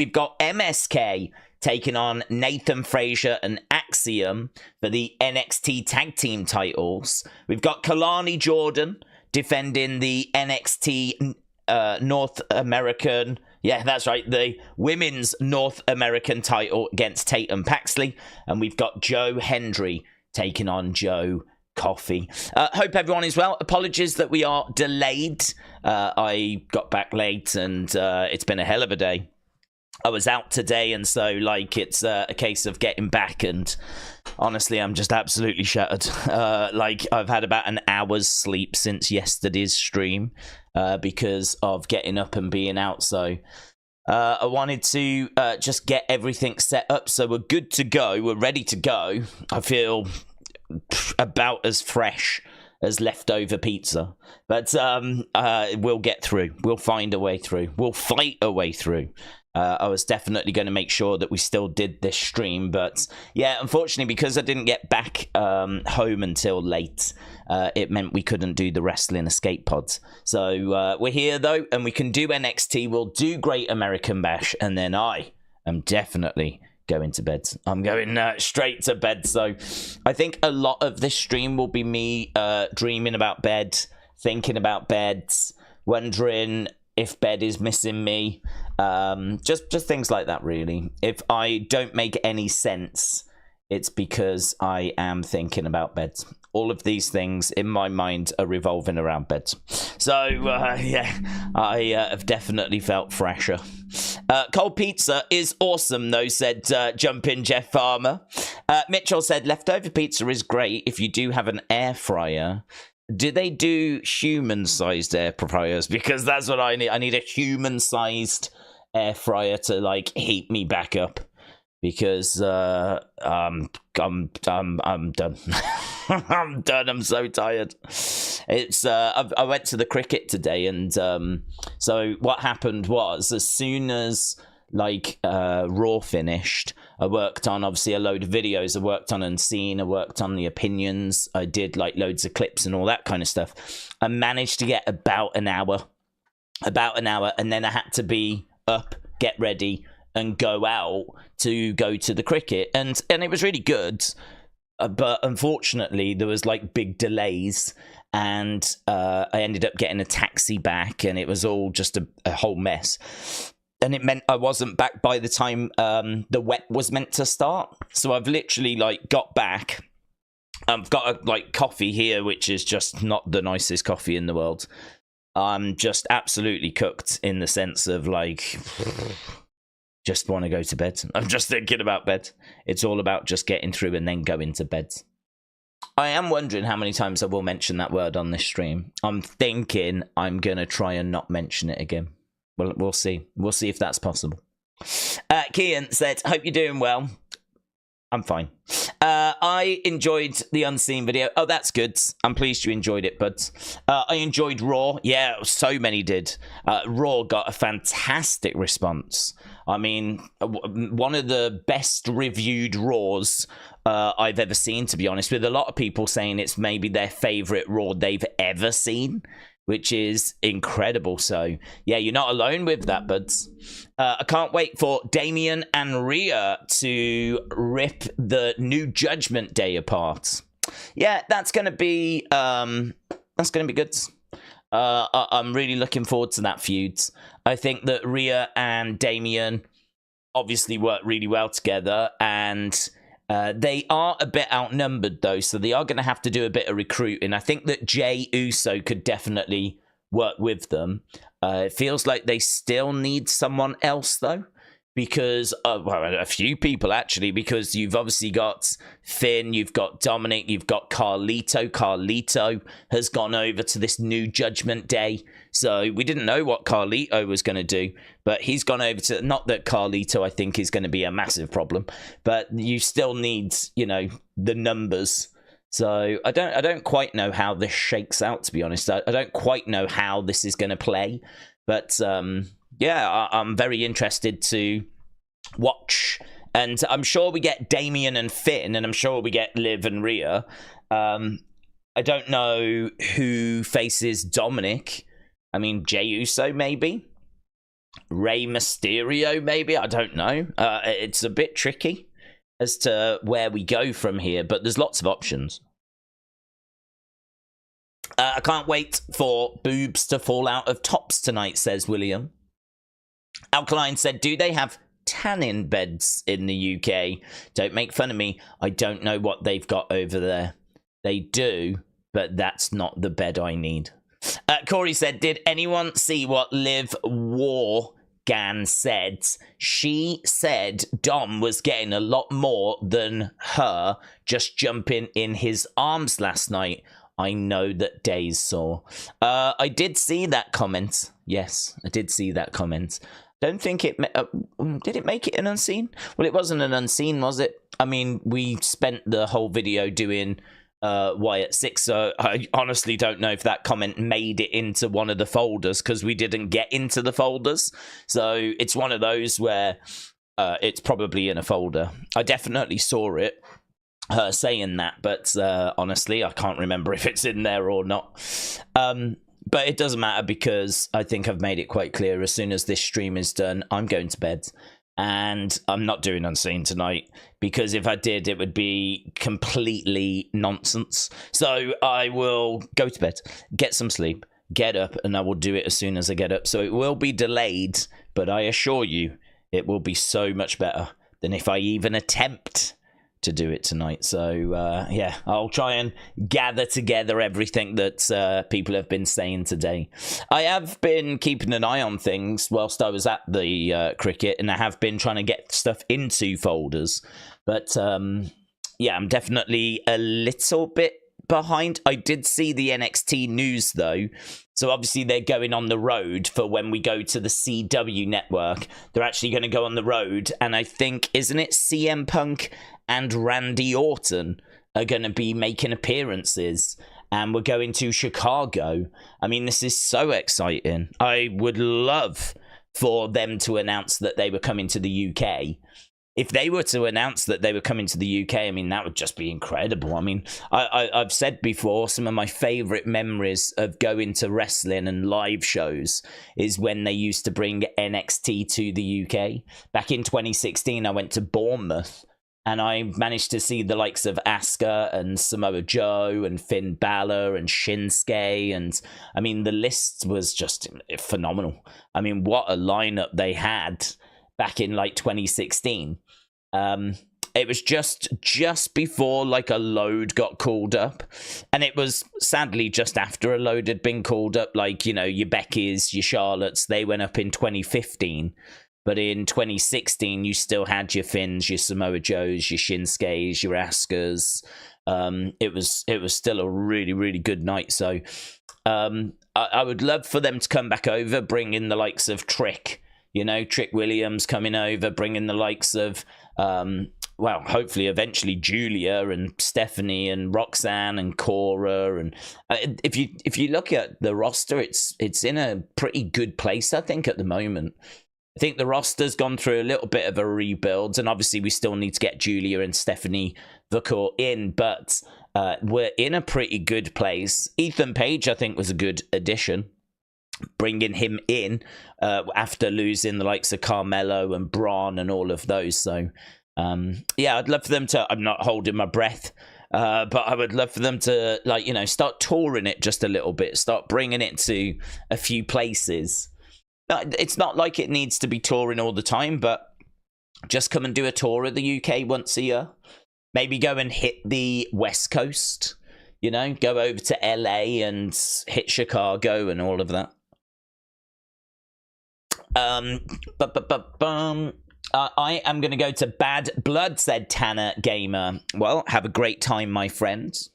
we've got MSK taking on Nathan Frazier and Axiom for the NXT Tag Team titles. We've got Kelani Jordan defending the NXT North American, yeah, that's right, the Women's North American title against Tatum Paxley. And we've got Hendry taking on Joe Coffey. Hope everyone is well. Apologies that we are delayed. I got back late and it's been a hell of a day. I was out today, and so like it's a case of getting back, and honestly I'm just absolutely shattered. Like I've had about an hour's sleep since yesterday's stream because of getting up and being out. So I wanted to just get everything set up so we're good to go, we're ready to go. I feel about as fresh as leftover pizza, but we'll get through. We'll find a way through. We'll fight a way through. I was definitely going to make sure that we still did this stream, but yeah, unfortunately, because I didn't get back home until late, it meant we couldn't do the Wrestling Escape Pods. So we're here though, and we can do NXT. We'll do Great American Bash, and then I am definitely going to bed. I'm going straight to bed. So I think a lot of this stream will be me dreaming about bed, thinking about beds, wondering if bed is missing me, just things like that, really. If I don't make any sense, it's because I am thinking about beds. All of these things in my mind are revolving around beds. So yeah, I have definitely felt fresher. Cold pizza is awesome though, said Jump In Jeff Farmer. Mitchell said leftover pizza is great if you do have an air fryer. Do they do human-sized air fryers? Because that's what I need. I need a human-sized air fryer to like heat me back up. Because I'm done. I'm done. I'm so tired. It's I went to the cricket today, and so what happened was, as soon as like Raw finished, I worked on obviously a load of videos. I worked on Unseen, I worked on the opinions, I did like loads of clips and all that kind of stuff. I managed to get about an hour, and then I had to be up, get ready, and go out to go to the cricket, and it was really good, but unfortunately there was like big delays, and I ended up getting a taxi back, and it was all just a whole mess. And it meant I wasn't back by the time the wet was meant to start. So I've literally like got back. I've got a like coffee here, which is just not the nicest coffee in the world. I'm just absolutely cooked in the sense of like, just want to go to bed. I'm just thinking about bed. It's all about just getting through and then going to bed. I am wondering how many times I will mention that word on this stream. I'm thinking I'm going to try and not mention it again. Well, we'll see. We'll see if that's possible. Kian said, hope you're doing well. I'm fine. I enjoyed the Unseen video. Oh, that's good. I'm pleased you enjoyed it, bud. I enjoyed Raw. Yeah, so many did. Raw got a fantastic response. I mean, one of the best reviewed Raws I've ever seen, to be honest, with a lot of people saying it's maybe their favorite Raw they've ever seen, which is incredible. So, yeah, you're not alone with that, buds. I can't wait for Damien and Rhea to rip the New Judgment Day apart. Yeah, that's going to be good. I'm really looking forward to that feud. I think that Rhea and Damien obviously work really well together, and they are a bit outnumbered, though, so they are going to have to do a bit of recruiting. I think that Jey Uso could definitely work with them. It feels like they still need someone else, though, because, well, a few people, actually, because you've obviously got Finn, you've got Dominic, you've got Carlito. Carlito has gone over to this New Judgment Day, so we didn't know what Carlito was going to do, but he's gone over to, not that Carlito, I think, is going to be a massive problem, but you still need, you know, the numbers. So I don't quite know how this shakes out, to be honest. I don't quite know how this is going to play, but yeah, I'm very interested to watch, and I'm sure we get Damien and Finn, and I'm sure we get Liv and Rhea. I don't know who faces Dominic. I mean, Jey Uso, maybe. Rey Mysterio, maybe? I don't know. It's a bit tricky as to where we go from here, but there's lots of options. I can't wait for boobs to fall out of tops tonight, says William. Alkaline said, do they have tanning beds in the UK? Don't make fun of me. I don't know what they've got over there. They do, but that's not the bed I need. Corey said, did anyone see what Liv Morgan said? She said Dom was getting a lot more than her just jumping in his arms last night. I know that Daze saw. I did see that comment. Yes, I did see that comment. Don't think it... did it make it an unseen? Well, it wasn't an unseen, was it? I mean, we spent the whole video doing Wyatt 6, so I honestly don't know if that comment made it into one of the folders, because we didn't get into the folders. So it's one of those where it's probably in a folder. I definitely saw it. Her saying that, but honestly, I can't remember if it's in there or not. But it doesn't matter, because I think I've made it quite clear. As soon as this stream is done, I'm going to bed, and I'm not doing Unseen tonight, because if I did, it would be completely nonsense. So I will go to bed, get some sleep, get up, and I will do it as soon as I get up. So it will be delayed, but I assure you, it will be so much better than if I even attempt to do it tonight. So yeah, I'll try and gather together everything that people have been saying today. I have been keeping an eye on things whilst I was at the cricket, and I have been trying to get stuff into folders, but yeah, I'm definitely a little bit behind. I did see the NXT news though, so obviously they're going on the road for when we go to the CW network. They're actually going to go on the road, and I think, isn't it CM Punk and Randy Orton are going to be making appearances, and we're going to Chicago. I mean, this is so exciting. I would love for them to announce that they were coming to the UK. If they were to announce that they were coming to the UK, I mean, that would just be incredible. I mean, I've said before, some of my favourite memories of going to wrestling and live shows is when they used to bring NXT to the UK. Back in 2016, I went to Bournemouth, and I managed to see the likes of Asuka and Samoa Joe and Finn Balor and Shinsuke. And I mean, the list was just phenomenal. I mean, what a lineup they had back in like 2016. It was just before like a load got called up, and it was sadly just after a load had been called up. Like, you know, your Beckys, your Charlottes, they went up in 2015. But in 2016, you still had your Finns, your Samoa Joes, your Shinsuke's, your Asukas. It was still a really, really good night. So I would love for them to come back over, bring in the likes of Trick. You know, Trick Williams coming over, bringing the likes of, well, hopefully eventually Julia and Stephanie and Roxanne and Cora. And if you look at the roster, it's in a pretty good place, I think, at the moment. I think the roster's gone through a little bit of a rebuild, and obviously we still need to get Julia and Stephanie Vukour in, but we're in a pretty good place. Ethan Page, I think, was a good addition, bringing him in after losing the likes of Carmelo and Braun and all of those. So, yeah, I'd love for them to, I'm not holding my breath, but I would love for them to, like, you know, start touring it just a little bit, start bringing it to a few places. It's not like it needs to be touring all the time, but just come and do a tour of the UK once a year. Maybe go and hit the West Coast, you know, go over to LA and hit Chicago and all of that. I am going to go to Bad Blood, said Tanner Gamer. Well, have a great time, my friends.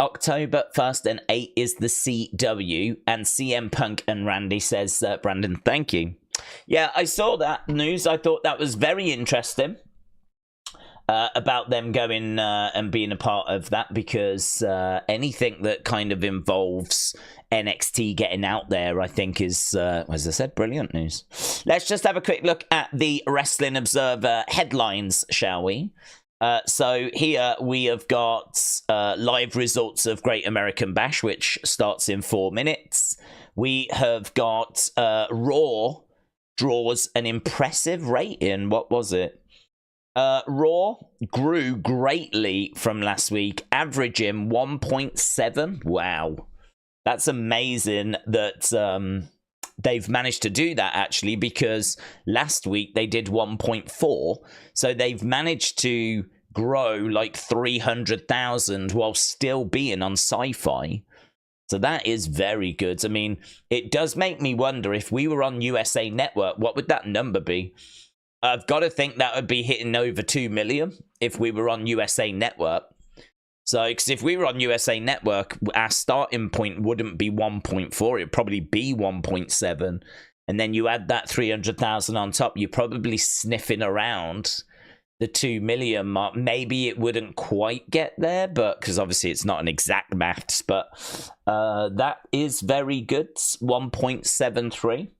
October 1st and 8th is the CW, and CM Punk and Randy, says Brandon. Thank you. Yeah, I saw that news. I thought that was very interesting about them going and being a part of that, because anything that kind of involves NXT getting out there, I think is, as I said, brilliant news. Let's just have a quick look at the Wrestling Observer headlines, shall we? So here we have got live results of Great American Bash, which starts in 4 minutes. we have got Raw draws an impressive rating. What was it? Raw grew greatly from last week, averaging 1.7. Wow. That's amazing that they've managed to do that, actually, because last week they did 1.4. So they've managed to grow like 300,000 while still being on Sci-Fi. So that is very good. I mean, it does make me wonder, if we were on USA Network, what would that number be? I've got to think that would be hitting over 2 million if we were on USA Network. So, because if we were on USA Network, our starting point wouldn't be 1.4. It'd probably be 1.7. And then you add that 300,000 on top, you're probably sniffing around the 2 million mark. Maybe it wouldn't quite get there, but because obviously it's not an exact maths, but that is very good. 1.73.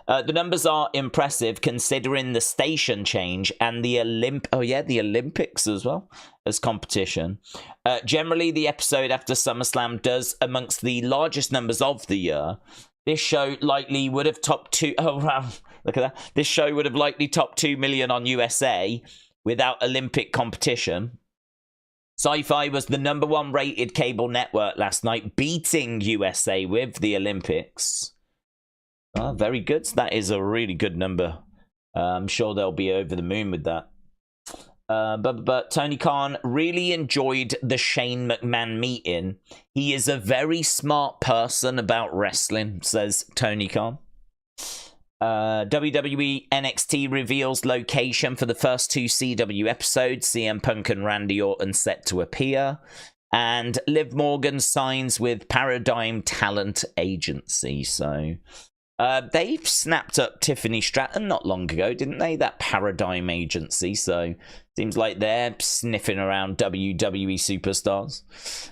The numbers are impressive considering the station change and the the Olympics as well as competition. Generally, the episode after SummerSlam does amongst the largest numbers of the year. This show likely would have topped 2. Oh wow, look at that! This show would have likely topped 2 million on USA without Olympic competition. Sci-Fi was the #1 rated cable network last night, beating USA with the Olympics. Oh, very good. That is a really good number. I'm sure they'll be over the moon with that. But Tony Khan really enjoyed the Shane McMahon meeting. He is a very smart person about wrestling, says Tony Khan. WWE NXT reveals location for the first 2 CW episodes. CM Punk and Randy Orton set to appear. And Liv Morgan signs with Paradigm Talent Agency. So they snapped up Tiffany Stratton not long ago, didn't they? That Paradigm Agency. So seems like they're sniffing around WWE superstars.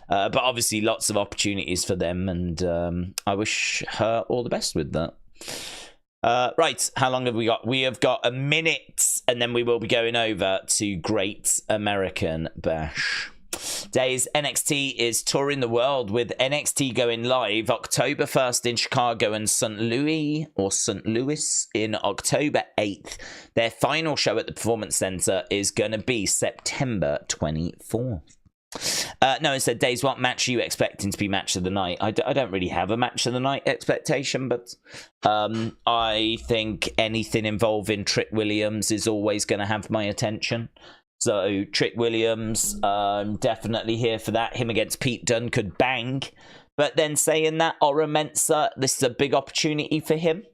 But obviously lots of opportunities for them. And I wish her all the best with that. Right, how long have we got? We have got a minute, and then we will be going over to Great American Bash. Daze NXT is touring the world, with NXT going live October 1st in Chicago and St. Louis in October 8th. Their final show at the Performance Center is going to be September 24th. No, it said, Daze, what match are you expecting to be match of the night? I don't really have a match of the night expectation, but I think anything involving Trick Williams is always going to have my attention. So Trick Williams, definitely here for that. Him against Pete Dunne could bang. But then saying that, Mensah, this is a big opportunity for him.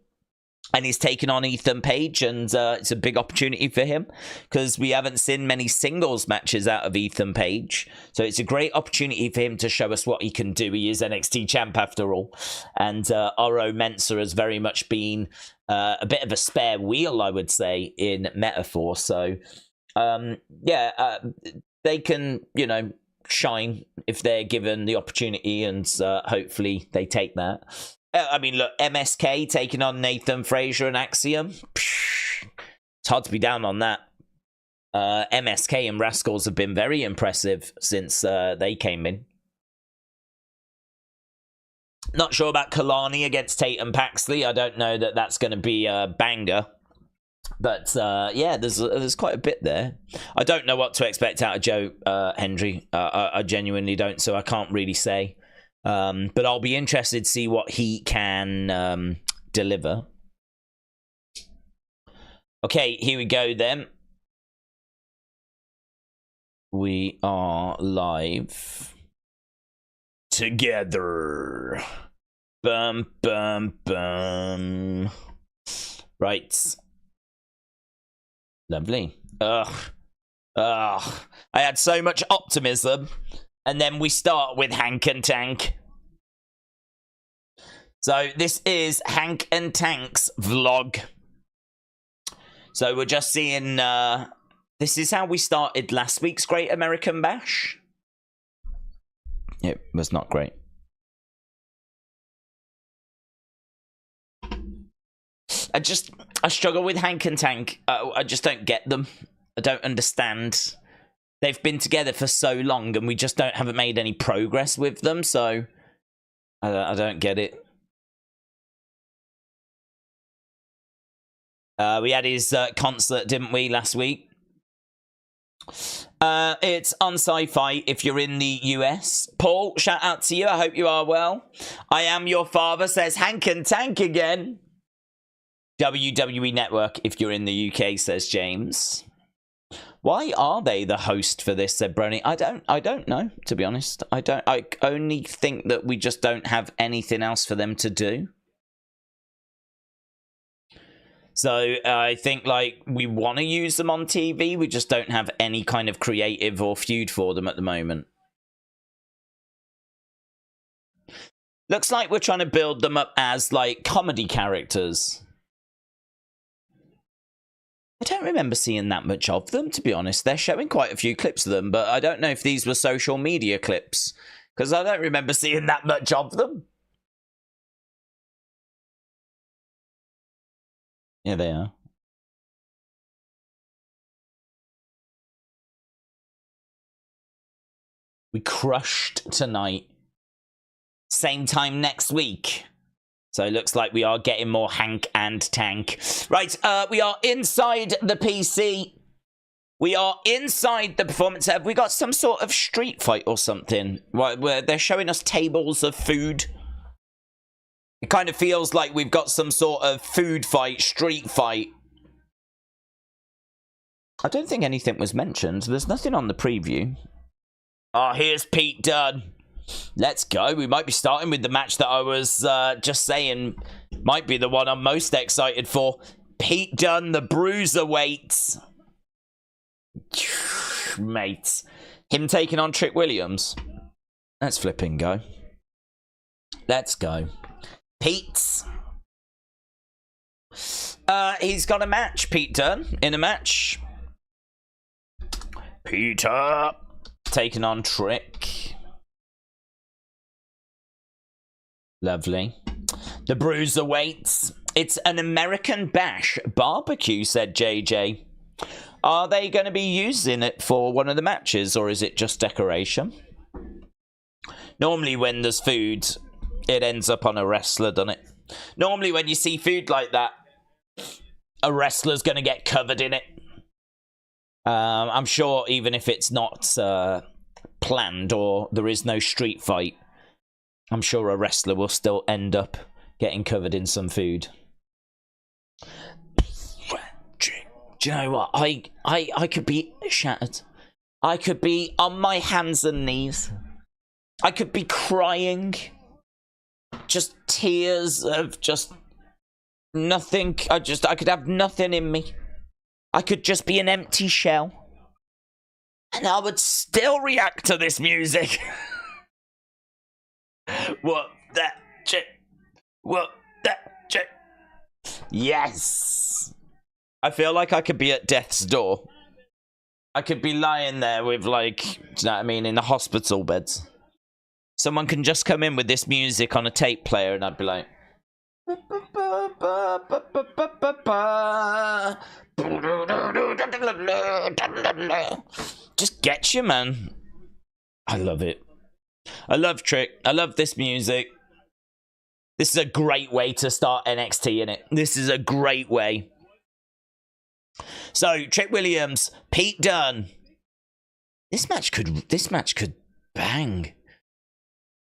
And he's taken on Ethan Page, and it's a big opportunity for him because we haven't seen many singles matches out of Ethan Page. So it's a great opportunity for him to show us what he can do. He is NXT champ after all. And Mensah has very much been a bit of a spare wheel, I would say, in metaphor. So, they can, shine if they're given the opportunity, and hopefully they take that. I mean, look, MSK taking on Nathan Frazier and Axiom. It's hard to be down on that. MSK and Rascals have been very impressive since they came in. Not sure about Kelani against Tatum Paxley. I don't know that that's going to be a banger. But, there's quite a bit there. I don't know what to expect out of Joe Hendry. I genuinely don't, so I can't really say. But I'll be interested to see what he can deliver. Okay, here we go then. We are live together. Bum, bum, bum. Right. Lovely. I had so much optimism. And then we start with Hank and Tank. So this is Hank and Tank's vlog. So we're just seeing... this is how we started last week's Great American Bash. It was not great. I struggle with Hank and Tank. I just don't get them. I don't understand. They've been together for so long, and we just haven't made any progress with them. So I don't get it. We had his concert, didn't we, last week? It's on Sci-Fi if you're in the US. Paul, shout out to you. I hope you are well. I am your father, says Hank and Tank again. WWE Network if you're in the UK, says James. Why are they the host for this, said Brony? I don't know, to be honest. I only think that we just don't have anything else for them to do. So I think, like, we want to use them on TV. We just don't have any kind of creative or feud for them at the moment. Looks like we're trying to build them up as, like, comedy characters. I don't remember seeing that much of them, to be honest. They're showing quite a few clips of them, but I don't know if these were social media clips, because I don't remember seeing that much of them. Yeah, they are. We crushed tonight. Same time next week. So it looks like we are getting more Hank and Tank. Right, we are inside the PC. We are inside the performance. Have we got some sort of street fight or something? Where they're showing us tables of food. It kind of feels like we've got some sort of food fight, street fight. I don't think anything was mentioned. There's nothing on the preview. Oh, here's Pete Dunne. Let's go. We might be starting with the match that I was just saying might be the one I'm most excited for. Pete Dunne, the Bruiserweight. Mate. Him taking on Trick Williams. Let's flipping go. Let's go. Pete. He's got a match, Pete Dunne, in a match. Peter taking on Trick. Lovely. The Bruiserweights. It's an American Bash barbecue, said JJ. Are they going to be using it for one of the matches, or is it just decoration? Normally when there's food, it ends up on a wrestler, doesn't it? Normally when you see food like that, a wrestler's going to get covered in it. I'm sure even if it's not planned or there is no street fight, I'm sure a wrestler will still end up getting covered in some food. Do you know what? I could be shattered. I could be on my hands and knees. I could be crying. Just tears of just nothing. I could have nothing in me. I could just be an empty shell. And I would still react to this music. What that chick? What that chick? Yes. I feel like I could be at death's door. I could be lying there with, like, do you know what I mean, in the hospital beds. Someone can just come in with this music on a tape player and I'd be like... Just get you, man. I love it. I love Trick. I love this music. This is a great way to start NXT, innit? This is a great way. So, Trick Williams, Pete Dunne. This match could bang.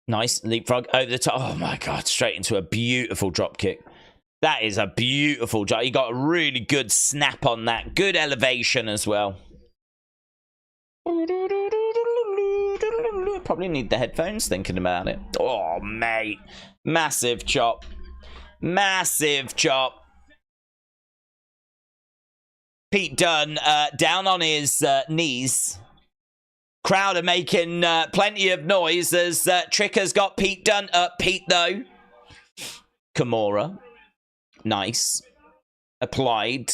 Nice leapfrog over the top. Oh my god, straight into a beautiful drop kick. That is a beautiful drop. You got a really good snap on that. Good elevation as well. Probably need the headphones thinking about it. Oh, mate. Massive chop. Massive chop. Pete Dunne down on his knees. Crowd are making plenty of noise as Trick has got Pete Dunne up. Pete, though. Kimura. Nice. Applied.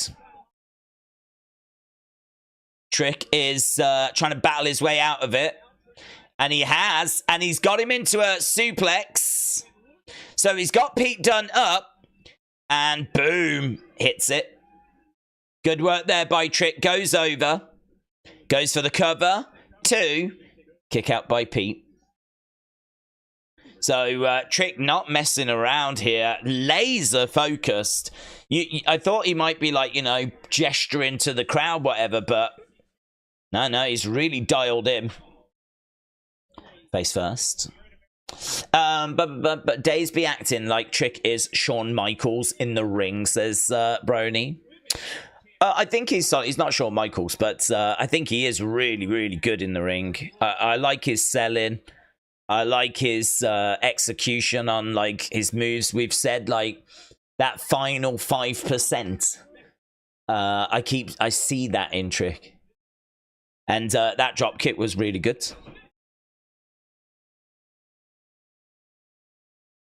Trick is trying to battle his way out of it. And he has. And he's got him into a suplex. So he's got Pete Dunne up. And boom. Hits it. Good work there by Trick. Goes over. Goes for the cover. 2. Kick out by Pete. So Trick not messing around here, laser focused. I thought he might be like, you know, gesturing to the crowd, whatever, but no, he's really dialed in. Face first. But Daze be acting like Trick is Shawn Michaels in the ring, says Brony. I think he's not Shawn Michaels, but I think he is really, really good in the ring. I like his selling. I like his execution on like his moves. We've said like that final 5%. I see that in Trick, and that drop kick was really good.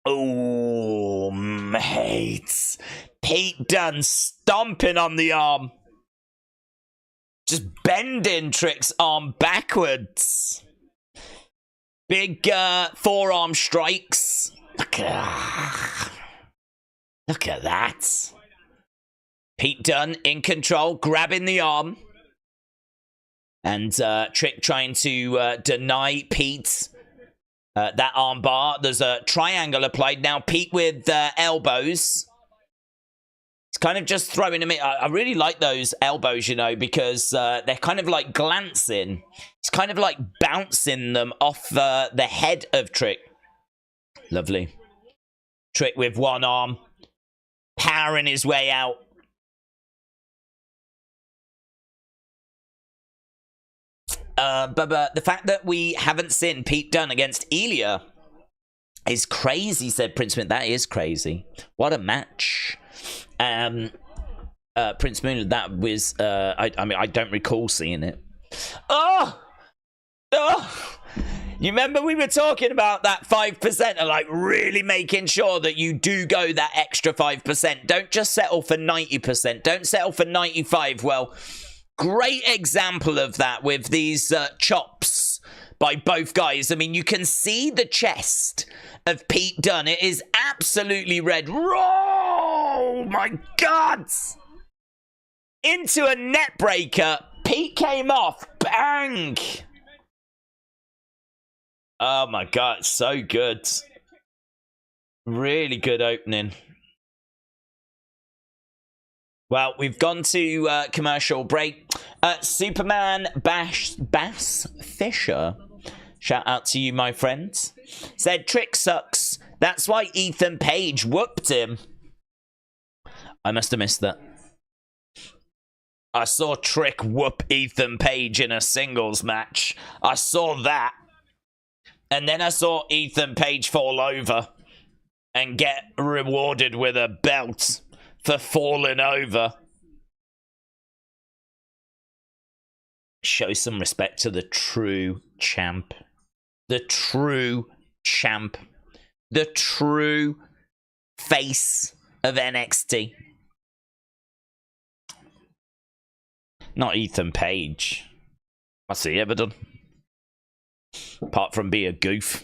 Oh, mate. Pete Dunne stomping on the arm. Just bending Trick's arm backwards. Big forearm strikes. Look at that. Pete Dunne in control, grabbing the arm. And Trick trying to deny Pete that arm bar. There's a triangle applied. Now Pete with elbows. He's kind of just throwing them in. I really like those elbows, you know, because they're kind of like glancing. It's kind of like bouncing them off the head of Trick. Lovely. Trick with one arm. Powering his way out. But the fact that we haven't seen Pete Dunne against Ilya is crazy, said Prince Moon. That is crazy. What a match. Prince Moon, that was, I mean, I don't recall seeing it. Oh! You remember we were talking about that 5% and like really making sure that you do go that extra 5%. Don't just settle for 90%. Don't settle for 95%. Well, great example of that with these chops by both guys. I mean, you can see the chest of Pete Dunne. It is absolutely red. Oh my God! Into a net breaker. Pete came off. Bang! Oh my God, so good. Really good opening. Well, we've gone to commercial break. Superman Bass Fisher, shout out to you, my friend, said Trick sucks. That's why Ethan Page whooped him. I must have missed that. I saw Trick whoop Ethan Page in a singles match. I saw that. And then I saw Ethan Page fall over and get rewarded with a belt for falling over. Show some respect to the true champ. The true champ. The true face of NXT. Not Ethan Page. What's he ever done? Apart from be a goof.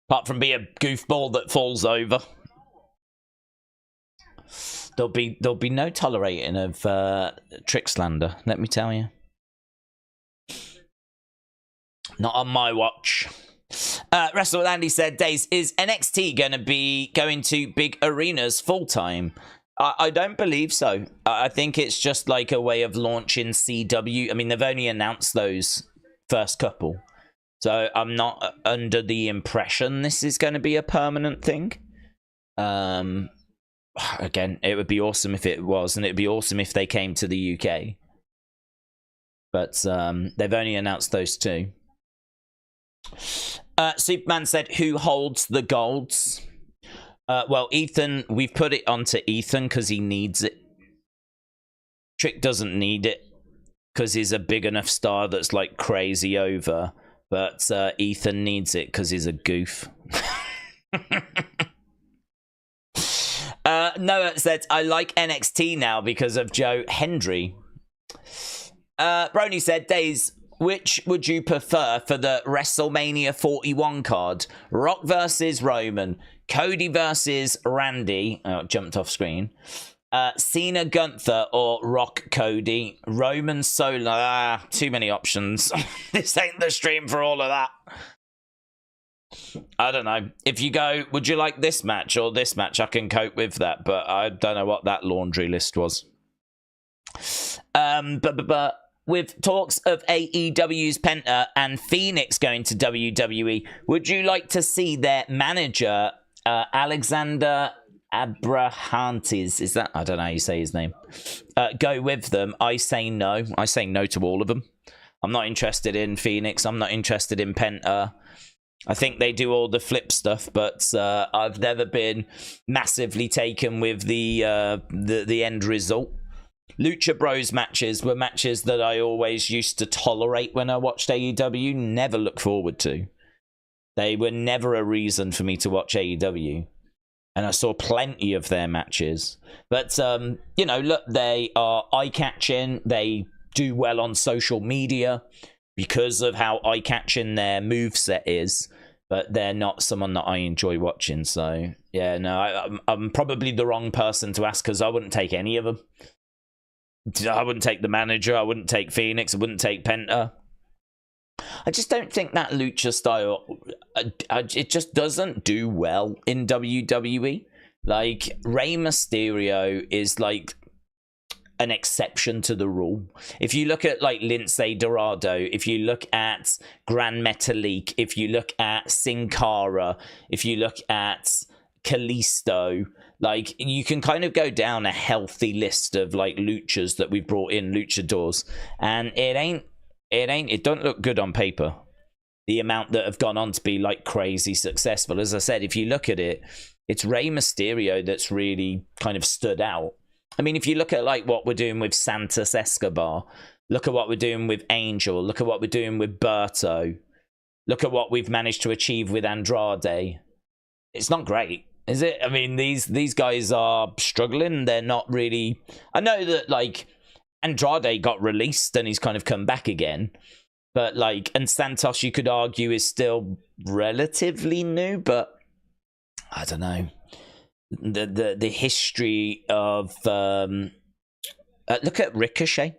Apart from be a goofball that falls over. There'll be no tolerating of Trick slander, let me tell you. Not on my watch. Wrestle with Andy said, Daze, is NXT going to big arenas full time? I don't believe so. I think it's just like a way of launching CW. I mean, they've only announced those first couple. So I'm not under the impression this is going to be a permanent thing. Again, it would be awesome if it was, and it would be awesome if they came to the UK. But they've only announced those two. Superman said, who holds the golds? Well, Ethan, we've put it onto Ethan because he needs it. Trick doesn't need it because he's a big enough star that's like crazy over. But Ethan needs it because he's a goof. Noah said, I like NXT now because of Joe Hendry. Brony said, Daze, which would you prefer for the WrestleMania 41 card? Rock versus Roman, Cody versus Randy, jumped off screen, Cena Gunther, or Rock Cody, Roman Solo. Too many options. This ain't the stream for all of that. I don't know. If you go, would you like this match or this match? I can cope with that, but I don't know what that laundry list was. But with talks of AEW's Penta and Phoenix going to WWE, would you like to see their manager, Alexander Abrahantes, is that? I don't know how you say his name. Go with them? I say no. I say no to all of them. I'm not interested in Phoenix. I'm not interested in Penta. I think they do all the flip stuff, but I've never been massively taken with the end result. Lucha Bros matches were matches that I always used to tolerate when I watched AEW, never look forward to. They were never a reason for me to watch AEW. And I saw plenty of their matches. But, you know, look, they are eye-catching. They do well on social media because of how eye-catching their moveset is. But they're not someone that I enjoy watching. So, yeah, no, I'm probably the wrong person to ask because I wouldn't take any of them. I wouldn't take the manager. I wouldn't take Phoenix. I wouldn't take Penta. I just don't think that lucha style, it just doesn't do well in WWE. Like, Rey Mysterio is like an exception to the rule. If you look at like Lince Dorado, if you look at Gran Metalik, if you look at Sin Cara, if you look at Kalisto, like, you can kind of go down a healthy list of like luchas that we've brought in, luchadors, and it don't look good on paper. The amount that have gone on to be like crazy successful. As I said, if you look at it, it's Rey Mysterio that's really kind of stood out. I mean, if you look at like what we're doing with Santos Escobar, look at what we're doing with Angel, look at what we're doing with Berto, look at what we've managed to achieve with Andrade. It's not great, is it? I mean, these guys are struggling. They're not really... I know that, like, Andrade got released and he's kind of come back again. But, like, and Santos, you could argue, is still relatively new, but I don't know. The history of... look at Ricochet.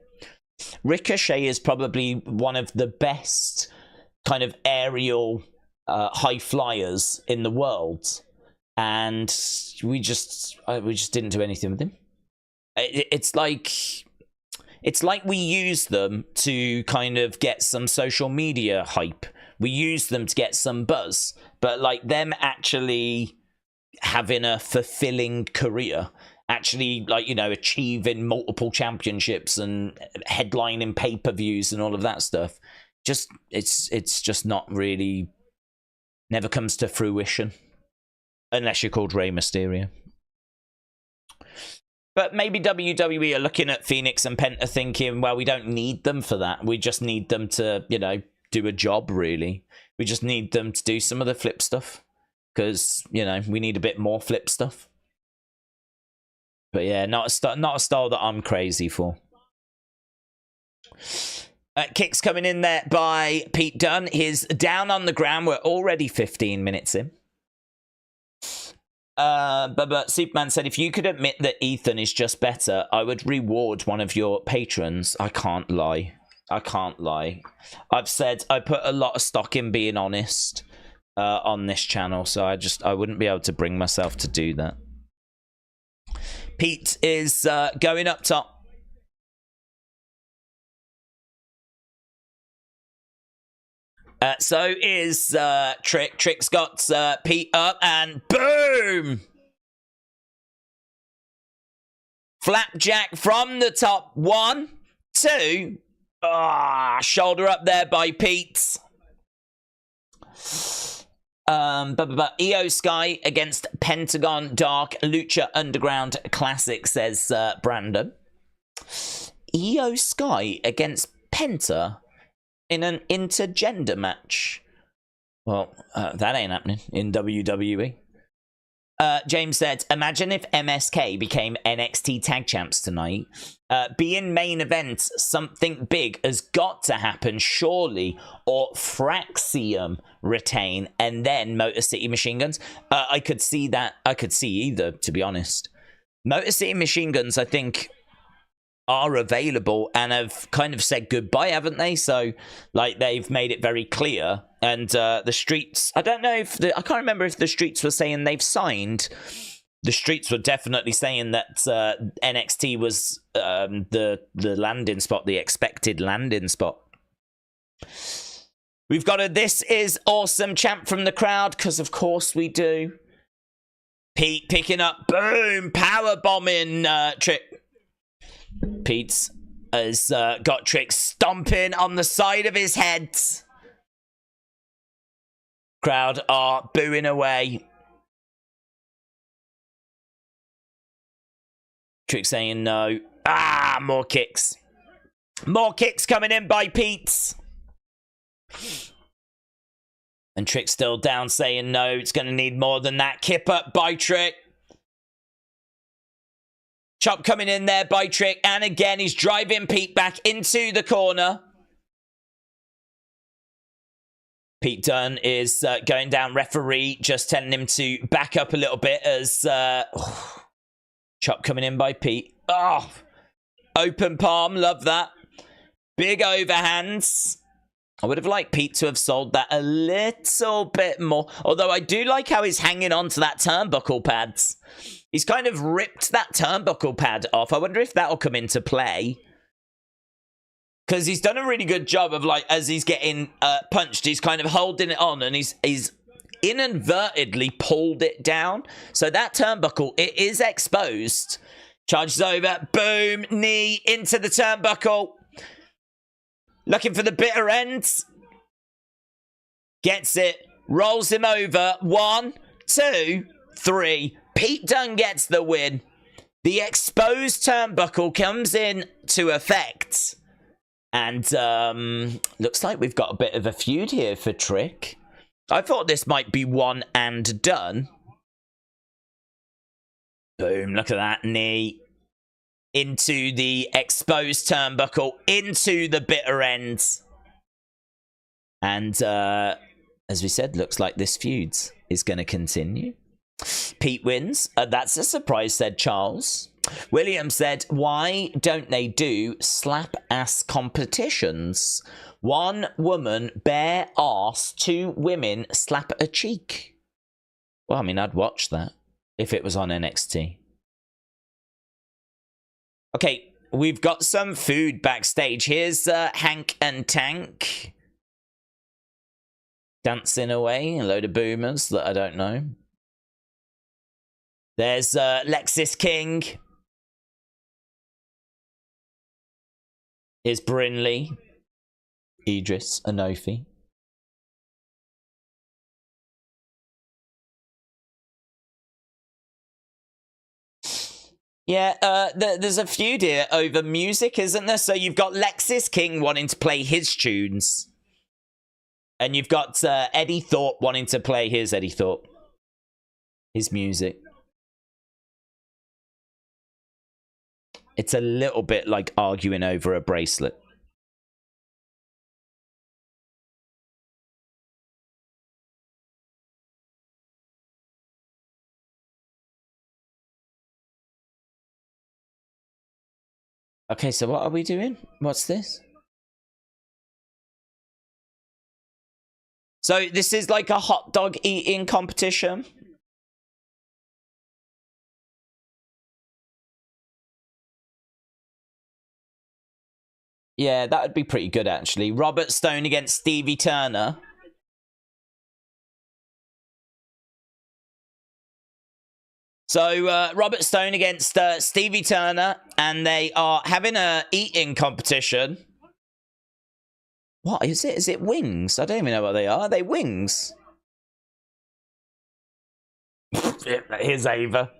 Ricochet is probably one of the best kind of aerial high flyers in the world. And we just didn't do anything with him. It's like we use them to kind of get some social media hype. We use them to get some buzz. But like them actually having a fulfilling career, actually, like, you know, achieving multiple championships and headlining pay-per-views and all of that stuff, just it's just not really, never comes to fruition. Unless you're called Rey Mysterio. But maybe WWE are looking at Phoenix and Penta thinking, well, we don't need them for that. We just need them to, you know, do a job, really. We just need them to do some of the flip stuff. Because, you know, we need a bit more flip stuff. But yeah, not a style that I'm crazy for. Kicks coming in there by Pete Dunne. He's down on the ground. We're already 15 minutes in. But Superman said, if you could admit that Ethan is just better, I would reward one of your patrons. I can't lie. I've said I put a lot of stock in being honest on this channel, so I wouldn't be able to bring myself to do that. Pete is going up top. So is Trick. Trick's got Pete up, and boom! Flapjack from the top. 1, 2. Shoulder up there by Pete. EO Sky against Pentagon Dark Lucha Underground Classic, says Brandon. EO Sky against Penta in an intergender match. Well, that ain't happening in WWE. James said, imagine if MSK became NXT Tag Champs tonight. Being main event, something big has got to happen, surely. Or Fraxium retain, and then Motor City Machine Guns. I could see that. I could see either, to be honest. Motor City Machine Guns, I think, are available and have kind of said goodbye, haven't they? So, like, they've made it very clear. And the Streets, I don't know if I can't remember if the Streets were saying they've signed. The Streets were definitely saying that NXT was the landing spot, the expected landing spot. We've got a "This is awesome" chant from the crowd, because of course we do. Pete picking up, boom, power bombing Trick. Pete's has got Trick stomping on the side of his head. Crowd are booing away. Trick saying no. Ah, more kicks. More kicks coming in by Pete. And Trick still down, saying no. It's going to need more than that. Kip up by Trick. Chop coming in there by Trick. And again, he's driving Pete back into the corner. Pete Dunne is going down. Referee just telling him to back up a little bit as... Chop coming in by Pete. Oh, open palm. Love that. Big overhands. I would have liked Pete to have sold that a little bit more. Although I do like how he's hanging on to that turnbuckle pads. He's kind of ripped that turnbuckle pad off. I wonder if that'll come into play. Because he's done a really good job of, like, as he's getting punched, he's kind of holding it on and he's inadvertently pulled it down. So that turnbuckle, it is exposed. Charges over. Boom. Knee into the turnbuckle. Looking for the bitter ends. Gets it. Rolls him over. 1, 2, 3. Pete Dunne gets the win. The exposed turnbuckle comes in to effect. And looks like we've got a bit of a feud here for Trick. I thought this might be one and done. Boom, look at that knee. Into the exposed turnbuckle. Into the bitter ends. And as we said, looks like this feud is going to continue. Pete wins. That's a surprise, said Charles. William said, why don't they do slap-ass competitions? 1 woman bare ass, 2 women slap a cheek. Well, I mean, I'd watch that if it was on NXT. Okay, we've got some food backstage. Here's Hank and Tank. Dancing away, a load of boomers that I don't know. There's Lexis King. Here's Brinley. Idris Anofi. Yeah, there's a feud here over music, isn't there? So you've got Lexis King wanting to play his tunes. And you've got Eddie Thorpe wanting to play his Eddie Thorpe. His music. It's a little bit like arguing over a bracelet. Okay, so what are we doing? What's this? So this is like a hot dog eating competition. Yeah, that would be pretty good, actually. Robert Stone against Stevie Turner. So, Robert Stone against Stevie Turner, and they are having a eating competition. What is it? Is it wings? I don't even know what they are. Are they wings? Here's Ava.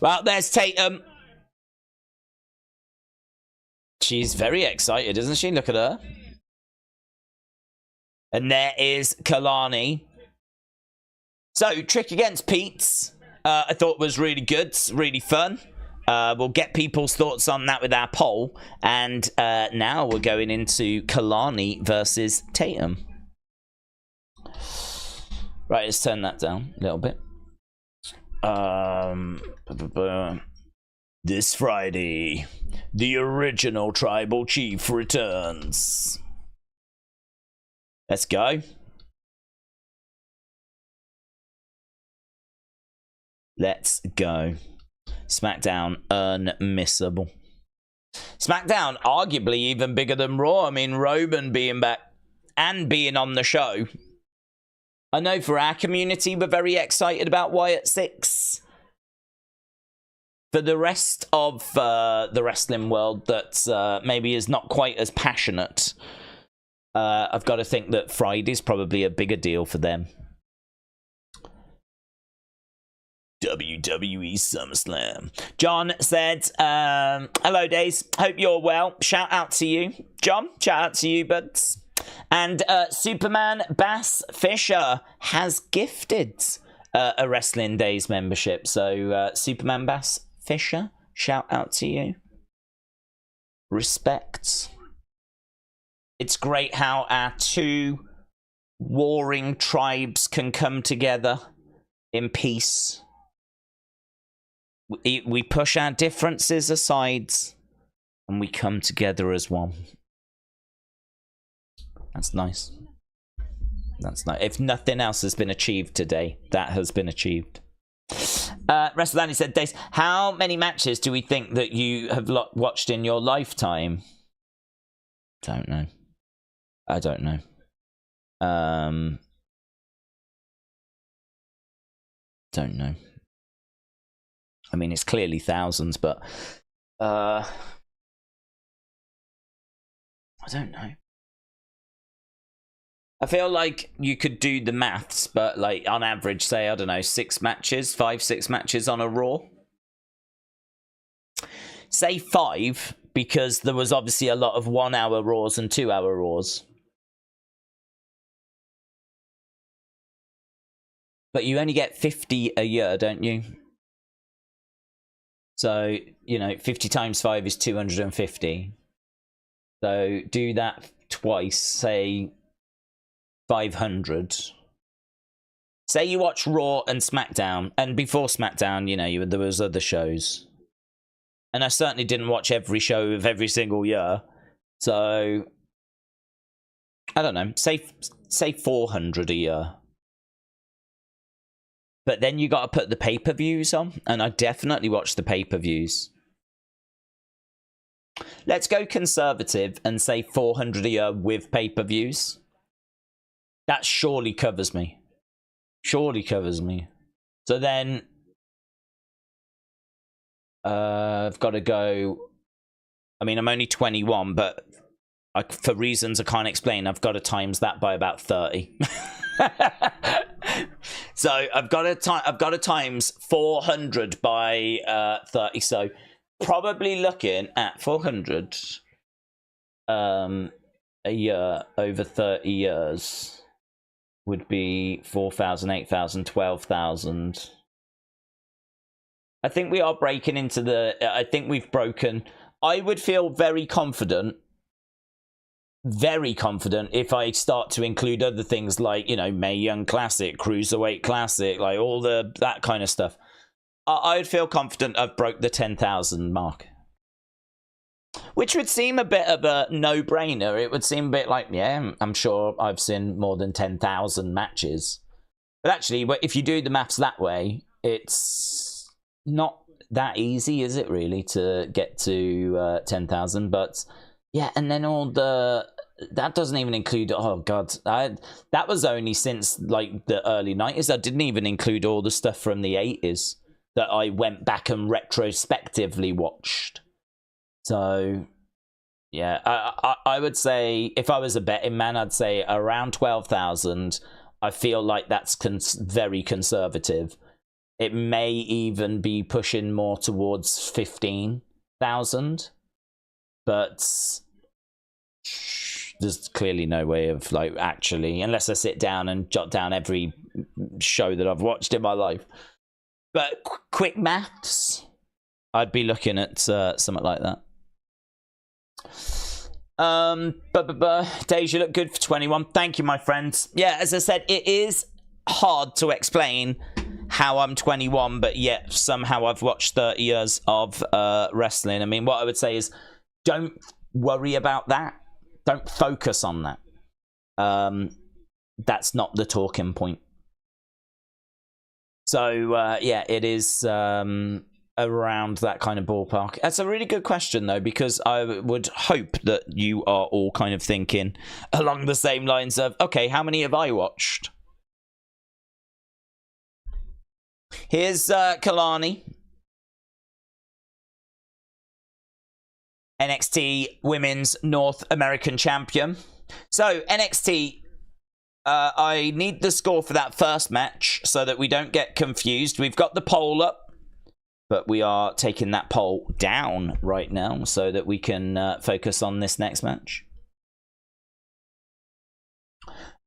Well, there's Tatum. She's very excited, isn't she? Look at her. And there is Kelani. So, Trick against Pete, I thought was really good, really fun. We'll get people's thoughts on that with our poll. And now we're going into Kelani versus Tatum. Right, let's turn that down a little bit. This Friday, the original Tribal Chief returns. Let's go. Let's go. SmackDown, unmissable. SmackDown, arguably even bigger than Raw. I mean, Roman being back and being on the show. I know for our community, we're very excited about Wyatt 6. For the rest of the wrestling world that maybe is not quite as passionate, I've got to think that Friday's probably a bigger deal for them. WWE SummerSlam. John said, hello, Daze. Hope you're well. Shout out to you. John, shout out to you, buds. And Superman Bass Fisher has gifted a Wrestling Daze membership. So, Superman Bass Fisher, shout out to you. Respect. It's great how our two warring tribes can come together in peace. We push our differences aside and we come together as one. That's nice. That's nice. If nothing else has been achieved today, that has been achieved. WrestleLandy said, Dace, how many matches do we think that you have watched in your lifetime? Don't know. I don't know. Don't know. I mean, it's clearly thousands, but I don't know. I feel like you could do the maths, but like on average, say, I don't know, 6 matches, 5-6 matches on a Raw. Say 5, because there was obviously a lot of 1-hour Raws and 2-hour Raws. But you only get 50 a year, don't you? So, you know, 50 times 5 is 250. So do that twice, say 500. Say you watch Raw and SmackDown, and before SmackDown, you know, there was other shows. And I certainly didn't watch every show of every single year. So, I don't know, say 400 a year. But then you got to put the pay-per-views on, and I definitely watch the pay-per-views. Let's go conservative and say 400 a year with pay-per-views. That surely covers me. Surely covers me. So then I've got to go. I mean, I'm only 21, but for reasons I can't explain, I've got to times that by about 30. So I've got to times 400 by 30. So probably looking at 400 a year over 30 years would be 4,000, 8,000, 12,000. I think we are breaking into the... I think we've broken... I would feel very confident if I start to include other things like, you know, Mae Young Classic, Cruiserweight Classic, like all that kind of stuff. I would feel confident I've broke the 10,000 mark. Which would seem a bit of a no-brainer. It would seem a bit like, yeah, I'm sure I've seen more than 10,000 matches. But actually, if you do the maths that way, it's not that easy, is it really, to get to 10,000? But yeah, and then all that doesn't even include, oh god, that was only since like the early 90s. I didn't even include all the stuff from the 80s that I went back and retrospectively watched. So yeah, I would say, if I was a betting man, I'd say around 12,000. I feel like that's very conservative. It may even be pushing more towards 15,000, but there's clearly no way of like actually, unless I sit down and jot down every show that I've watched in my life. But quick maths, I'd be looking at something like that. Days, you look good for 21. Thank you, my friends. Yeah, as I said, it is hard to explain how I'm 21, but yet somehow I've watched 30 years of wrestling. I mean, what I would say is don't worry about that. Don't focus on that. That's not the talking point. So, yeah, it is around that kind of ballpark. That's a really good question, though, because I would hope that you are all kind of thinking along the same lines of, okay, how many have I watched? Here's Kelani, NXT Women's North American Champion. So, NXT, I need the score for that first match so that we don't get confused. We've got the poll up, but we are taking that poll down right now so that we can focus on this next match.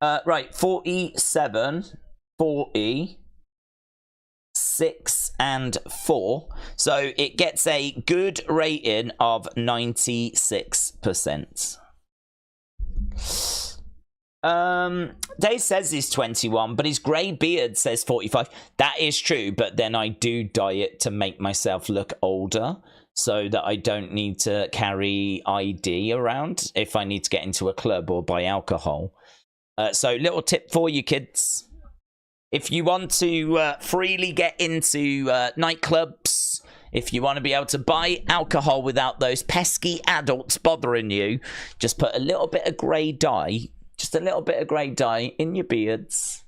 Right, 47, 40, 6 and 4. So it gets a good rating of 96%. Daze says he's 21, but his grey beard says 45. That is true, but then I do dye it to make myself look older so that I don't need to carry ID around if I need to get into a club or buy alcohol. So little tip for you kids. If you want to freely get into nightclubs, if you want to be able to buy alcohol without those pesky adults bothering you, just put a little bit of grey dye, just a little bit of grey dye in your beards.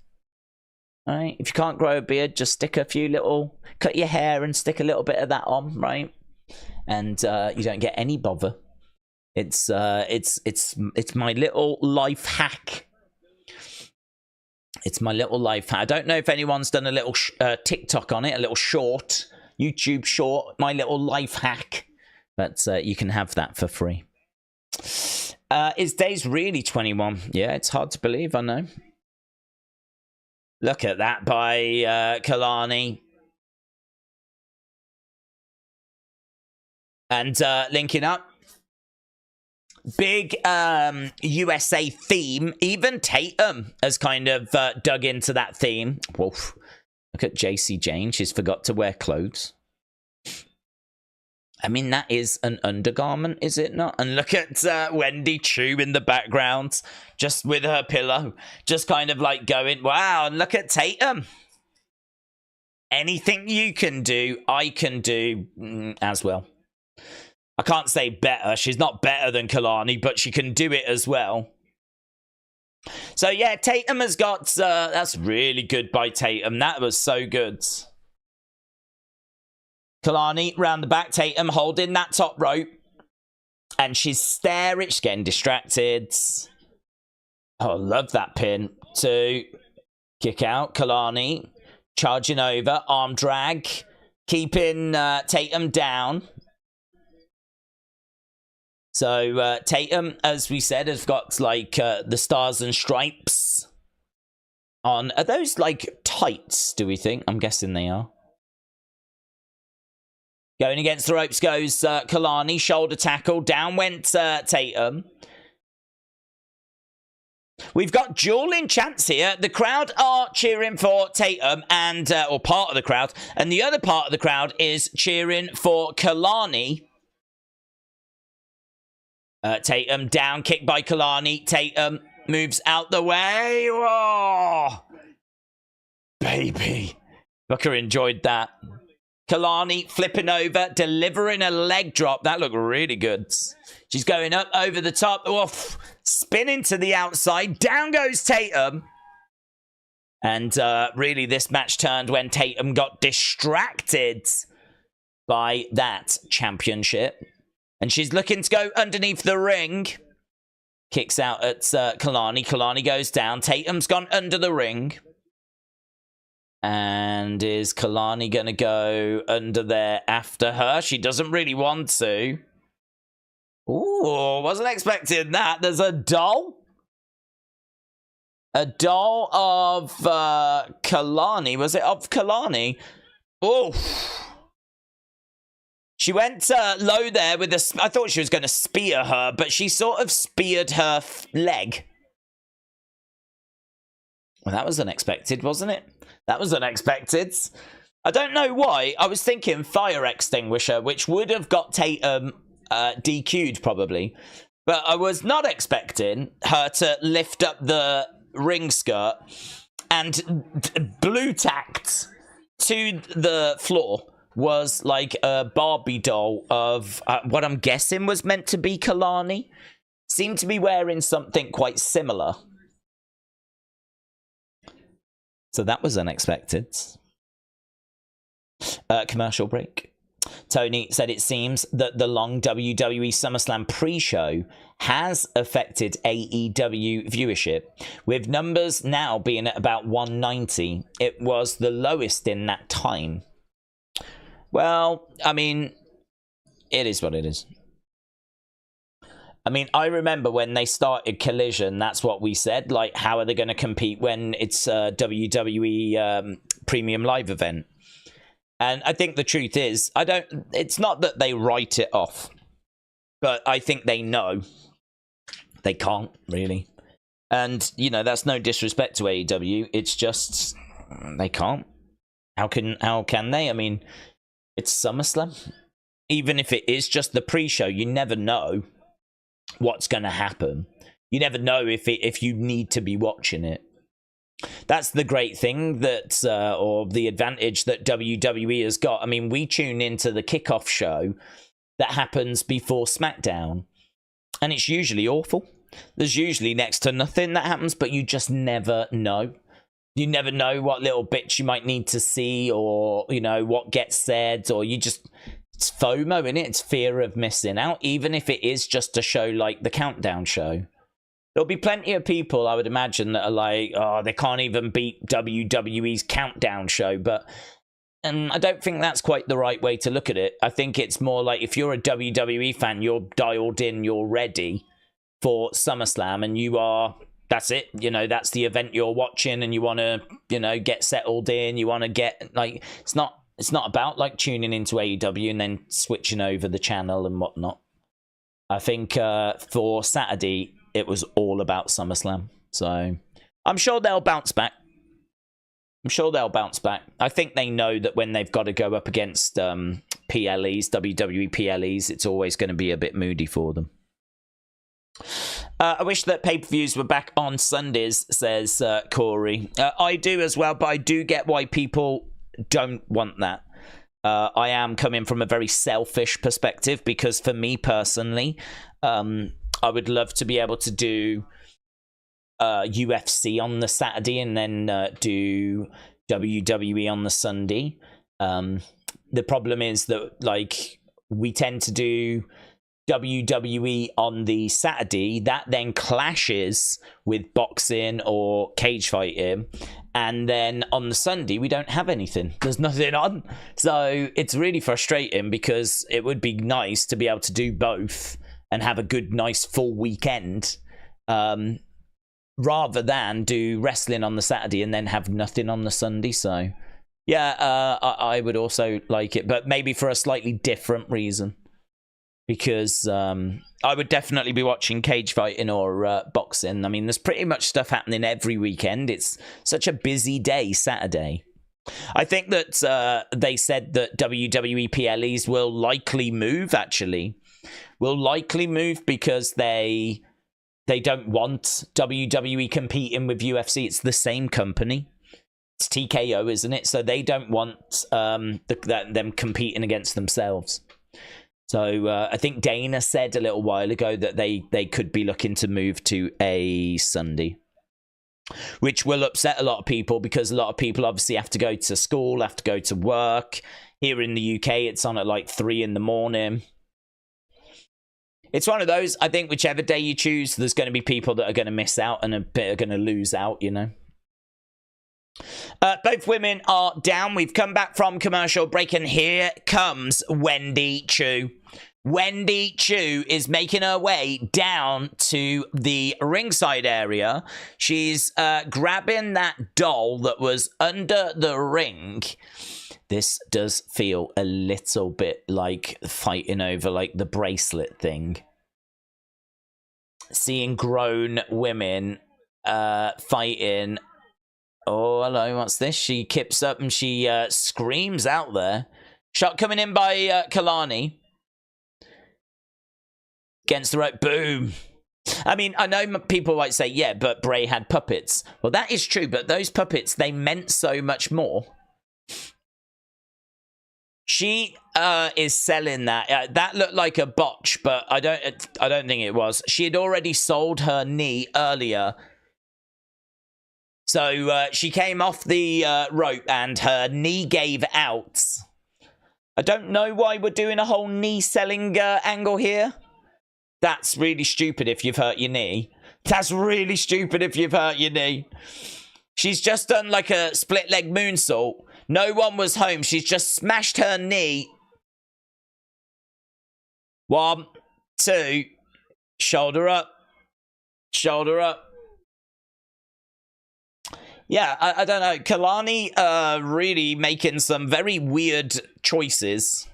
All right? If you can't grow a beard, just stick a few little, cut your hair and stick a little bit of that on, right? And you don't get any bother. It's my little life hack. It's my little life hack. I don't know if anyone's done a little TikTok on it, a little short, YouTube short, my little life hack. But you can have that for free. Is Daze really 21? Yeah, it's hard to believe, I know. Look at that by Kelani. And linking up. Big USA theme. Even Tatum has kind of dug into that theme. Woof. Look at JC Jane. She's forgot to wear clothes. I mean, that is an undergarment, is it not? And look at Wendy Chu in the background, just with her pillow. Just kind of like going, wow, and look at Tatum. Anything you can do, I can do as well. I can't say better. She's not better than Kelani, but she can do it as well. So, yeah, Tatum has got... that's really good by Tatum. That was so good. Kelani round the back. Tatum holding that top rope. And she's staring. She's getting distracted. Oh, I love that pin. 2. Kick out. Kelani charging over. Arm drag. Keeping Tatum down. So, Tatum, as we said, has got, like, the stars and stripes on. Are those, like, tights, do we think? I'm guessing they are. Going against the ropes goes Kelani. Shoulder tackle. Down went Tatum. We've got dueling chants here. The crowd are cheering for Tatum, and or part of the crowd. And the other part of the crowd is cheering for Kelani. Tatum down, kick by Kelani. Tatum moves out the way. Oh, baby. Booker enjoyed that. Kelani flipping over, delivering a leg drop. That looked really good. She's going up over the top. Oof. Spinning to the outside. Down goes Tatum. And really this match turned when Tatum got distracted by that championship. And she's looking to go underneath the ring. Kicks out at Kelani. Kelani goes down. Tatum's gone under the ring. And is Kelani going to go under there after her? She doesn't really want to. Ooh, wasn't expecting that. There's a doll. A doll of Kelani. Was it of Kelani? Oof. She went low there with a... I thought she was going to spear her, but she sort of speared her leg. Well, that was unexpected, wasn't it? That was unexpected. I don't know why. I was thinking fire extinguisher, which would have got Tatum DQ'd probably. But I was not expecting her to lift up the ring skirt and blue tacked to the floor was like a Barbie doll of what I'm guessing was meant to be Kelani. Seemed to be wearing something quite similar. So that was unexpected. Commercial break. Tony said it seems that the long WWE SummerSlam pre-show has affected AEW viewership, with numbers now being at about 190. It was the lowest in that time. Well, I mean, it is what it is. I mean, I remember when they started Collision, that's what we said. Like, how are they going to compete when it's a WWE Premium Live event? And I think the truth is, it's not that they write it off, but I think they know they can't really. And, you know, that's no disrespect to AEW. It's just, they can't. How can they? I mean, it's SummerSlam. Even if it is just the pre-show, you never know what's going to happen. You never know if you need to be watching it. That's the great thing that, or the advantage that WWE has got. I mean, we tune into the kickoff show that happens before SmackDown, and it's usually awful. There's usually next to nothing that happens, but you just never know. You never know what little bits you might need to see, or, you know, what gets said, or you just... It's FOMO, innit? It's fear of missing out, even if it is just a show like the Countdown show. There'll be plenty of people, I would imagine, that are like, oh, they can't even beat WWE's Countdown show, but I don't think that's quite the right way to look at it. I think it's more like, if you're a WWE fan, you're dialed in, you're ready for SummerSlam, and you are... That's it, you know, that's the event you're watching, and you want to, you know, get settled in, you want to get, like, it's not about, like, tuning into AEW and then switching over the channel and whatnot. I think for Saturday, it was all about SummerSlam. So I'm sure they'll bounce back. I think they know that when they've got to go up against PLEs, WWE PLEs, it's always going to be a bit moody for them. I wish that pay-per-views were back on Sundays, says Corey. I do as well, but I do get why people don't want that. I am coming from a very selfish perspective, because for me personally, I would love to be able to do UFC on the Saturday and then do WWE on the Sunday. The problem is that, like, we tend to do WWE on the Saturday, that then clashes with boxing or cage fighting, and then on the Sunday we don't have anything. There's nothing on, so it's really frustrating, because it would be nice to be able to do both and have a good, nice full weekend, rather than do wrestling on the Saturday and then have nothing on the Sunday. So yeah, I would also like it, but maybe for a slightly different reason. Because I would definitely be watching cage fighting or boxing. I mean, there's pretty much stuff happening every weekend. It's such a busy day, Saturday. I think that they said that WWE PLEs will likely move, actually. Will likely move because they don't want WWE competing with UFC. It's the same company. It's TKO, isn't it? So they don't want them competing against themselves. So I think Dana said a little while ago that they could be looking to move to a Sunday, which will upset a lot of people, because a lot of people obviously have to go to school, have to go to work. Here in the UK, it's on at like 3 a.m. It's one of those, I think whichever day you choose, there's going to be people that are going to miss out and a bit are going to lose out, you know. Both women are down. We've come back from commercial break, and here comes Wendy Chu. Wendy Chu is making her way down to the ringside area. She's grabbing that doll that was under the ring. This does feel a little bit like fighting over, like, the bracelet thing. Seeing grown women fighting Oh, hello, what's this? She kips up and she screams out there. Shot coming in by Kelani. Against the rope, boom. I mean, I know people might say, yeah, but Bray had puppets. Well, that is true, but those puppets, they meant so much more. She is selling that. That looked like a botch, but I don't think it was. She had already sold her knee earlier. So she came off the rope and her knee gave out. I don't know why we're doing a whole knee selling angle here. That's really stupid if you've hurt your knee. That's really stupid if you've hurt your knee. She's just done like a split leg moonsault. No one was home. She's just smashed her knee. 1, 2. Shoulder up. Shoulder up. Yeah, I don't know. Kelani really making some very weird choices.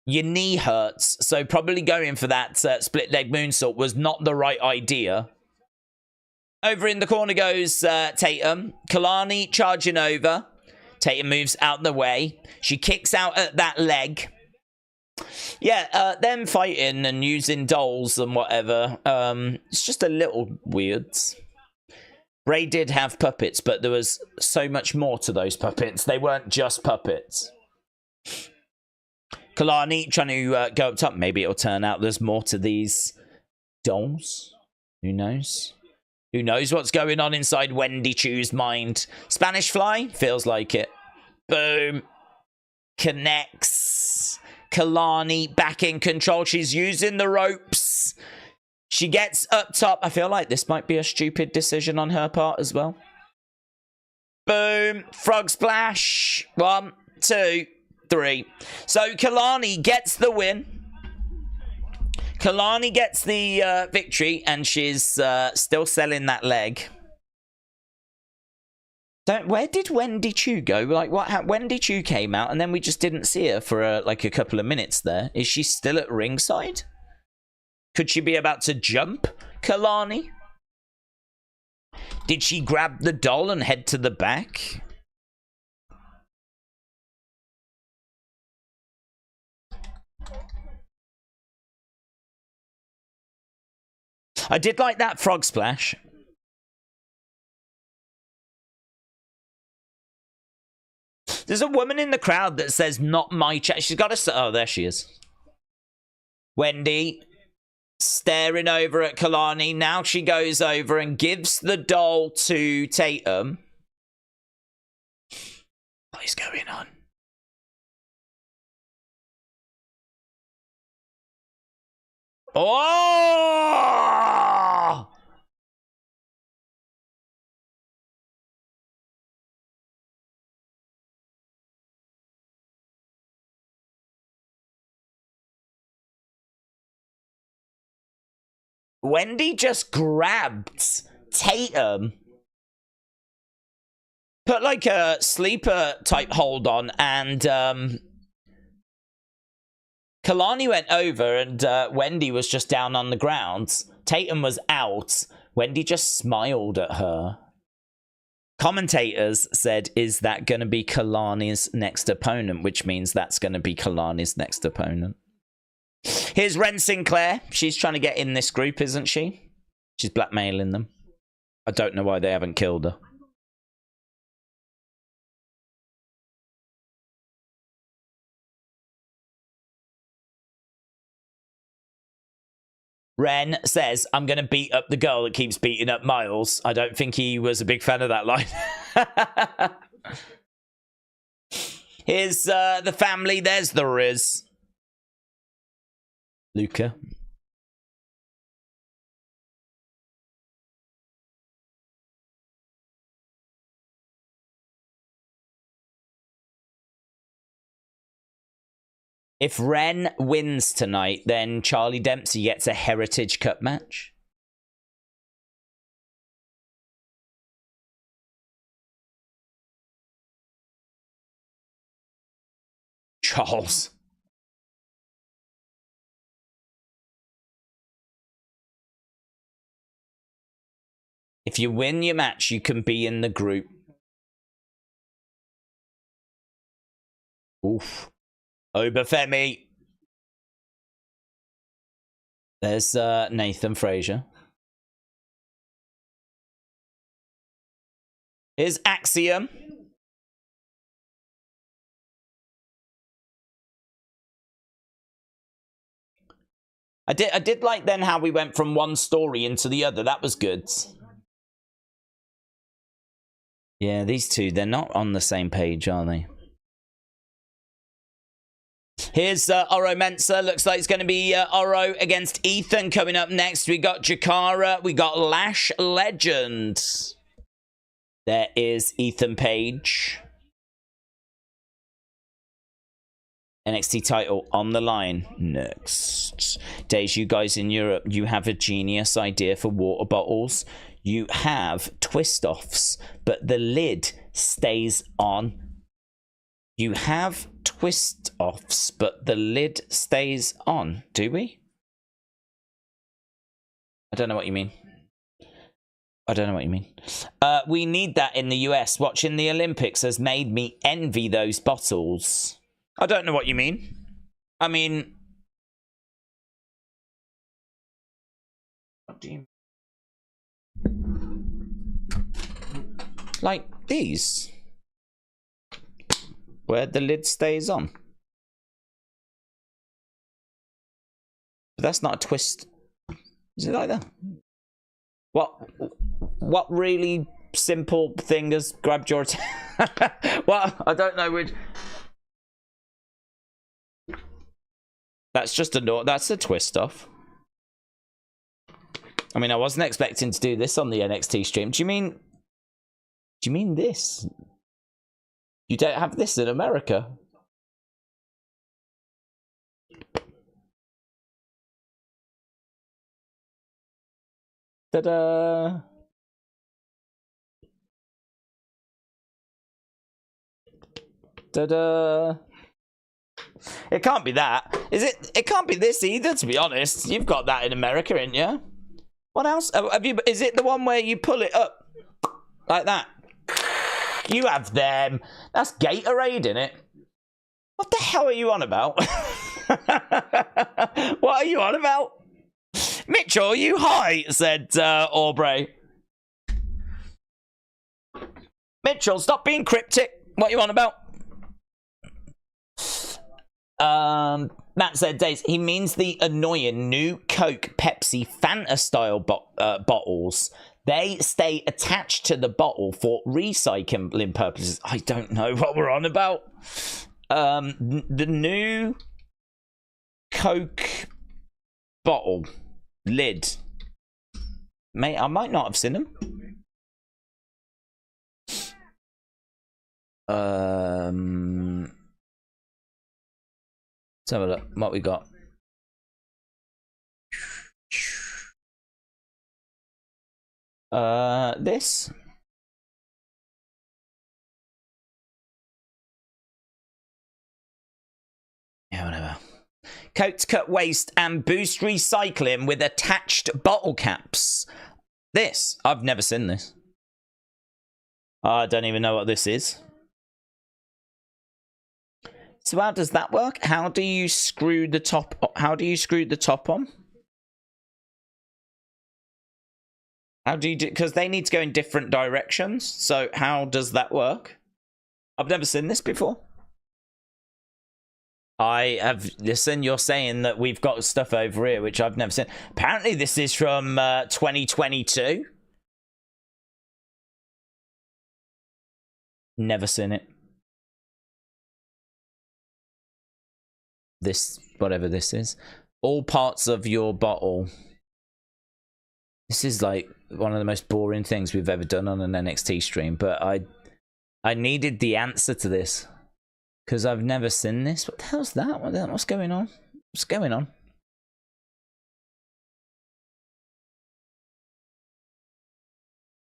Your knee hurts, so probably going for that split leg moonsault was not the right idea. Over in the corner goes Tatum. Kelani charging over. Tatum moves out the way. She kicks out at that leg. Yeah, them fighting and using dolls and whatever. It's just a little weird. Bray did have puppets, but there was so much more to those puppets. They weren't just puppets. Kelani trying to go up top. Maybe it'll turn out there's more to these dolls. Who knows? Who knows what's going on inside Wendy Chu's mind? Spanish Fly? Feels like it. Boom. Connects. Kelani back in control. She's using the ropes. She gets up top. I feel like this might be a stupid decision on her part as well. Boom. Frog splash. 1, 2, 3. So Kelani gets the win. Kelani gets the victory, and she's still selling that leg. Where did Wendy Chu go? Like, what? Wendy Chu came out, and then we just didn't see her for like a couple of minutes there. Is she still at ringside? Could she be about to jump Kelani? Did she grab the doll and head to the back? I did like that frog splash. There's a woman in the crowd that says, not my chat. She's got a... Oh, there she is. Wendy staring over at Kelani. Now she goes over and gives the doll to Tatum. What is going on? Oh! Wendy just grabbed Tatum, put like a sleeper type hold on, and Kelani went over, and Wendy was just down on the ground. Tatum was out. Wendy just smiled at her. Commentators said, is that going to be Kelani's next opponent? Which means that's going to be Kelani's next opponent. Here's Ren Sinclair. She's trying to get in this group, isn't she? She's blackmailing them. I don't know why they haven't killed her. Ren says, I'm going to beat up the girl that keeps beating up Miles. I don't think he was a big fan of that line. Here's the family. There's the Riz. Luca. If Ren wins tonight, then Charlie Dempsey gets a Heritage Cup match. Charles. If you win your match, you can be in the group. Oof. Obafemi. There's Nathan Frazier. Here's Axiom. I did like then how we went from one story into the other. That was good. Yeah, these two, they're not on the same page, are they? Here's Oro Mensah. Looks like it's going to be Oro against Ethan coming up next. We got Jakara. We got Lash Legend. There is Ethan Page. NXT title on the line next. Daze, you guys in Europe, you have a genius idea for water bottles. You have twist-offs, but the lid stays on. You have twist-offs, but the lid stays on. Do we? I don't know what you mean. I don't know what you mean. We need that in the US. Watching the Olympics has made me envy those bottles. I don't know what you mean. I mean... What do you... Like these. Where the lid stays on. But that's not a twist. Is it like that? What really simple thing has grabbed your attention? Well, I don't know which... That's just a... That's a twist off. I mean, I wasn't expecting to do this on the NXT stream. Do you mean this? You don't have this in America? Ta-da! Ta-da! It can't be that. Is it? It can't be this either, to be honest. You've got that in America, ain't you? What else? Have you? Is it the one where you pull it up like that? You have them. That's Gatorade, innit? What the hell are you on about? What are you on about? Mitchell, you high, said Aubrey. Mitchell, stop being cryptic. What are you on about? Matt said, Daze, he means the annoying new Coke, Pepsi, Fanta style bottles. They stay attached to the bottle for recycling purposes. I don't know what we're on about. The new Coke bottle lid. Mate, I might not have seen them. Let's have a look. What we got? This. Yeah, whatever. Coats cut waste and boost recycling with attached bottle caps. This. I've never seen this. I don't even know what this is. So how does that work? How do you screw the top? How do you screw the top on? How do you do? Because they need to go in different directions. So how does that work? I've never seen this before. I have. Listen, you're saying that we've got stuff over here which I've never seen. Apparently, this is from 2022. Never seen it. This, whatever this is, all parts of your bottle. This is like one of the most boring things we've ever done on an NXT stream, but I needed the answer to this because I've never seen this. What the hell's that? What's going on? What's going on?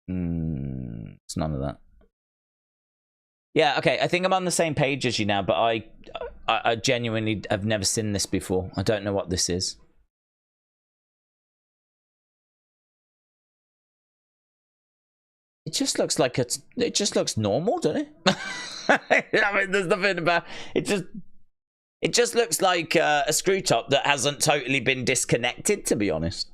It's none of that. Yeah, okay, I think I'm on the same page as you now, but I genuinely have never seen this before. I don't know what this is. just looks like it just looks normal, doesn't it? I mean, there's nothing about it. It just looks like a screw top that hasn't totally been disconnected, to be honest.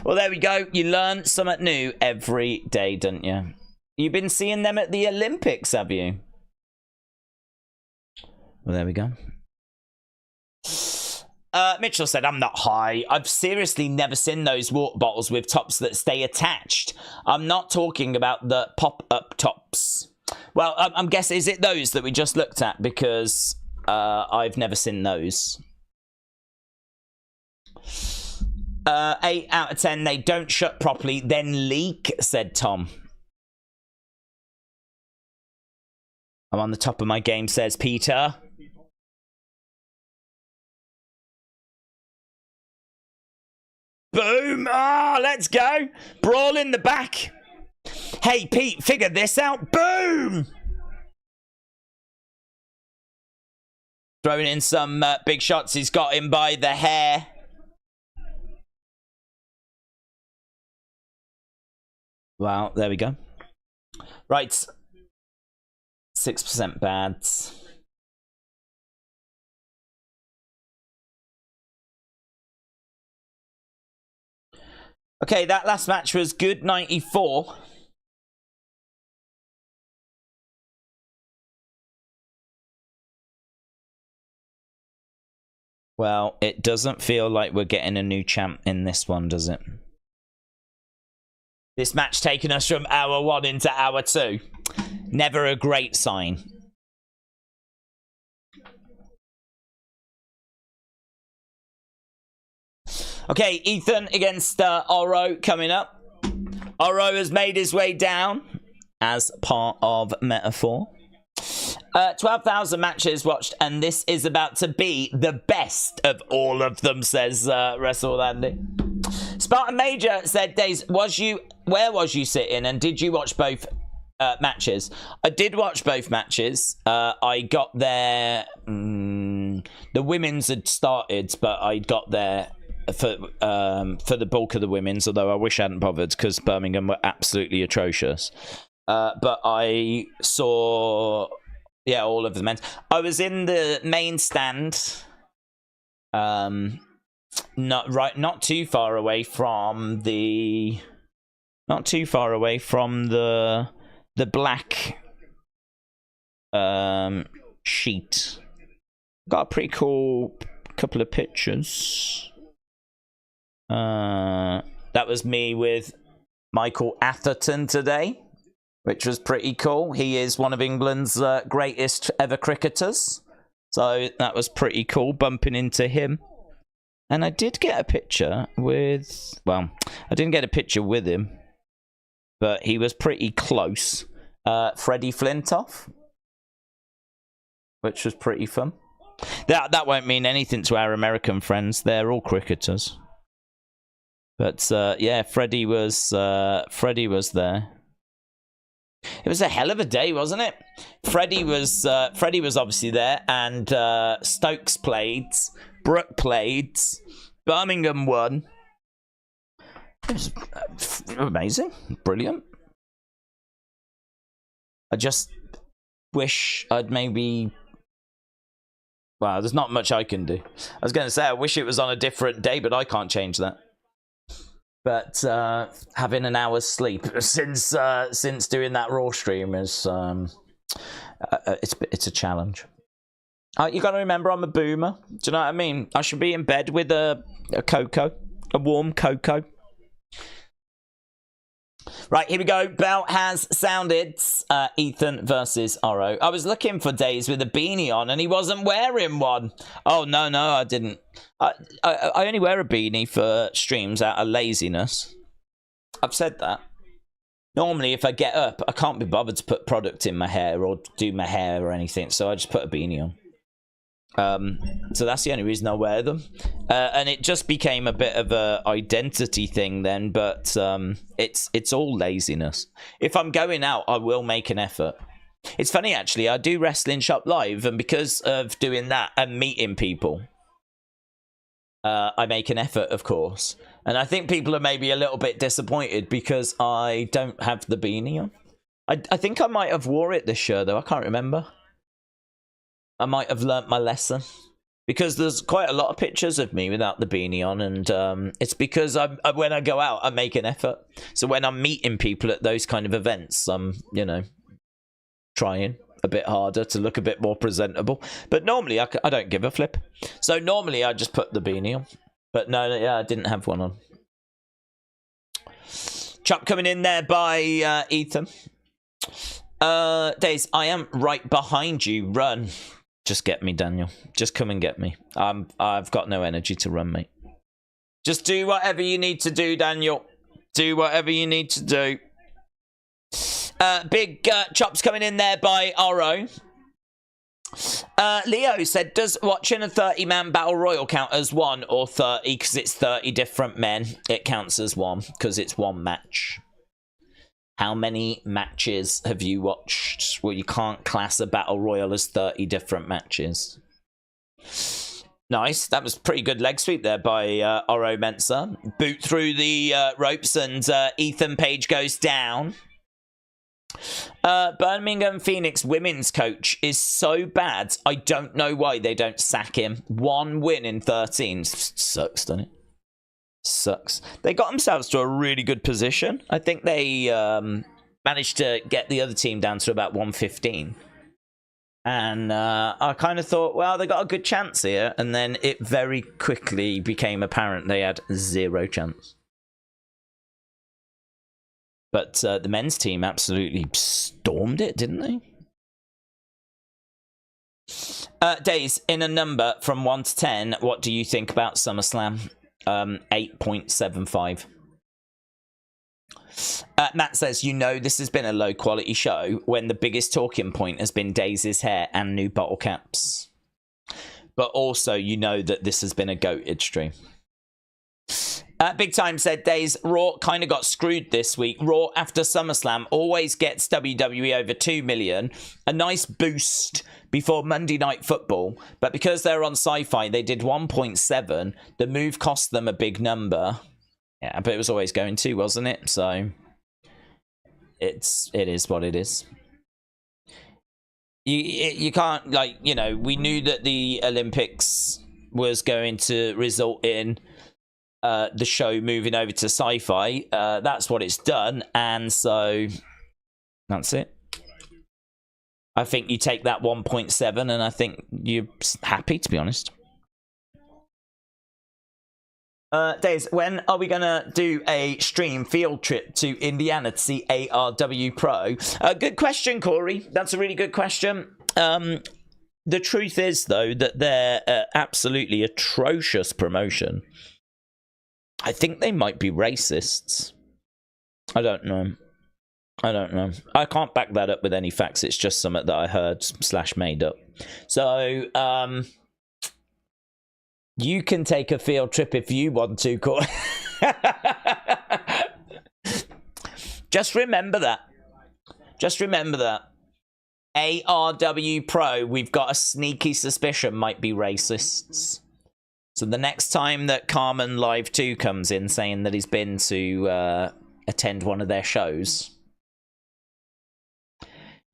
Well, there we go. You learn something new every day, don't you? You've been seeing them at the Olympics, have you? Well, there we go. Mitchell said, I'm not high. I've seriously never seen those water bottles with tops that stay attached. I'm not talking about the pop-up tops. Well, I'm guessing, is it those that we just looked at? Because I've never seen those. 8 out of 10, they don't shut properly, then leak, said Tom. I'm on the top of my game, says Peter. Boom! Ah, let's go! Brawl in the back. Hey, Pete, figure this out. Boom! Throwing in some big shots. He's got him by the hair. Well, there we go. Right. 6% bad. Okay, that last match was good, 94. Well, it doesn't feel like we're getting a new champ in this one, does it? This match taking us from hour 1 into hour 2. Never a great sign. Okay, Ethan against Oro coming up. Oro has made his way down as part of Metaphor. 12,000 matches watched, and this is about to be the best of all of them, says Wrestle Andy. Spartan Major said, Daze, where was you sitting, and did you watch both matches? I did watch both matches. I got there... the women's had started, but I got there for the bulk of the women's, although I wish I hadn't bothered because Birmingham were absolutely atrocious. But I saw, yeah, all of the men's. I was in the main stand, not too far away from the black sheet. Got a pretty cool couple of pictures. That was me with Michael Atherton today, which was pretty cool. He is one of England's greatest ever cricketers, so that was pretty cool, bumping into him. And I did get a picture with, well, I didn't get a picture with him, but he was pretty close. Freddie Flintoff, which was pretty fun. That won't mean anything to our American friends. They're all cricketers. But yeah, Freddie was there. It was a hell of a day, wasn't it? Freddie was obviously there, and Stokes played, Brooke played, Birmingham won. It was amazing, brilliant. I just wish I'd maybe... Well, there's not much I can do. I was going to say I wish it was on a different day, but I can't change that. But having an hour's sleep since doing that Raw stream is it's a challenge. You got to remember, I'm a boomer. Do you know what I mean? I should be in bed with a cocoa, a warm cocoa. Right, here we go. Bell has sounded. Ethan versus Oro. I was looking for Daze with a beanie on, and he wasn't wearing one. Oh, no, I didn't. I only wear a beanie for streams out of laziness. I've said that. Normally, if I get up, I can't be bothered to put product in my hair or do my hair or anything, so I just put a beanie on. So that's the only reason I wear them. And it just became a bit of a identity thing then, but it's all laziness. If I'm going out, I will make an effort. It's funny, actually, I do Wrestling Shop Live, and because of doing that and meeting people, I make an effort, of course. And I think people are maybe a little bit disappointed because I don't have the beanie on. I think I might have wore it this year, though. I can't remember. I might have learnt my lesson. Because there's quite a lot of pictures of me without the beanie on. And it's because when I go out, I make an effort. So when I'm meeting people at those kind of events, I'm, you know, trying a bit harder to look a bit more presentable. But normally, I don't give a flip. So normally, I just put the beanie on. But no, yeah, I didn't have one on. Chop coming in there by Ethan. Daze, I am right behind you. Run. Just get me, Daniel. Just come and get me. I've got no energy to run, mate. Just do whatever you need to do, Daniel. Do whatever you need to do. Big chops coming in there by Oro. Leo said, does watching a 30-man battle royal count as 1 or 30? Because it's 30 different men. It counts as 1 because it's 1 match. How many matches have you watched? Well, you can't class a battle royal as 30 different matches. Nice. That was pretty good leg sweep there by Oro Mensah. Boot through the ropes and Ethan Page goes down. Birmingham Phoenix women's coach is so bad, I don't know why they don't sack him. 1 win in 13. Sucks, doesn't it? Sucks. They got themselves to a really good position. I think they managed to get the other team down to about 115. And I kind of thought, well, they got a good chance here. And then it very quickly became apparent they had 0 chance. But the men's team absolutely stormed it, didn't they? Daze, in a number from 1 to 10, what do you think about SummerSlam? 8.75. Matt says, you know this has been a low quality show when the biggest talking point has been Daze's hair and new bottle caps. But also, you know that this has been a goated stream. Big Time said, Daze, Raw kind of got screwed this week. Raw after SummerSlam always gets WWE over 2 million. A nice boost before Monday Night Football. But because they're on Sci-Fi, they did 1.7. The move cost them a big number. Yeah, but it was always going to, wasn't it? So it is what it is. You can't, like, you know, we knew that the Olympics was going to result in the show moving over to Sci-Fi. That's what it's done, and so that's it. I think you take that 1.7 and I think you're happy, to be honest. Daze, when are we gonna do a stream field trip to Indiana to see ARW Pro? Good question, Corey. That's a really good question. The truth is, though, that they're absolutely atrocious promotion. I think they might be racists. I don't know. I can't back that up with any facts. It's just something that I heard / made up. So, you can take a field trip if you want to, Corey. Just remember that. Just remember that. ARW Pro, we've got a sneaky suspicion might be racists. So the next time that Carmen Live 2 comes in saying that he's been to attend one of their shows,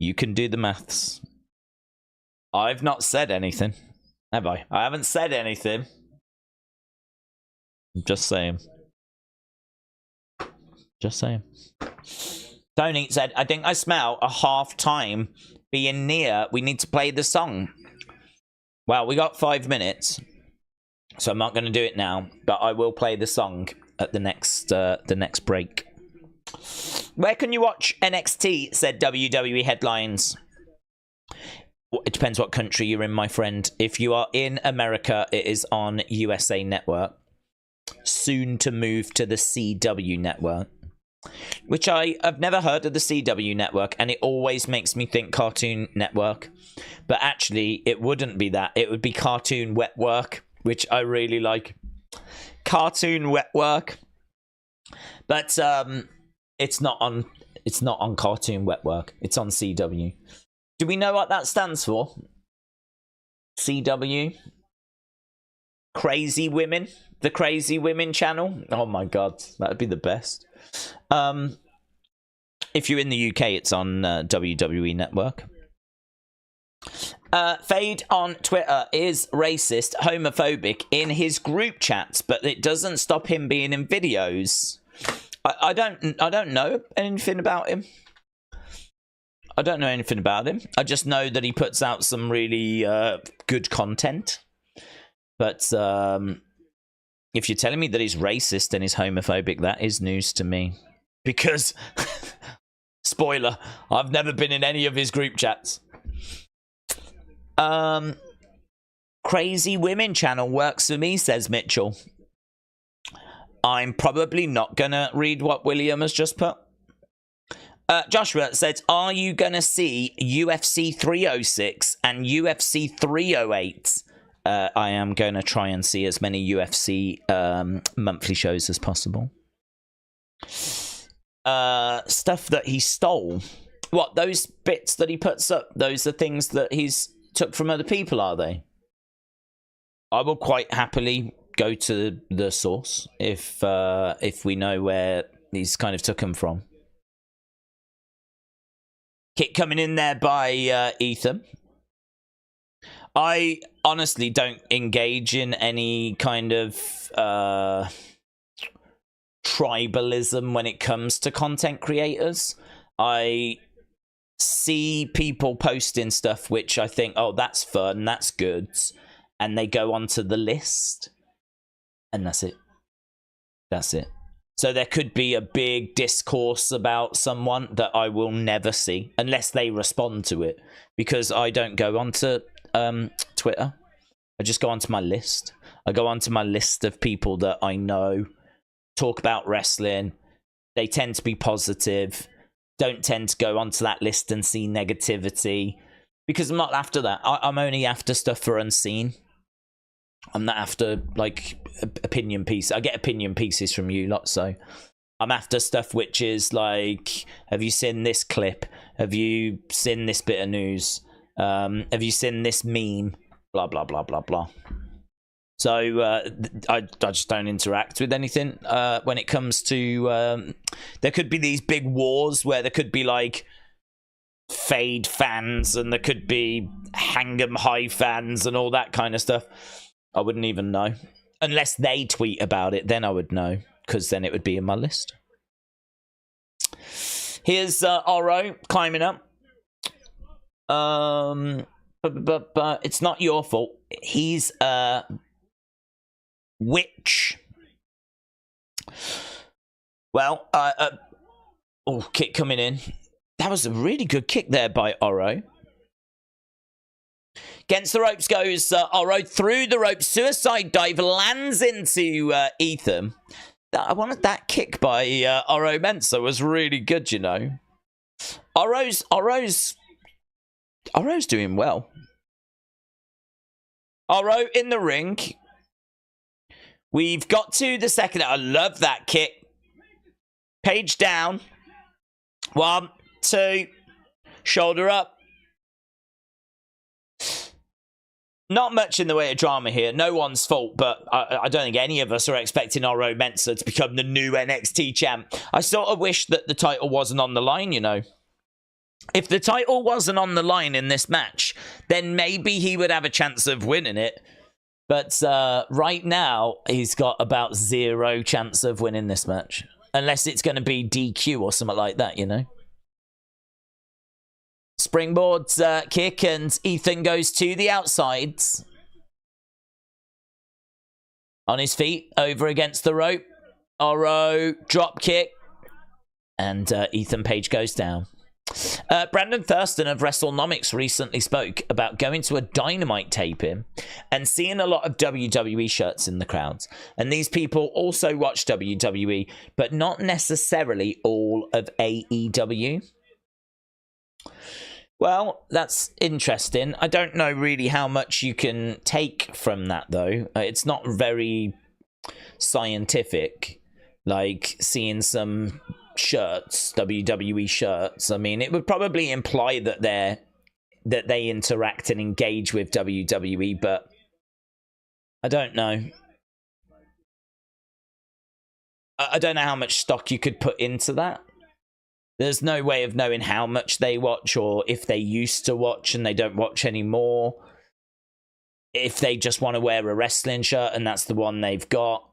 you can do the maths. I've not said anything, have I? I haven't said anything. Just saying. Just saying. Tony said, I think I smell a half time being near. We need to play the song. Well, we got 5 minutes. So I'm not going to do it now, but I will play the song at the next break. Where can you watch NXT? Said WWE Headlines. It depends what country you're in, my friend. If you are in America, it is on USA Network. Soon to move to the CW Network. Which I've never heard of the CW Network, and it always makes me think Cartoon Network. But actually, it wouldn't be that. It would be Cartoon Network, which I really like. Cartoon Network. But it's not on Cartoon Network. It's on CW. Do we know what that stands for? CW? Crazy Women, the Crazy Women channel. Oh my god, that'd be the best. If you're in the UK, it's on WWE Network. Fade on Twitter is racist, homophobic in his group chats, but it doesn't stop him being in videos. I don't know anything about him. I don't know anything about him. I just know that he puts out some really good content. But if you're telling me that he's racist and he's homophobic, that is news to me. Because, spoiler, I've never been in any of his group chats. Crazy Women channel works for me, says Mitchell. I'm probably not going to read what William has just put. Joshua says, are you going to see UFC 306 and UFC 308? I am going to try and see as many UFC monthly shows as possible. Stuff that he stole. What, those bits that he puts up, those are things that he's took from other people, are they? I will quite happily go to the source if we know where he's kind of took them from. Kick coming in there by Ethan. I honestly don't engage in any kind of tribalism when it comes to content creators. I see people posting stuff which I think, oh, that's fun, that's good, and they go onto the list, and that's it. That's it. So there could be a big discourse about someone that I will never see unless they respond to it, because I don't go onto Twitter. I just go onto my list. I go onto my list of people that I know talk about wrestling. They tend to be positive. Don't tend to go onto that list and see negativity, because I'm not after that. I'm only after stuff for unseen. I'm not after, like, opinion pieces. I get opinion pieces from you lot, so I'm after stuff which is like, have you seen this clip? Have you seen this bit of news? Have you seen this meme? Blah, blah, blah, blah, blah. So I just don't interact with anything when it comes to... there could be these big wars where there could be, like, Fade fans, and there could be Hang'em High fans and all that kind of stuff. I wouldn't even know. Unless they tweet about it, then I would know, because then it would be in my list. Here's Oro climbing up. But it's not your fault. He's a witch. Well, oh, kick coming in. That was a really good kick there by Oro. Against the ropes goes Oro, through the ropes, suicide dive, lands into Ethan. I wanted that kick by Oro Mensah was really good, you know. Oro's doing well. Oro in the ring. We've got to the second. I love that kick. Page down. 1, 2. Shoulder up. Not much in the way of drama here. No one's fault, but I don't think any of us are expecting Oro Mensah to become the new NXT champ. I sort of wish that the title wasn't on the line, you know. If the title wasn't on the line in this match, then maybe he would have a chance of winning it. But right now, he's got about 0 chance of winning this match. Unless it's going to be DQ or something like that, you know. Springboard kick, and Ethan goes to the outsides. On his feet, over against the rope. Oro, drop kick. And Ethan Page goes down. Brandon Thurston of WrestleNomics recently spoke about going to a Dynamite taping and seeing a lot of WWE shirts in the crowds. And these people also watch WWE, but not necessarily all of AEW. Well, that's interesting. I don't know really how much you can take from that, though. It's not very scientific, like seeing some shirts, WWE shirts. I mean, it would probably imply that they interact and engage with WWE, but I don't know. I don't know how much stock you could put into that. There's no way of knowing how much they watch, or if they used to watch and they don't watch anymore. If they just want to wear a wrestling shirt and that's the one they've got.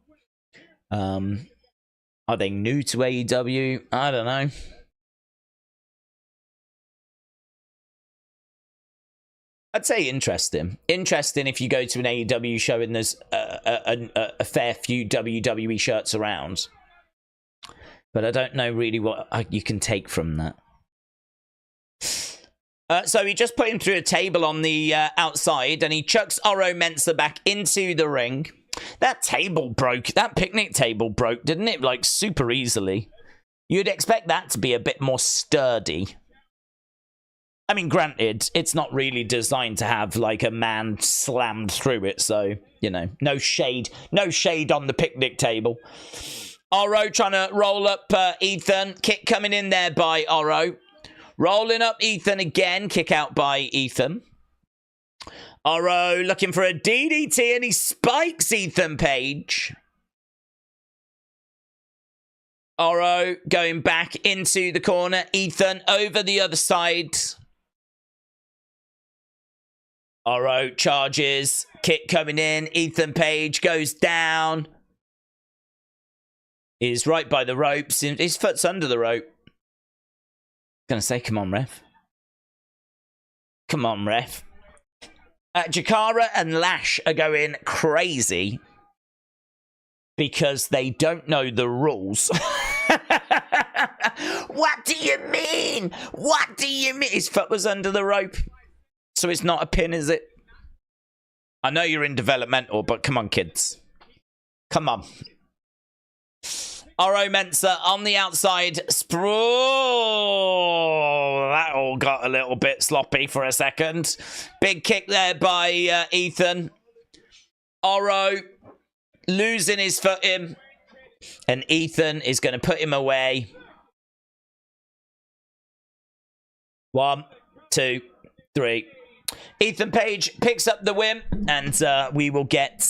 Are they new to AEW? I don't know. I'd say interesting. Interesting if you go to an AEW show and there's a fair few WWE shirts around. But I don't know really what you can take from that. So he just put him through a table on the outside, and he chucks Oro Mensah back into the ring. That table broke. That picnic table broke, didn't it? Like, super easily. You'd expect that to be a bit more sturdy. I mean, granted, it's not really designed to have, like, a man slammed through it, so, you know, no shade. No shade on the picnic table. Oro trying to roll up Ethan. Kick coming in there by Oro. Rolling up Ethan again. Kick out by Ethan. Oro looking for a DDT, and he spikes Ethan Page. Oro going back into the corner. Ethan over the other side. Oro charges. Kick coming in. Ethan Page goes down. Is right by the ropes. His foot's under the rope. Gonna say, come on, ref. Come on, ref. Jakara and Lash are going crazy because they don't know the rules. What do you mean? What do you mean? His foot was under the rope. So it's not a pin, is it? I know you're in developmental, but come on, kids. Come on. Oro Mensah on the outside. Sprawl. That all got a little bit sloppy for a second. Big kick there by Ethan. Oro losing his footing. And Ethan is going to put him away. 1, 2, 3. Ethan Page picks up the win, and we will get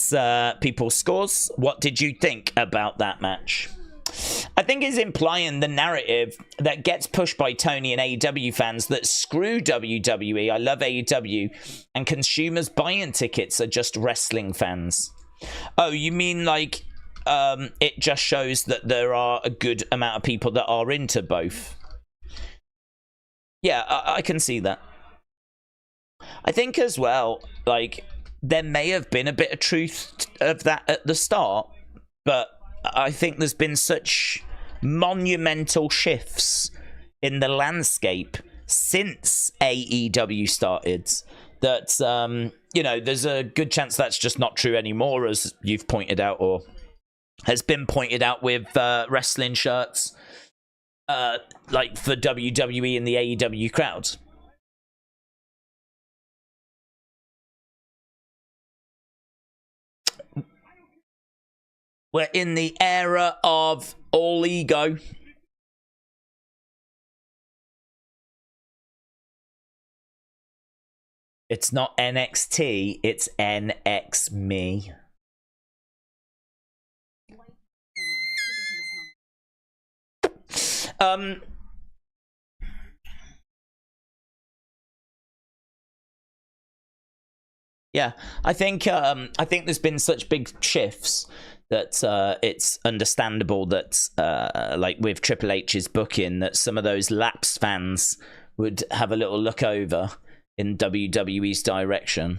people's scores. What did you think about that match? I think it's implying the narrative that gets pushed by Tony and AEW fans that screw WWE, I love AEW, and consumers buying tickets are just wrestling fans. Oh, you mean like it just shows that there are a good amount of people that are into both? Yeah, I can see that. I think as well, like, there may have been a bit of truth of that at the start, but I think there's been such monumental shifts in the landscape since AEW started that, you know, there's a good chance that's just not true anymore, as you've pointed out, or has been pointed out with wrestling shirts, like for WWE and the AEW crowd. We're in the era of all ego. It's not NXT, it's NX Me. Yeah, I think there's been such big shifts that it's understandable that, like with Triple H's booking, that some of those lapsed fans would have a little look over in WWE's direction.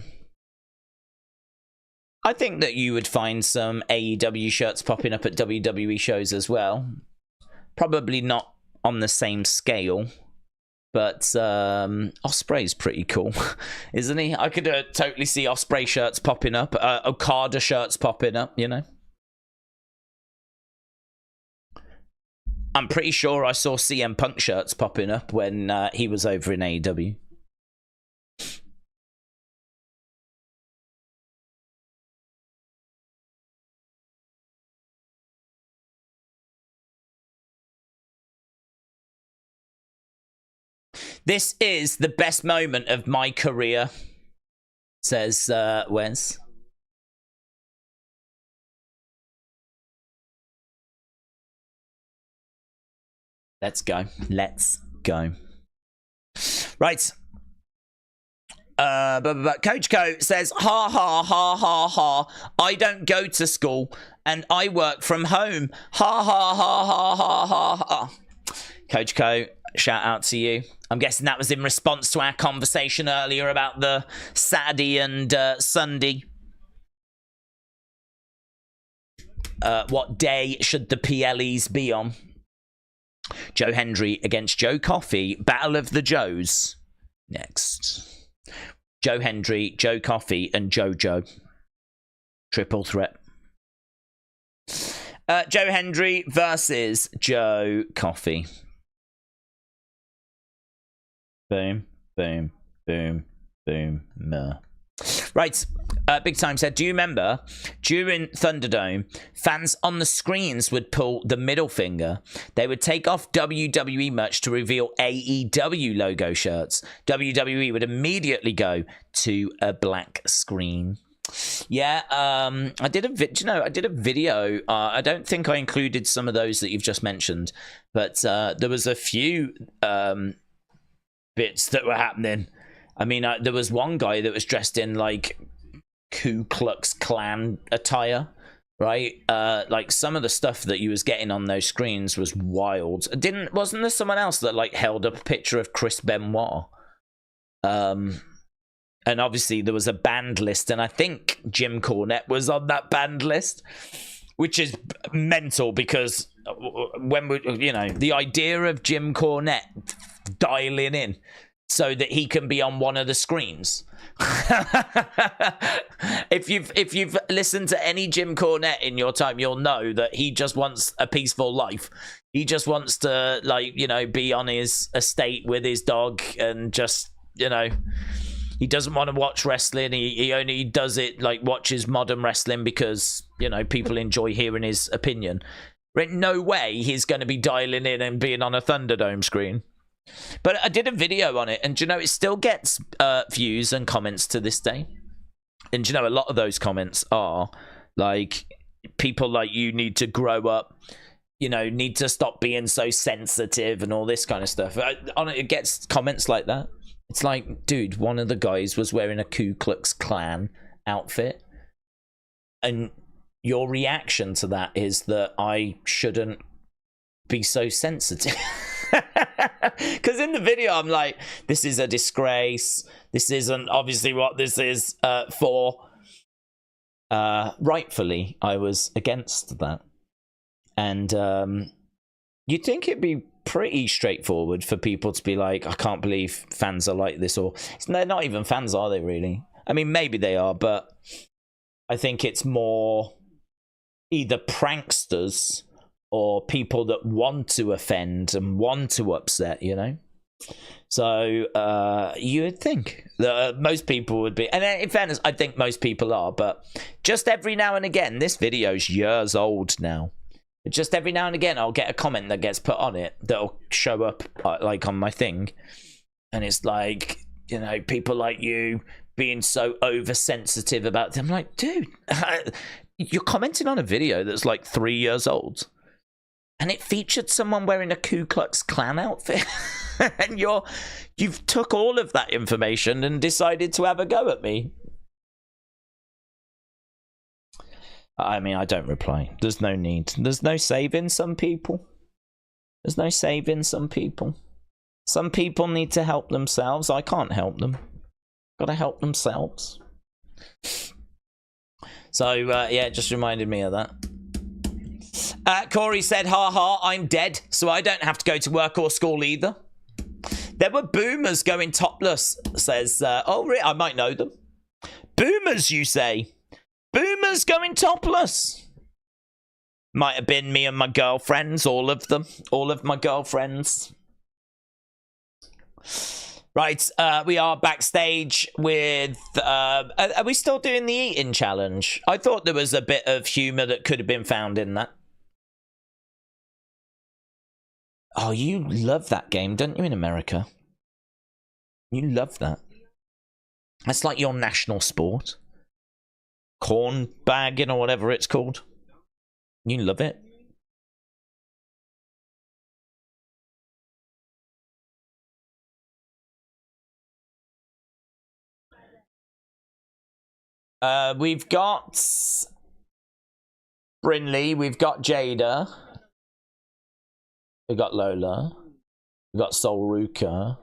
I think that you would find some AEW shirts popping up at WWE shows as well. Probably not on the same scale, but Ospreay's pretty cool, isn't he? I could totally see Ospreay shirts popping up, Okada shirts popping up, you know? I'm pretty sure I saw CM Punk shirts popping up when he was over in AEW. This is the best moment of my career, says Wes. Let's go. Let's go. Right. Coach Co says, ha ha ha ha ha. I don't go to school and I work from home. Ha ha ha ha ha ha ha. Coach Co, shout out to you. I'm guessing that was in response to our conversation earlier about the Saturday and Sunday. What day should the PLEs be on? Joe Hendry against Joe Coffey. Battle of the Joes. Next. Joe Hendry, Joe Coffey, and JoJo. Triple threat. Joe Hendry versus Joe Coffey. Boom, boom, boom, boom, meh. Right, Big Time said, do you remember during Thunderdome, fans on the screens would pull the middle finger? They would take off WWE merch to reveal AEW logo shirts. WWE would immediately go to a black screen. Yeah, I did a video. I don't think I included some of those that you've just mentioned, but there was a few bits that were happening. I mean, there was one guy that was dressed in like Ku Klux Klan attire, right? Like some of the stuff that you was getting on those screens was wild. Wasn't there someone else that like held up a picture of Chris Benoit? And obviously there was a banned list, and I think Jim Cornette was on that banned list, which is mental because when the idea of Jim Cornette dialing in so that he can be on one of the screens. If you've listened to any Jim Cornette in your time, you'll know that he just wants a peaceful life. He just wants to be on his estate with his dog and just he doesn't want to watch wrestling. He only does it watches modern wrestling because people enjoy hearing his opinion. No way he's going to be dialing in and being on a Thunderdome screen. But I did a video on it, and it still gets views and comments to this day. And a lot of those comments are like, people like you need to grow up, need to stop being so sensitive and all this kind of stuff. It gets comments like that. It's like, dude, one of the guys was wearing a Ku Klux Klan outfit, and your reaction to that is that I shouldn't be so sensitive. Because in the video I'm like, this is a disgrace, this isn't obviously what this is for. Rightfully I was against that, and you'd think it'd be pretty straightforward for people to be like, I can't believe fans are like this, or they're not even fans, are they really? I mean, maybe they are, but I think it's more either pranksters or people that want to offend and want to upset, So you would think that most people would be, and in fairness, I think most people are, but just every now and again, this video's years old now. Just every now and again, I'll get a comment that gets put on it that'll show up on my thing, and it's like, people like you being so oversensitive about them. I'm like, dude, you're commenting on a video that's like 3 years old. And it featured someone wearing a Ku Klux Klan outfit. And you've took all of that information and decided to have a go at me. I mean, I don't reply. There's no need. There's no saving some people. There's no saving some people. Some people need to help themselves. I can't help them. Gotta help themselves. So, yeah, it just reminded me of that. Corey said, ha ha, I'm dead, so I don't have to go to work or school either. There were boomers going topless, says, oh, really? I might know them. Boomers, you say? Boomers going topless? Might have been me and my girlfriends, all of them. All of my girlfriends. Right, we are backstage with... are we still doing the eating challenge? I thought there was a bit of humour that could have been found in that. Oh, you love that game, don't you, in America? You love that. That's like your national sport. Corn bagging or whatever it's called. You love it. We've got Brinley, we've got Jada, we've got Lola, we've got Sol Ruka.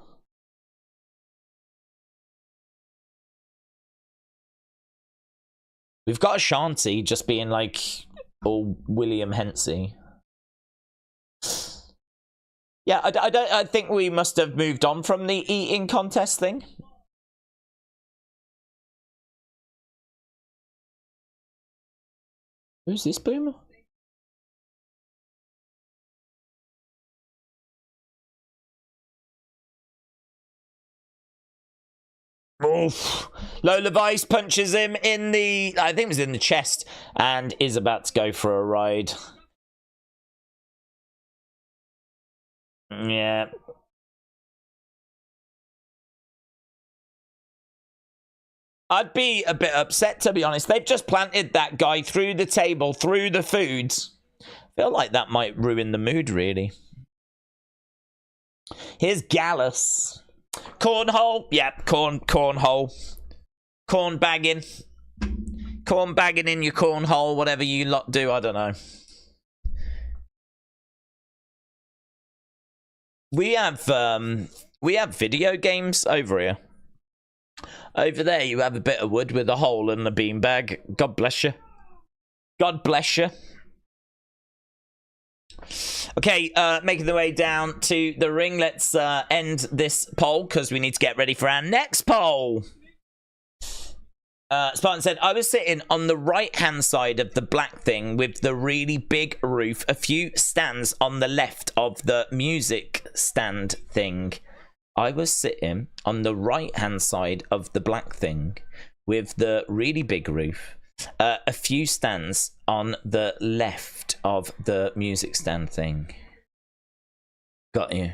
We've got Ashanti just being like all William Hensey. Yeah, I think we must have moved on from the eating contest thing. Who's this boomer? Oof. Lola Vice punches him in the, I think it was in the chest, and is about to go for a ride. Yeah. I'd be a bit upset, to be honest. They've just planted that guy through the table, through the foods. I feel like that might ruin the mood, really. Here's Gallus. Cornhole. Yep, cornhole. Corn bagging. Corn bagging in your cornhole, whatever you lot do, I don't know. We have video games over here. Over there, you have a bit of wood with a hole and a beanbag. God bless you. God bless you. Okay, making the way down to the ring. Let's end this poll because we need to get ready for our next poll. Spartan said, I was sitting on the right-hand side of the black thing with the really big roof, a few stands on the left of the music stand thing. I was sitting on the right-hand side of the black thing with the really big roof, a few stands on the left of the music stand thing. Got you.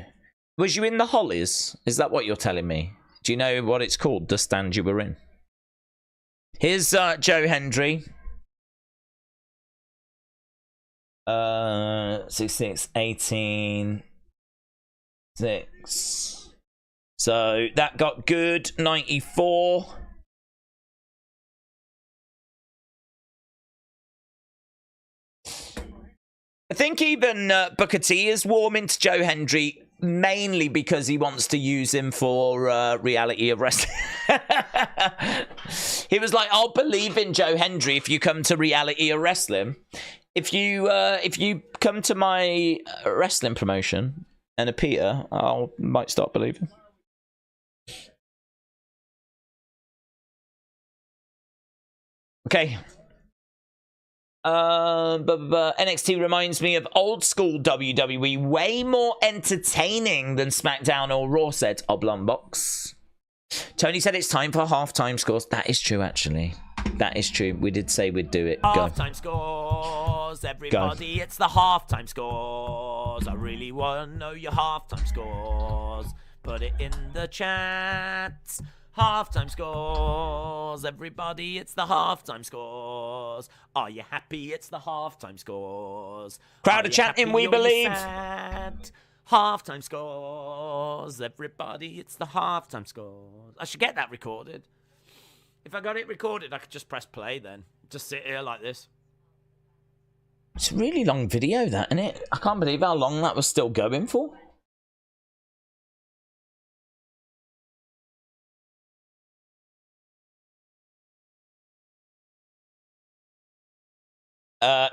Was you in the Hollies? Is that what you're telling me? Do you know what it's called, the stand you were in? Here's Joe Hendry. 66, 18, 6. So that got good. 94. I think even Booker T is warming to Joe Hendry, mainly because he wants to use him for reality of wrestling. He was like, I'll believe in Joe Hendry if you come to reality of wrestling. If you come to my wrestling promotion and appear, I might start believing. Okay. NXT reminds me of old school WWE, way more entertaining than SmackDown or Raw, said Oblongbox. Tony said it's time for halftime scores. That is true, actually. That is true. We did say we'd do it. Go. Halftime scores, everybody. Go. It's the halftime scores. I really want to know your halftime scores. Put it in the chat. Halftime scores, everybody, it's the halftime scores. Are you happy? It's the halftime scores. Crowd are chanting, we believe. Halftime scores, everybody, it's the halftime scores. I should get that recorded. If I got it recorded, I could just press play then. Just sit here like this. It's a really long video, that, isn't it? I can't believe how long that was still going for.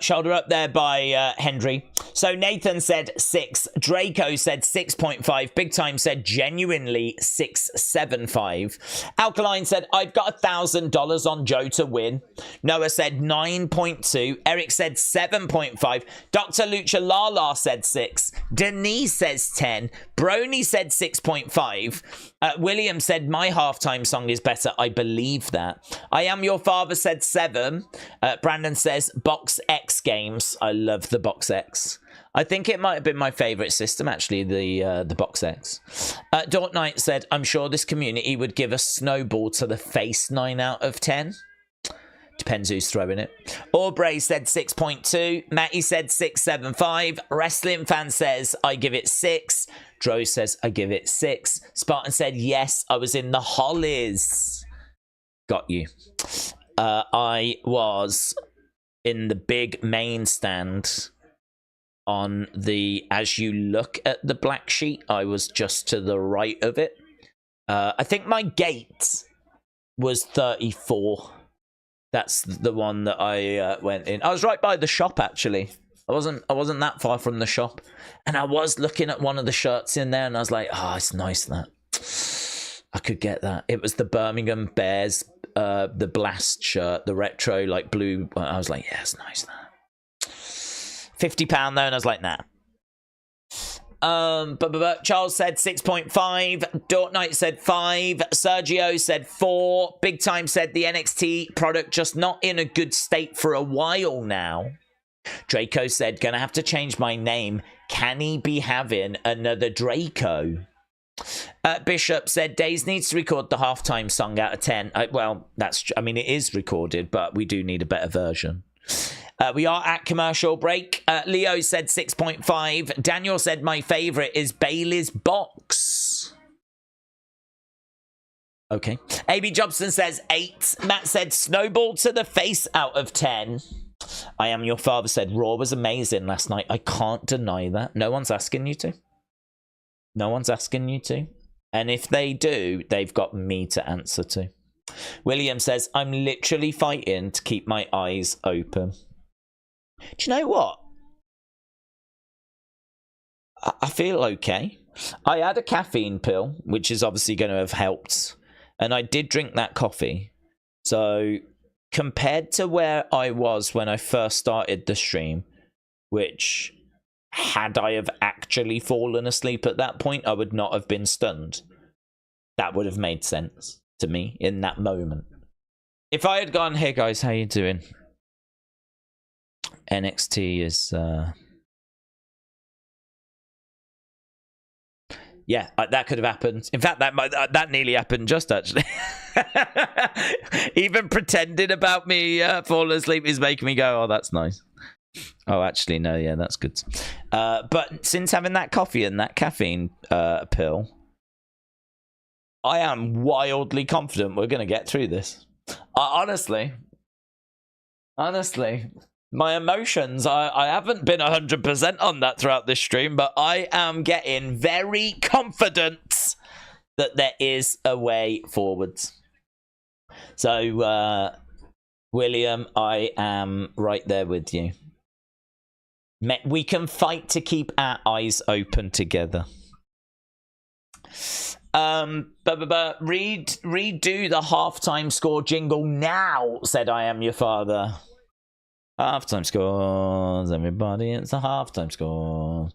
Shoulder up there by Hendry. So Nathan said 6. Draco said 6.5. Big Time said genuinely 6.75. Alkaline said, I've got $1,000 on Joe to win. Noah said 9.2. Eric said 7.5. Dr. Lucha Lala said 6. Denise says 10. Brony said 6.5. William said, my halftime song is better. I believe that. I Am Your Father said 7. Brandon says, Box X Games. I love the Box X. I think it might have been my favourite system, actually, the Box X. Dort Knight said, I'm sure this community would give a snowball to the face 9 out of 10. Depends who's throwing it. Aubrey said 6.2. Matty said 6.75. Wrestling Fan says, I give it 6. Dro says, I give it 6. Spartan said, yes, I was in the Hollies. Got you. I was in the big main stand on the, as you look at the black sheet, I was just to the right of it. I think my gate was 34. That's the one that I went in. I was right by the shop, actually. I wasn't that far from the shop. And I was looking at one of the shirts in there, and I was like, oh, it's nice that. I could get that. It was the Birmingham Bears, the Blast shirt, the retro, like, blue. I was like, yeah, it's nice that. £50 though, and I was like, nah. Charles said 6.5. Dort Knight said 5. Sergio said 4. Big Time said the NXT product just not in a good state for a while now. Draco said, gonna have to change my name. Can he be having another Draco? Bishop said Daze needs to record the halftime song out of 10. Well, I mean, it is recorded, but we do need a better version. We are at commercial break. Leo said 6.5. Daniel said my favorite is Bailey's box. Okay. AB Jobson says 8. Matt said snowball to the face out of 10. I Am Your Father said Raw was amazing last night. I can't deny that. No one's asking you to. No one's asking you to. And if they do, they've got me to answer to. William says, I'm literally fighting to keep my eyes open. Do you know what? I feel okay. I had a caffeine pill, which is obviously going to have helped. And I did drink that coffee. So compared to where I was when I first started the stream, which had I have actually fallen asleep at that point, I would not have been stunned. That would have made sense to me in that moment. If I had gone, hey guys, how you doing? NXT is yeah, that could have happened. In fact, that nearly happened just actually. Even pretending about me falling asleep is making me go, oh, that's nice. Oh, actually, no, yeah, that's good. But since having that coffee and that caffeine pill, I am wildly confident we're going to get through this. Honestly, my emotions, I haven't been 100% on that throughout this stream, but I am getting very confident that there is a way forwards. So, William, I am right there with you. We can fight to keep our eyes open together. Redo the halftime score jingle now, said I Am Your Father. Halftime scores, everybody, it's the halftime scores.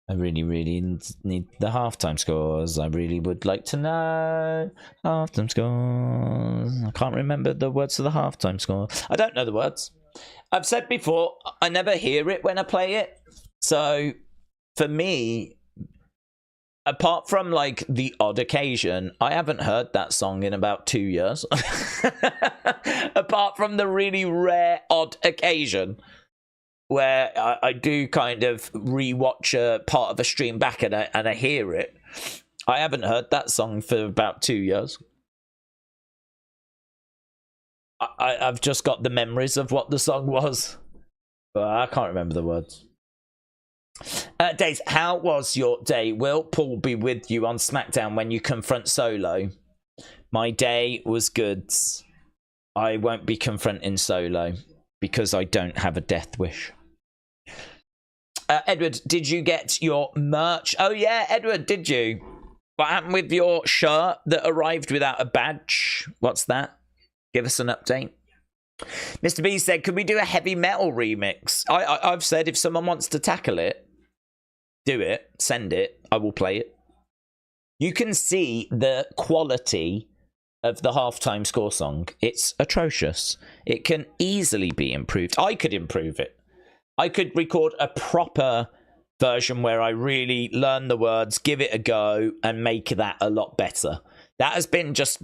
I really need the halftime scores. I really would like to know halftime scores. I can't remember the words of the halftime score. I don't know the words. I've said before, I never hear it when I play it. So, for me, apart from, like, the odd occasion, I haven't heard that song in about 2 years. Apart from the really rare odd occasion where I do kind of rewatch a part of a stream back and I hear it. I haven't heard that song for about 2 years. I've just got the memories of what the song was, but I can't remember the words. Daze, how was your day? Will Paul be with you on SmackDown when you confront Solo? My day was good. I won't be confronting Solo because I don't have a death wish. Edward, did you get your merch? Oh yeah, Edward, did you? What happened with your shirt that arrived without a badge? What's that? Give us an update. Mr. B said, could we do a heavy metal remix? I've said if someone wants to tackle it, do it, send it, I will play it. You can see the quality of the halftime score song. It's atrocious. It can easily be improved. I could improve it. I could record a proper version where I really learn the words, give it a go, and make that a lot better. That has been just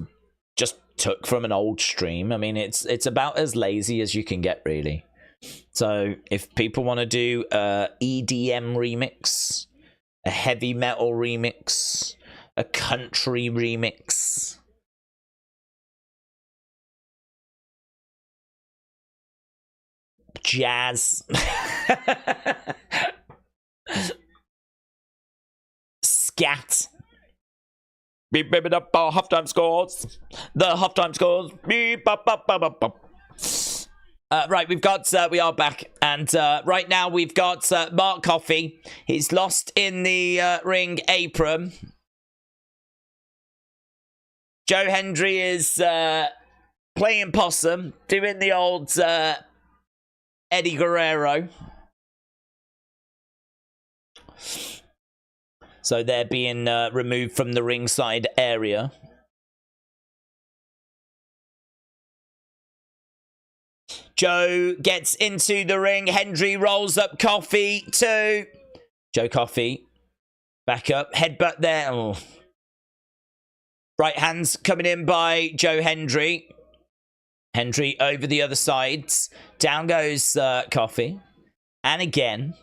took from an old stream. I mean, it's about as lazy as you can get, really. So if people want to do a EDM remix, a heavy metal remix, a country remix, Jazz. Scat. Beep, beep, up our halftime scores. The halftime scores. Beep, up, up, up, up, up. Right, we are back, and right now we've got Mark Coffey. He's lost in the ring apron. Joe Hendry is playing possum, doing the old Eddie Guerrero. So they're being removed from the ringside area. Joe gets into the ring. Hendry rolls up Coffey to Joe Coffey. Back up. Headbutt there. Oh. Right hands coming in by Joe Hendry. Hendry over the other side. Down goes Coffey. And again.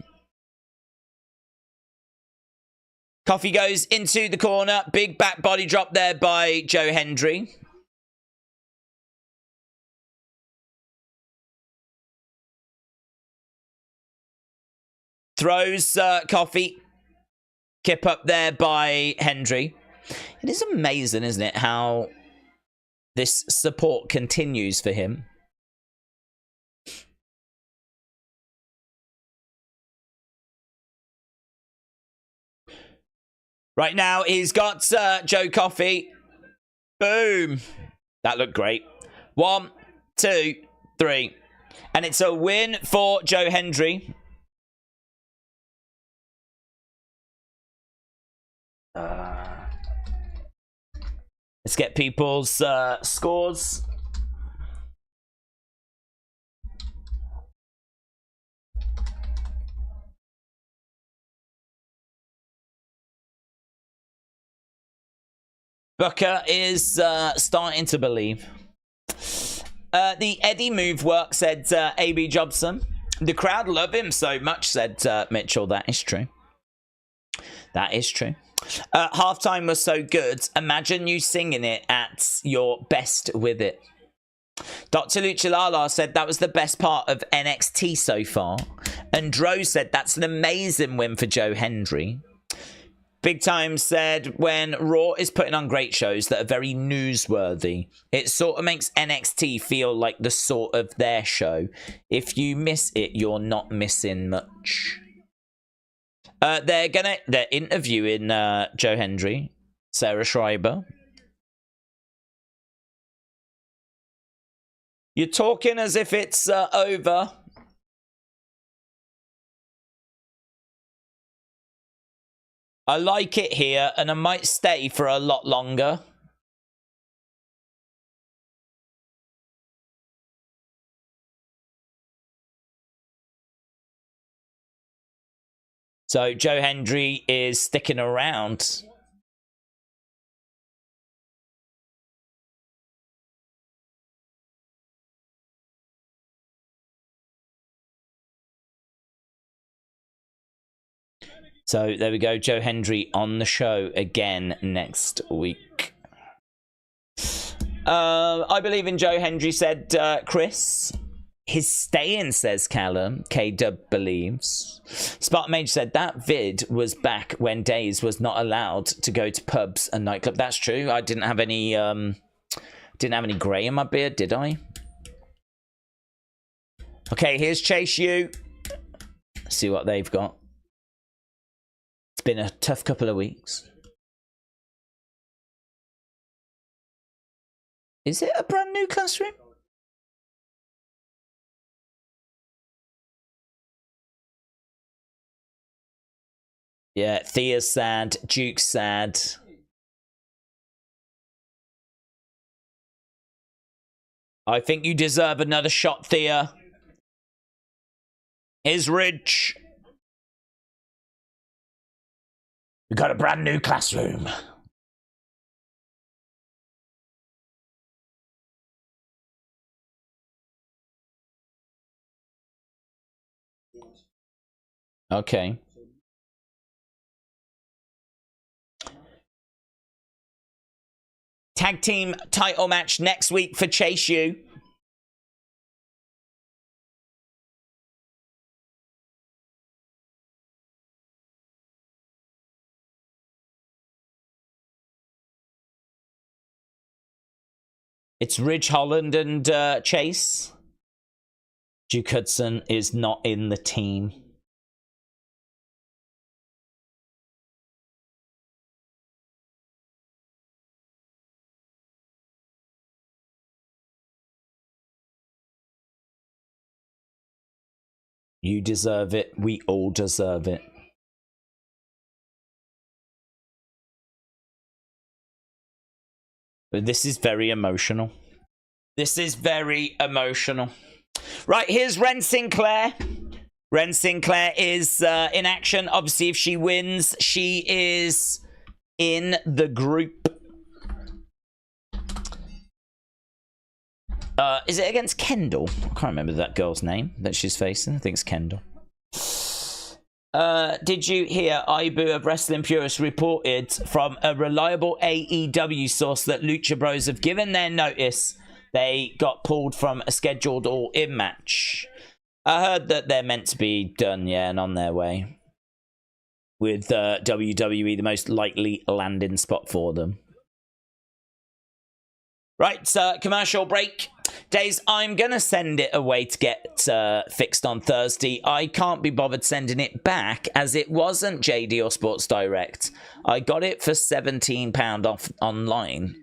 Coffey goes into the corner. Big back body drop there by Joe Hendry. Throws Coffey. Kip up there by Hendry. It is amazing, isn't it, how this support continues for him. Right now, he's got Joe Coffey. Boom. That looked great. 1, 2, 3. And it's a win for Joe Hendry. Let's get people's scores. Booker is starting to believe. The Eddie move work, said AB Jobson. The crowd love him so much, said Mitchell. That is true. That is true. Halftime was so good. Imagine you singing it at your best with it. Dr. Luchalala said that was the best part of NXT so far. And Dro said that's an amazing win for Joe Hendry. Big Time said when Raw is putting on great shows that are very newsworthy, it sort of makes NXT feel like the sort of their show. If you miss it, you're not missing much. They're interviewing Joe Hendry, Sarah Schreiber. You're talking as if it's over. I like it here, and I might stay for a lot longer. So Joe Hendry is sticking around. So there we go, Joe Hendry on the show again next week. I believe in Joe Hendry, said Chris. His staying, says Callum. K-Dub believes. Spartan Mage said that vid was back when Daze was not allowed to go to pubs and nightclubs. That's true. I didn't have any grey in my beard, did I? Okay, here's Chase U. See what they've got. It's been a tough couple of weeks. Is it a brand new classroom? Yeah, Thea's sad. Duke's sad. I think you deserve another shot, Thea. Is Ridge. We got a brand new classroom. Okay. Tag team title match next week for Chase U. It's Ridge Holland and Chase. Duke Hudson is not in the team. You deserve it. We all deserve it. But this is very emotional. This is very emotional. Right, here's Ren Sinclair. Ren Sinclair is in action. Obviously, if she wins, she is in the group. Is it against Kendall? I can't remember that girl's name that she's facing. I think it's Kendall. Did you hear Ibu of Wrestling Purist reported from a reliable AEW source that Lucha Bros have given their notice? They got pulled from a scheduled all-in match. I heard that they're meant to be done, yeah, and on their way. With WWE, the most likely landing spot for them. Right, commercial break. Daze, I'm going to send it away to get fixed on Thursday. I can't be bothered sending it back as it wasn't JD or Sports Direct. I got it for £17 off online.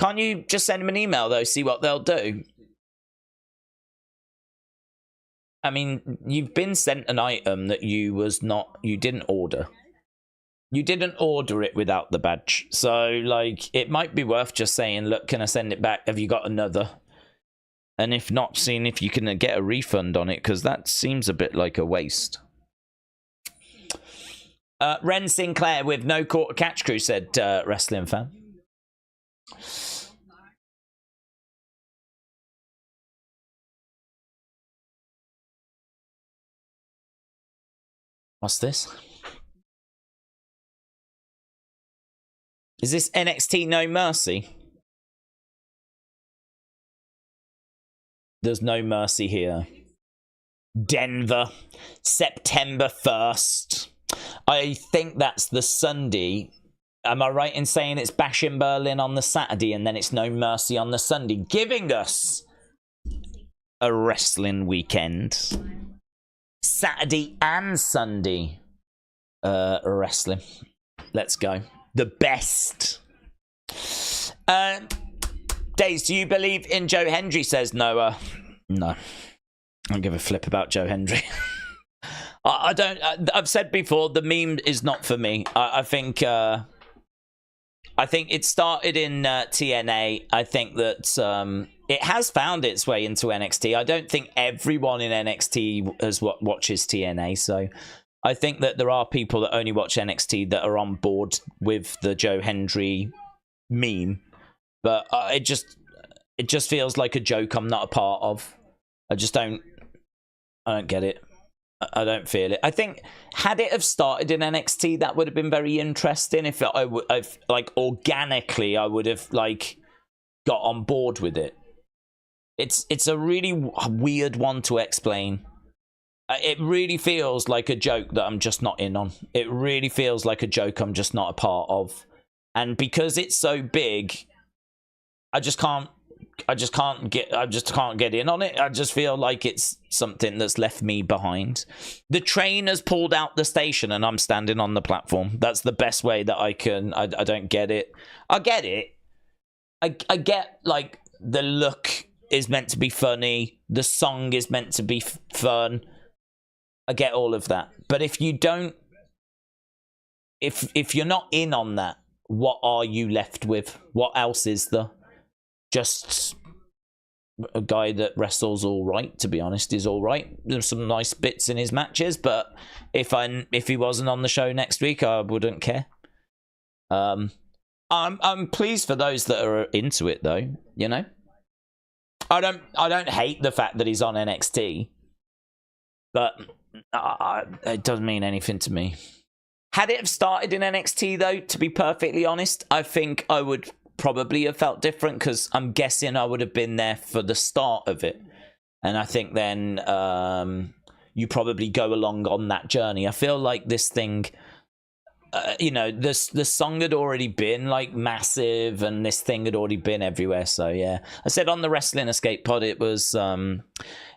Can't you just send them an email, though, see what they'll do? I mean, you've been sent an item that you didn't order. You didn't order it without the badge. So, like, it might be worth just saying, look, can I send it back? Have you got another? And if not, seeing if you can get a refund on it, because that seems a bit like a waste. Ren Sinclair with no quarter catch crew, said Wrestling Fan. What's this? Is this NXT No Mercy? There's no mercy here. Denver, September 1st. I think that's the Sunday. Am I right in saying it's Bash in Berlin on the Saturday and then it's No Mercy on the Sunday, giving us a wrestling weekend. Saturday and Sunday wrestling. Let's go. The best. Daze, do you believe in Joe Hendry? Says Noah. No. I don't give a flip about Joe Hendry. I don't. I've said before, the meme is not for me. I think it started in TNA. I think that it has found its way into NXT. I don't think everyone in NXT watches TNA, so I think that there are people that only watch NXT that are on board with the Joe Hendry meme, but it just feels like a joke I'm not a part of. I don't get it. I don't feel it. I think had it have started in NXT, that would have been very interesting. If organically, I would have like got on board with it. It's a really weird one to explain. It really feels like a joke that I'm just not in on. It really feels like a joke I'm just not a part of. And because it's so big, I just can't get in on it. I just feel like it's something that's left me behind. The train has pulled out the station and I'm standing on the platform. That's the best way that I can. I don't get it. I get it. I get, like, the look is meant to be funny. The song is meant to be fun. I get all of that. But if you don't, if you're not in on that, what are you left with? What else is there? Just a guy that wrestles all right, to be honest, is all right. There's some nice bits in his matches, but if he wasn't on the show next week, I wouldn't care. I'm pleased for those that are into it, though. You know, I don't hate the fact that he's on NXT, but it doesn't mean anything to me. Had it have started in NXT, though, to be perfectly honest, I think I would probably have felt different, because I'm guessing I would have been there for the start of it, and I think then you probably go along on that journey. I feel like this thing, you know, the song had already been like massive, and this thing had already been everywhere. So yeah, I said on the Wrestling Escape pod, it was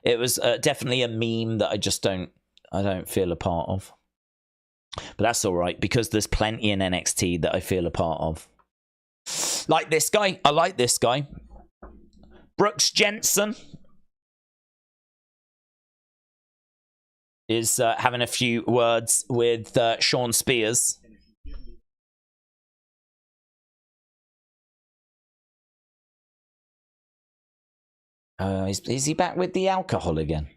definitely a meme that I don't feel a part of. But that's all right, because there's plenty in NXT that I feel a part of. Like this guy. I like this guy. Brooks Jensen is having a few words with Sean Spears. Is he back with the alcohol again?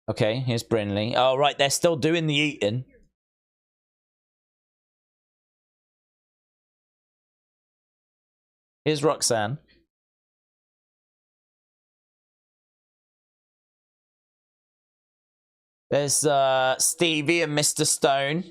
Okay, here's Brinley. Oh, right, they're still doing the eating. Here's Roxanne. There's Stevie and Mr. Stone.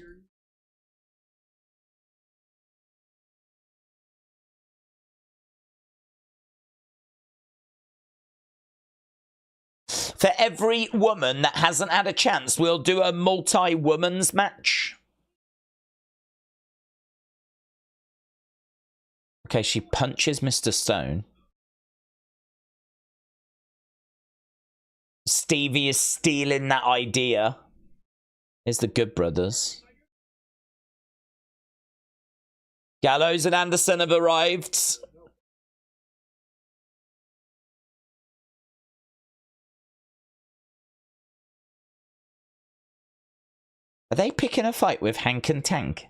For every woman that hasn't had a chance, we'll do a multi-woman's match. Okay, she punches Mr. Stone. Stevie is stealing that idea. Here's the Good Brothers. Gallows and Anderson have arrived. Are they picking a fight with Hank and Tank?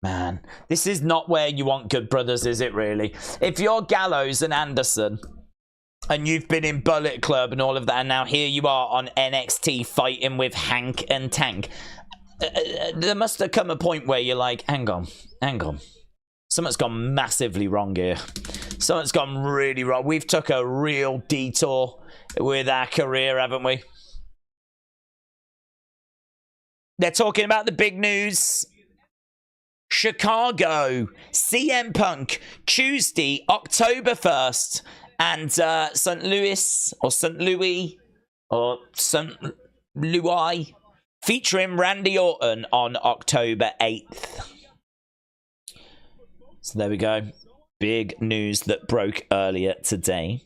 Man, this is not where you want Good Brothers, is it really? If you're Gallows and Anderson, and you've been in Bullet Club and all of that, and now here you are on NXT fighting with Hank and Tank, there must have come a point where you're like, hang on. Something's gone massively wrong here. Something's gone really wrong. We've took a real detour with our career, haven't we? They're talking about the big news. Chicago, CM Punk, Tuesday, October 1st, and St. Louis, featuring Randy Orton on October 8th. So there we go. Big news that broke earlier today.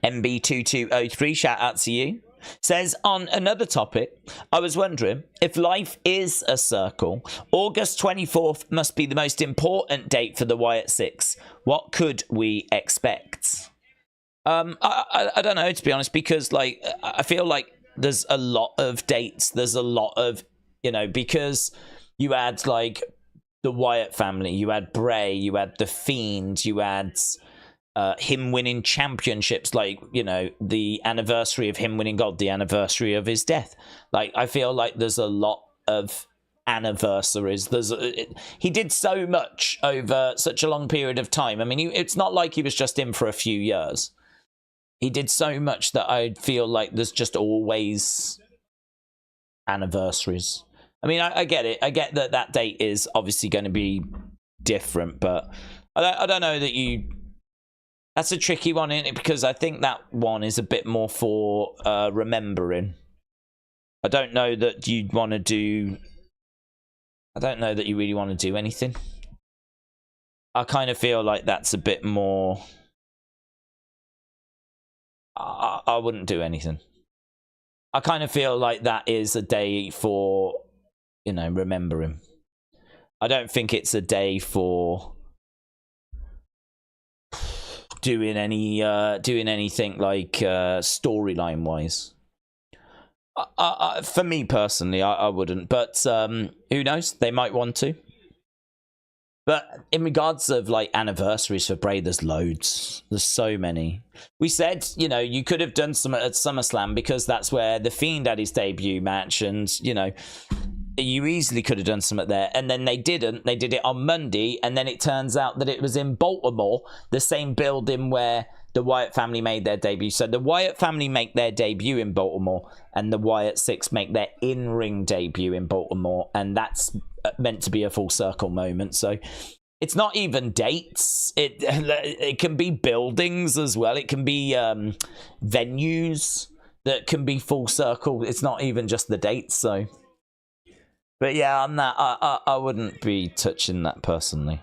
MB2203, shout out to you. Says, on another topic, I was wondering, if life is a circle, August 24th must be the most important date for the Wyatt Six. What could we expect? I don't know, to be honest, because like I feel like there's a lot of dates. There's a lot of, you know, because you had like the Wyatt family, you had Bray, you had The Fiend, you had him winning championships, like, you know, the anniversary of him winning gold, the anniversary of his death. Like, I feel like there's a lot of anniversaries. He did so much over such a long period of time. I mean, it's not like he was just in for a few years. He did so much that I feel like there's just always anniversaries. I mean, I get it. I get that that date is obviously going to be different, but I don't know that you... That's a tricky one, isn't it? Because I think that one is a bit more for remembering. I don't know that you'd want to do... I don't know that you really want to do anything. I kind of feel like that's a bit more... I wouldn't do anything. I kind of feel like that is a day for, you know, remembering. I don't think it's a day for doing anything like storyline wise. For me personally, I wouldn't. But who knows? They might want to. But in regards of like anniversaries for Bray, there's loads. There's so many. We said, you know, you could have done some at SummerSlam because that's where The Fiend had his debut match, and you know, you easily could have done something there. And then they didn't. They did it on Monday, and then it turns out that it was in Baltimore, the same building where the Wyatt family made their debut. So the Wyatt family make their debut in Baltimore, and the Wyatt Six make their in-ring debut in Baltimore, and that's meant to be a full circle moment. So it's not even dates. It can be buildings as well. It can be venues that can be full circle. It's not even just the dates. So, but yeah, on that, I wouldn't be touching that personally.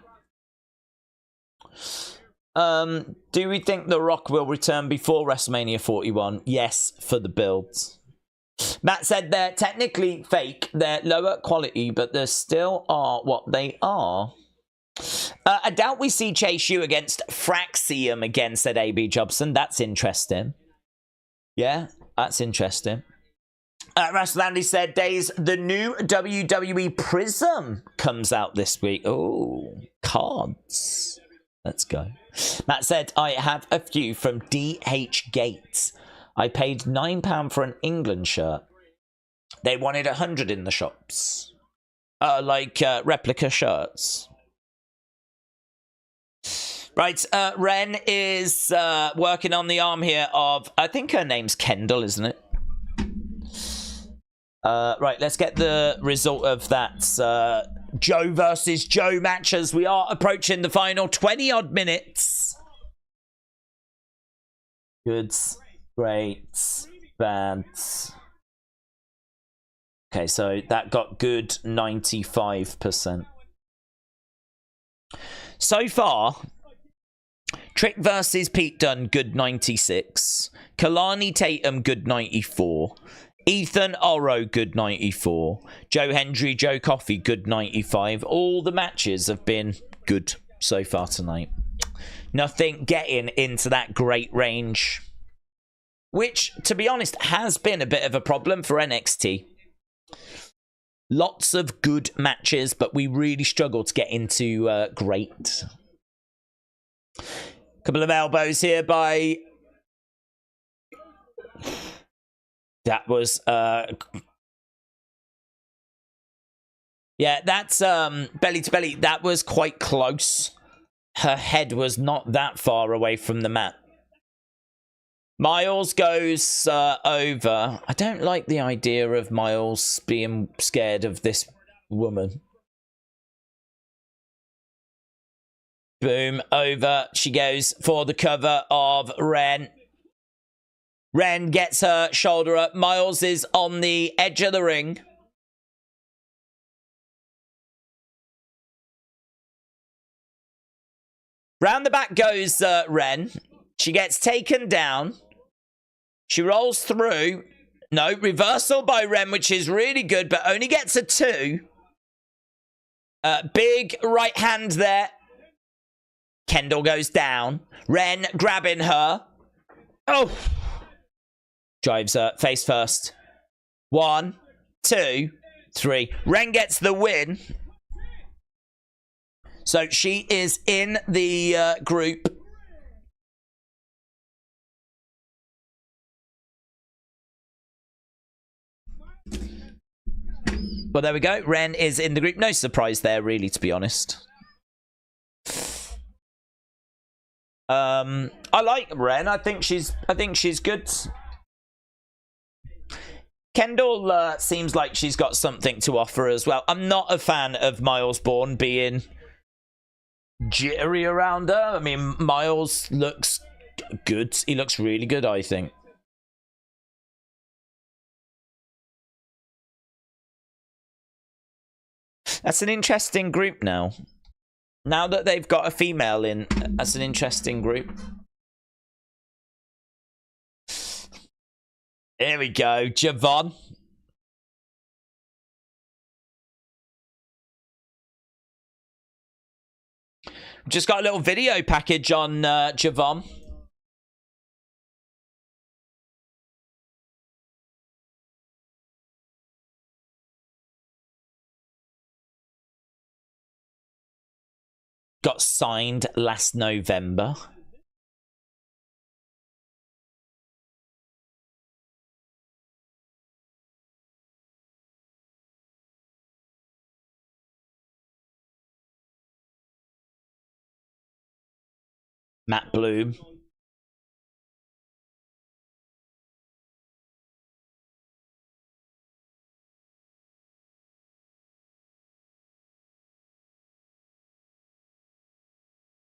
Do we think The Rock will return before WrestleMania 41? Yes, for the builds. Matt said they're technically fake. They're lower quality, but they still are what they are. I doubt we see Chase U against Fraxium again, said AB Jobson. That's interesting. Yeah, that's interesting. Raslandy said, Daze, the new WWE Prism comes out this week. Oh, cards. Let's go. Matt said, I have a few from DH Gates. I paid £9 for an England shirt. They wanted 100 in the shops. Replica shirts. Right, Ren is working on the arm here of, I think her name's Kendall, isn't it? Right, let's get the result of that Joe versus Joe match as we are approaching the final 20-odd minutes. Good, great, bad. Okay, so that got good 95%. So far, Trick versus Pete Dunne, good 96. Kelani Tatum, good 94. Ethan Oro, good 94. Joe Hendry, Joe Coffey, good 95. All the matches have been good so far tonight. Nothing getting into that great range, which, to be honest, has been a bit of a problem for NXT. Lots of good matches, but we really struggle to get into great. Couple of elbows here by... That was, yeah, that's, belly to belly. That was quite close. Her head was not that far away from the mat. Miles goes over. I don't like the idea of Miles being scared of this woman. Boom, over. She goes for the cover of Ren. Ren gets her shoulder up. Miles is on the edge of the ring. Round the back goes Ren. She gets taken down. She rolls through. No, reversal by Ren, which is really good, but only gets a 2. Big right hand there. Kendall goes down. Ren grabbing her. Oh! Drives her face first. 1, 2, 3. Ren gets the win. So she is in the group. Well, there we go. Ren is in the group. No surprise there, really, to be honest. I like Ren. I think she's good. Kendall seems like she's got something to offer as well. I'm not a fan of Miles Bourne being jittery around her. I mean, Miles looks good. He looks really good, I think. That's an interesting group now. Now that they've got a female in, that's an interesting group. Here we go, Javon. Just got a little video package on Javon. Got signed last November. Matt Bloom.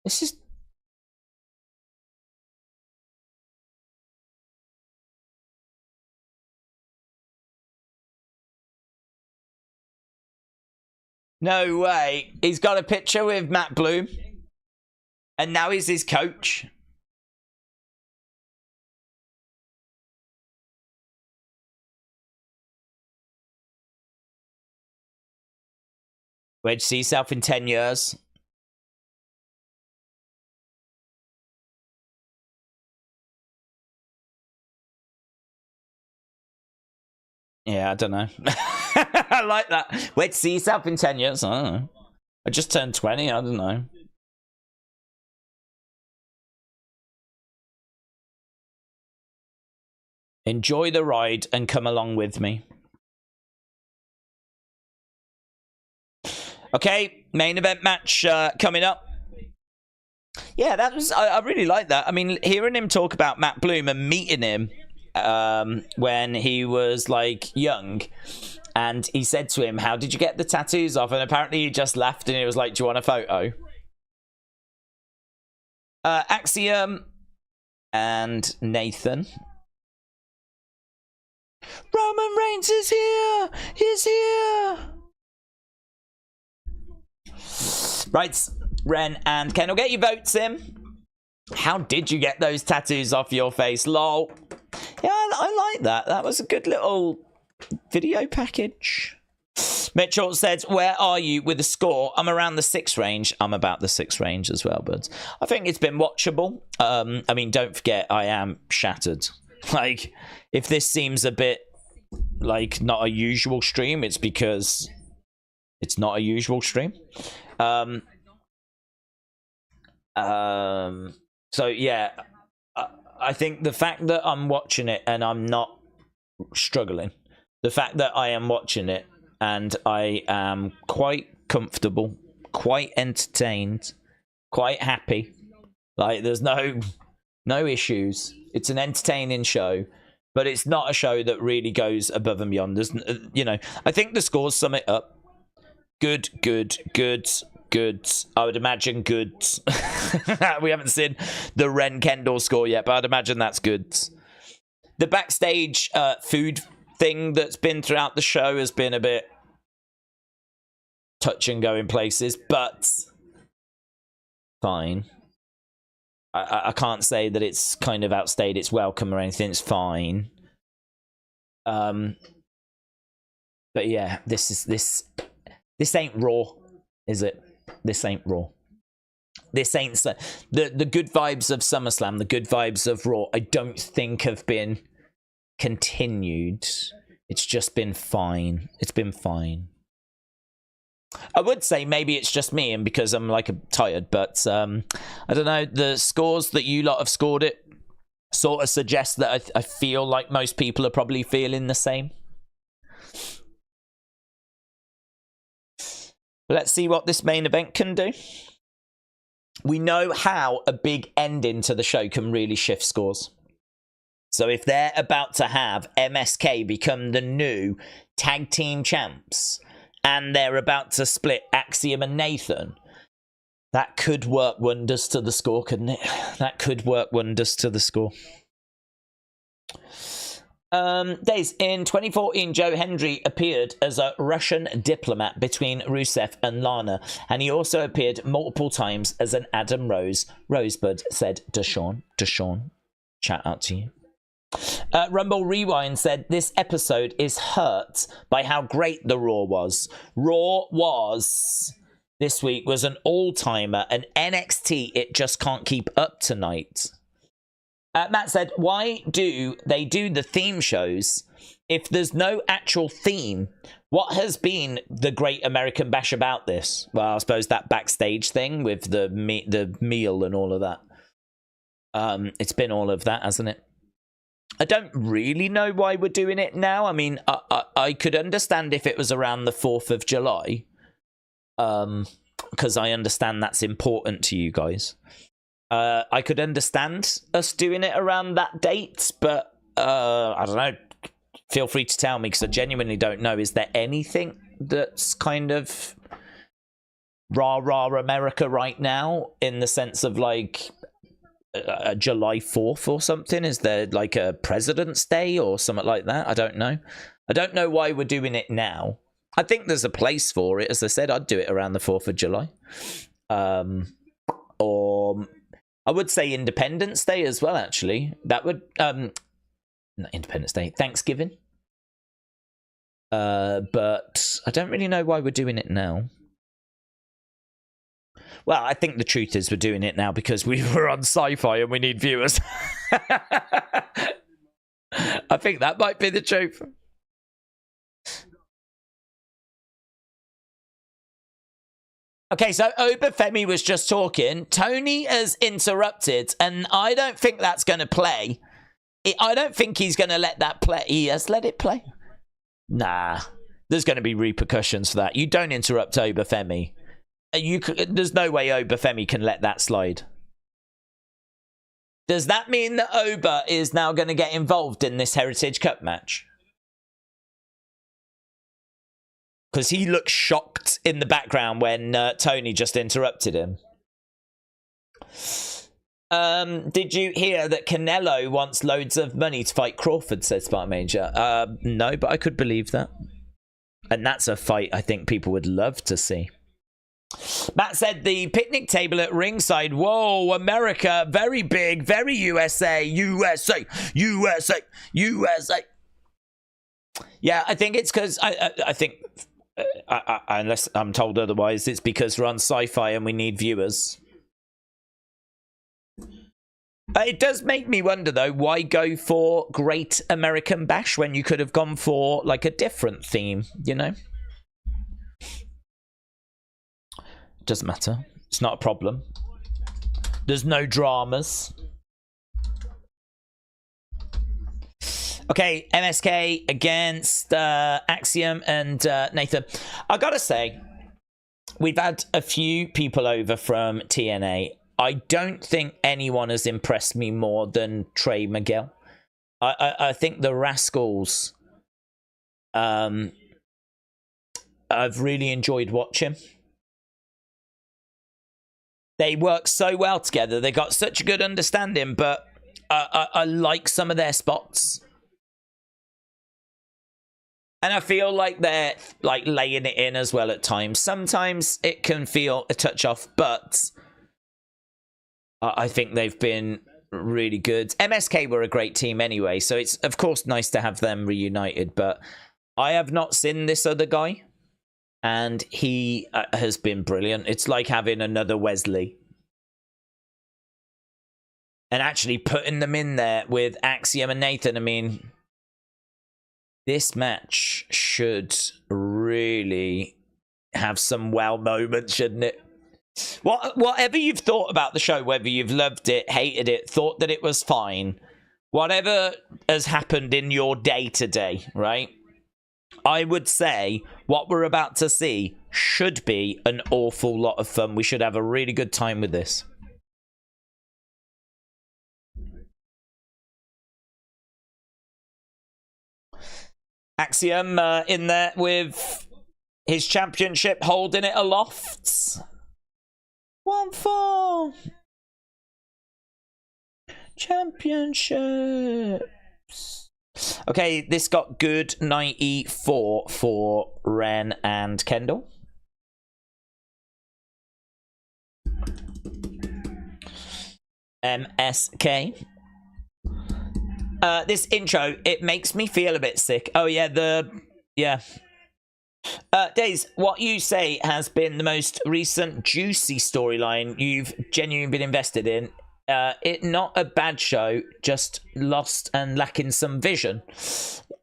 This is... No way. He's got a picture with Matt Bloom. And now he's his coach. Where'd you see yourself in 10 years? Yeah, I don't know. I like that. Where'd you see yourself in 10 years? I don't know. I just turned 20. I don't know. Enjoy the ride and come along with me. Okay, main event match coming up. Yeah, that was... I really like that. I mean, hearing him talk about Matt Bloom and meeting him when he was, like, young. And he said to him, how did you get the tattoos off? And apparently he just laughed and he was like, do you want a photo? Axiom and Nathan. Roman Reigns is here! He's here! Right, Ren and Ken will get your votes in. How did you get those tattoos off your face? Lol. Yeah, I like that. That was a good little video package. Mitchell said, where are you with the score? I'm around the 6 range. I'm about the 6 range as well, but I think it's been watchable. I mean, don't forget, I am shattered. Like, if this seems a bit like not a usual stream, it's because it's not a usual stream. So yeah, I think the fact that I'm watching it and I'm not struggling, the fact that I am watching it and I am quite comfortable, quite entertained, quite happy, like there's no issues. It's an entertaining show, but it's not a show that really goes above and beyond. There's, you know, I think the scores sum it up. Good. I would imagine good. We haven't seen the Ren Kendall score yet, but I'd imagine that's good. The backstage food thing that's been throughout the show has been a bit touch and go in places, but fine. I can't say that it's kind of outstayed its welcome or anything. It's fine. But yeah, this ain't Raw, is it? This ain't Raw. This ain't the good vibes of SummerSlam, the good vibes of Raw. I don't think have been continued. It's just been fine. It's been fine. I would say maybe it's just me and because I'm like tired, but I don't know. The scores that you lot have scored it sort of suggest that I feel like most people are probably feeling the same. Let's see what this main event can do. We know how a big ending to the show can really shift scores. So if they're about to have MSK become the new tag team champs, and they're about to split Axiom and Nathan, that could work wonders to the score, couldn't it? That could work wonders to the score. Days, in 2014, Joe Hendry appeared as a Russian diplomat between Rusev and Lana, and he also appeared multiple times as an Adam Rose. Rosebud, said Deshaun. Deshaun, shout out to you. Rumble Rewind said, this episode is hurt by how great the Raw was. This week was an all-timer, and NXT, it just can't keep up tonight. Matt said, why do they do the theme shows if there's no actual theme? What has been the Great American Bash about this? Well, I suppose that backstage thing with the meal and all of that. It's been all of that, hasn't it? I don't really know why we're doing it now. I mean, I could understand if it was around the 4th of July. Because I understand that's important to you guys. I could understand us doing it around that date, but I don't know. Feel free to tell me, because I genuinely don't know. Is there anything that's kind of rah America right now, in the sense of like July 4th or something? Is there like a President's Day or something like that? I don't know. I don't know why we're doing it now. I think there's a place for it. As I said, I'd do it around the 4th of July. Or I would say Independence Day as well, actually. That would... not Independence Day. Thanksgiving. But I don't really know why we're doing it now. Well, I think the truth is we're doing it now because we were on Sci-Fi and we need viewers. I think that might be the truth. Okay, so Obafemi was just talking. Tony has interrupted, and I don't think that's going to play. I don't think he's going to let that play. He has let it play. Nah, there's going to be repercussions for that. You don't interrupt Obafemi. There's no way Obafemi can let that slide. Does that mean that Oba is now going to get involved in this Heritage Cup match? Because he looked shocked in the background when Tony just interrupted him. Did you hear that Canelo wants loads of money to fight Crawford, said Spark Major? No, but I could believe that. And that's a fight I think people would love to see. Matt said the picnic table at ringside. Whoa, America, very big, very USA, USA, USA, USA. Yeah, I think it's because I think, unless I'm told otherwise, it's because we're on Sci-Fi and we need viewers. It does make me wonder, though, why go for Great American Bash when you could have gone for, like, a different theme, you know? Doesn't matter. It's not a problem. There's no dramas. Okay, MSK against Axiom and Nathan. I gotta say, we've had a few people over from TNA. I don't think anyone has impressed me more than Trey Miguel. I think the Rascals, I've really enjoyed watching. They work so well together. They got such a good understanding, but I like some of their spots. And I feel like they're like laying it in as well at times. Sometimes it can feel a touch off, but I think they've been really good. MSK were a great team anyway, so it's of course nice to have them reunited, but I have not seen this other guy. And he has been brilliant. It's like having another Wesley. And actually putting them in there with Axiom and Nathan, I mean, this match should really have some wow moments, shouldn't it? Whatever you've thought about the show, whether you've loved it, hated it, thought that it was fine, whatever has happened in your day today, right? I would say what we're about to see should be an awful lot of fun. We should have a really good time with this. Axiom in there with his championship, holding it aloft. 1-4. Championships. Okay, this got good 94 for Ren and Kendall. MSK. This intro, it makes me feel a bit sick. Oh yeah, Daze, what you say has been the most recent juicy storyline you've genuinely been invested in. It not a bad show, just lost and lacking some vision.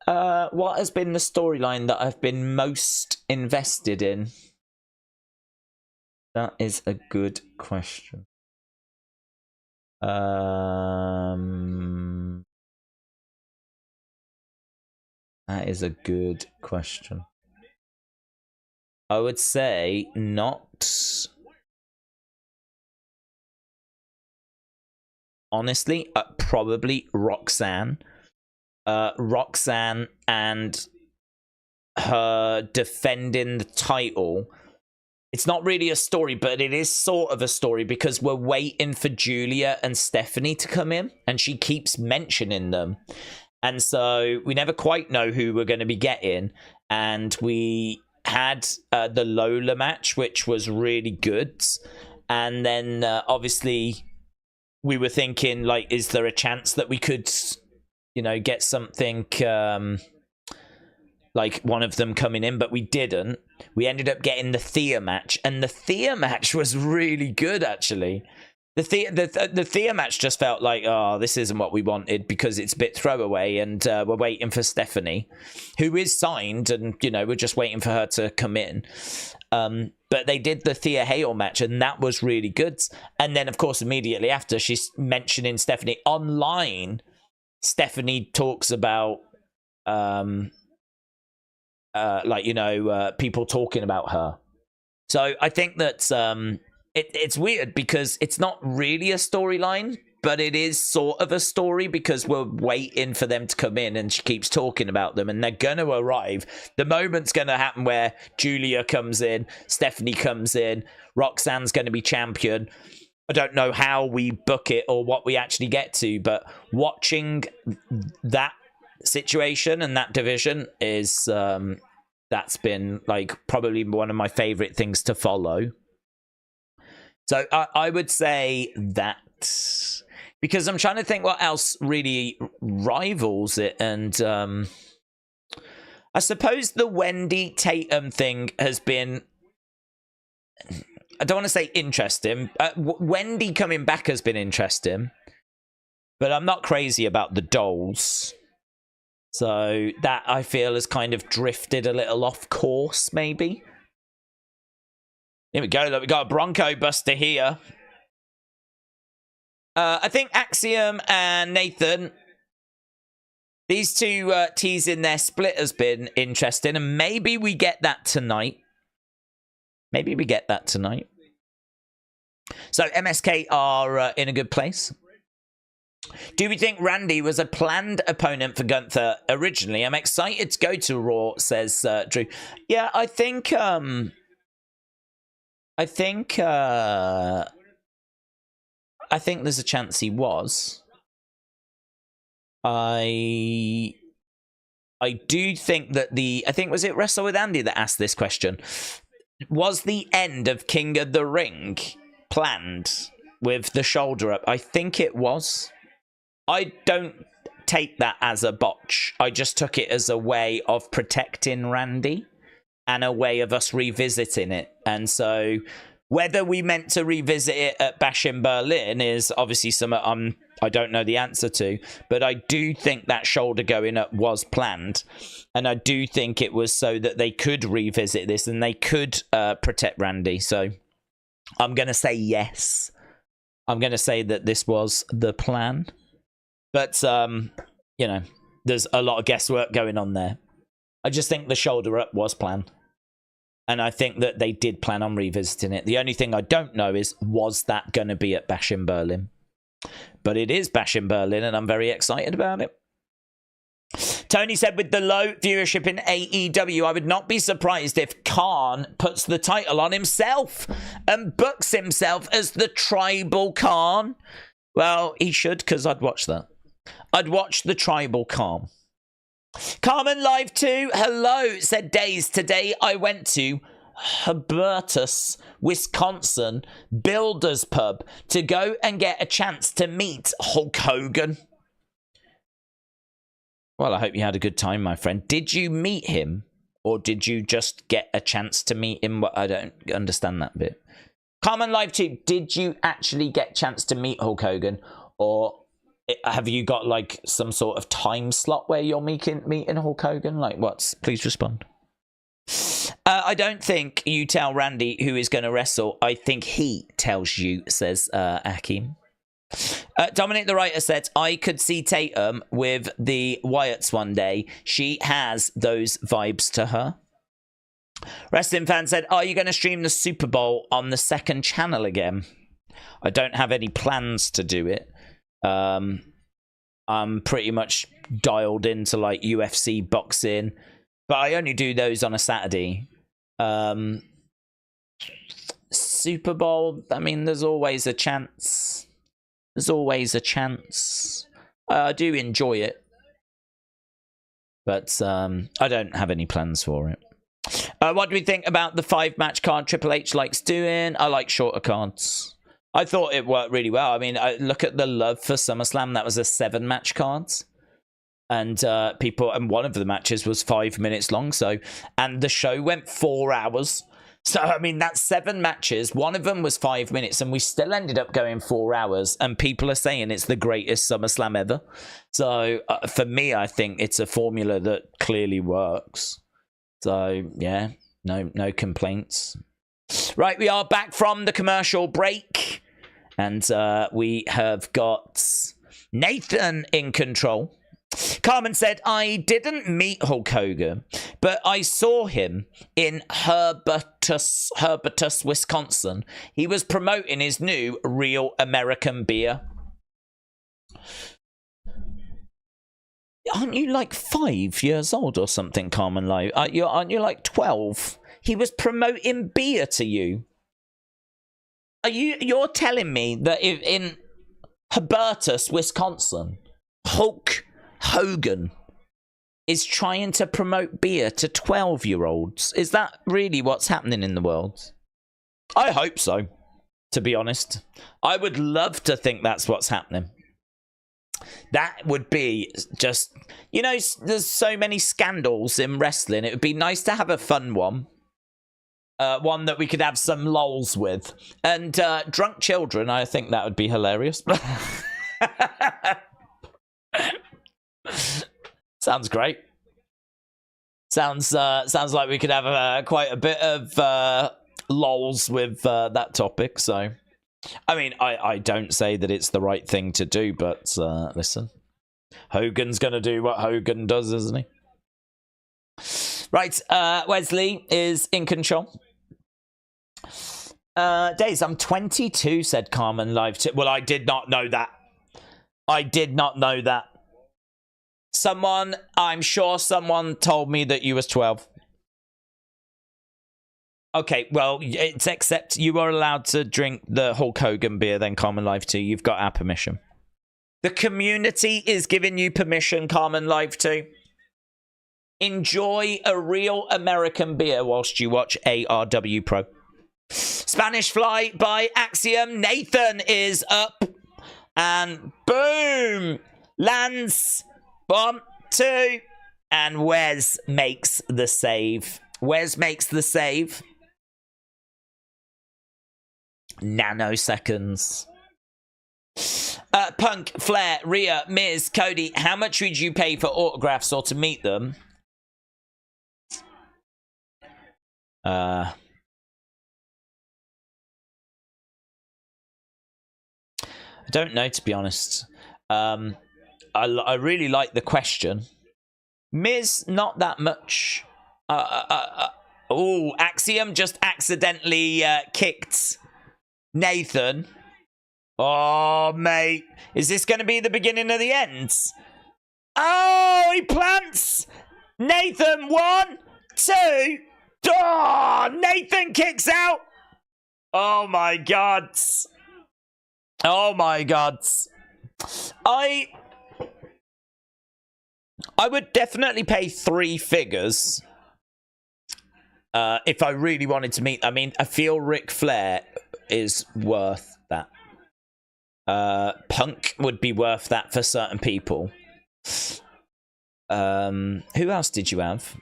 What has been the storyline that I've been most invested in? That is a good question. That is a good question. I would say not. Honestly, probably Roxanne. Roxanne and her defending the title it's not really a story, but it is sort of a story because we're waiting for Julia and Stephanie to come in, and she keeps mentioning them. And so we never quite know who we're going to be getting. And we had the Lola match, which was really good. And then obviously we were thinking, like, is there a chance that we could, you know, get something like one of them coming in, but we didn't. We ended up getting the Thea match, and the Thea match was really good, actually. The Thea match just felt like, oh, this isn't what we wanted because it's a bit throwaway, and we're waiting for Stephanie, who is signed, and, you know, we're just waiting for her to come in. But they did the Thea Hale match, and that was really good. And then, of course, immediately after, she's mentioning Stephanie online. Stephanie talks about like, you know, people talking about her. So I think that it's weird because it's not really a storyline, but it is sort of a story because we're waiting for them to come in, and she keeps talking about them, and they're going to arrive. The moment's going to happen where Julia comes in, Stephanie comes in, Roxanne's going to be champion. I don't know how we book it or what we actually get to, but watching that situation and that division is that's been like probably one of my favorite things to follow. So I would say that, because I'm trying to think what else really rivals it, and I suppose the Wendy Tatum thing has been, I don't want to say interesting. Wendy coming back has been interesting, but I'm not crazy about the dolls. So that, I feel, has kind of drifted a little off course, maybe. Here we go. Look, we got a Bronco Buster here. I think Axiom and Nathan, these two teasing their split has been interesting, and maybe we get that tonight. Maybe we get that tonight. So MSK are in a good place. Do we think Randy was a planned opponent for Gunther originally? I'm excited to go to Raw, says Drew. Yeah, I think there's a chance he was. I do think that I think, was it Wrestle with Andy that asked this question? Was the end of King of the Ring planned with the shoulder up? I think it was. I don't take that as a botch. I just took it as a way of protecting Randy and a way of us revisiting it. And so whether we meant to revisit it at Bash in Berlin is obviously something I don't know the answer to, but I do think that shoulder going up was planned. And I do think it was so that they could revisit this and they could protect Randy. So I'm going to say yes. I'm going to say that this was the plan. But, you know, there's a lot of guesswork going on there. I just think the shoulder up was planned. And I think that they did plan on revisiting it. The only thing I don't know is, was that going to be at Bash in Berlin? But it is Bash in Berlin, and I'm very excited about it. Tony said, with the low viewership in AEW, I would not be surprised if Khan puts the title on himself and books himself as the Tribal Khan. Well, he should, because I'd watch that. I'd watch the Tribal Khan. Carmen Live 2, hello, said Daze. Today I went to Hubertus, Wisconsin Builders Pub to go and get a chance to meet Hulk Hogan. Well, I hope you had a good time, my friend. Did you meet him, or did you just get a chance to meet him? I don't understand that bit. Carmen Live 2, did you actually get a chance to meet Hulk Hogan, or have you got like some sort of time slot where you're meeting Hulk Hogan? Like, what's? Please respond. I don't think you tell Randy who is going to wrestle. I think he tells you, says Akim. Dominic the writer said, I could see Tatum with the Wyatts one day. She has those vibes to her. Wrestling fan said, are you going to stream the Super Bowl on the second channel again? I don't have any plans to do it. I'm pretty much dialed into like UFC, boxing, but I only do those on a Saturday. Super Bowl, I mean, there's always a chance. There's always a chance. I do enjoy it. But I don't have any plans for it. What do we think about the 5-match card Triple H likes doing? I like shorter cards. I thought it worked really well. I mean, look at the love for SummerSlam. That was a 7-match card. And one of the matches was 5 minutes long. And the show went 4 hours. So, I mean, that's 7 matches. One of them was 5 minutes, and we still ended up going 4 hours. And people are saying it's the greatest SummerSlam ever. So, for me, I think it's a formula that clearly works. So, yeah, no complaints. Right, we are back from the commercial break. And we have got Nathan in control. Carmen said, I didn't meet Hulk Hogan, but I saw him in Herbertus, Wisconsin. He was promoting his new Real American beer. Aren't you like 5 years old or something, Carmen? Aren't you like 12? He was promoting beer to you. You're telling me that in Herbertus, Wisconsin, Hulk Hogan is trying to promote beer to 12-year-olds. Is that really what's happening in the world? I hope so, to be honest. I would love to think that's what's happening. That would be just... You know, there's so many scandals in wrestling. It would be nice to have a fun one. One that we could have some lols with. And drunk children, I think that would be hilarious. Sounds great. Sounds like we could have quite a bit of lols with that topic. So, I mean, I don't say that it's the right thing to do, but listen, Hogan's gonna do what Hogan does, isn't he? Right, Wesley is in control. Daze, I'm 22, said Carmen live. Well, I did not know that. I did not know that. I'm sure someone told me that you was 12. Okay, well, it's except you are allowed to drink the Hulk Hogan beer, then Carmen Live 2. You've got our permission. The community is giving you permission, Carmen Live 2. Enjoy a real American beer whilst you watch ARW Pro. Spanish Fly by Axiom. Nathan is up. And boom! Lands. 1, 2. And Wes makes the save. Wes makes the save. Nanoseconds. Punk, Flair, Rhea, Miz, Cody, how much would you pay for autographs or to meet them? I don't know, to be honest. I really like the question. Miz, not that much. Oh, Axiom just accidentally kicked Nathan. Oh, mate. Is this going to be the beginning of the end? Oh, he plants. Nathan, 1, 2. Oh, Nathan kicks out. Oh, my God. Oh, my God. I would definitely pay 3 figures if I really wanted to meet. I mean, I feel Ric Flair is worth that. Punk would be worth that for certain people. Who else did you have?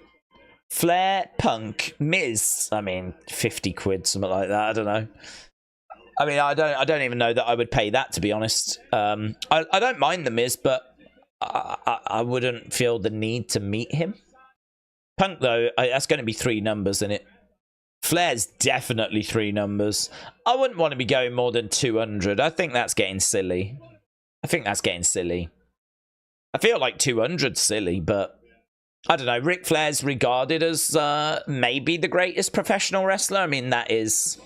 Flair, Punk, Miz. I mean, 50 quid, something like that. I don't know. I mean, I don't even know that I would pay that, to be honest. I don't mind the Miz, but I wouldn't feel the need to meet him. Punk, though, that's going to be 3 numbers in it. Flair's definitely 3 numbers. I wouldn't want to be going more than 200. I think that's getting silly. I feel like 200's silly, but I don't know. Ric Flair's regarded as maybe the greatest professional wrestler. I mean, that is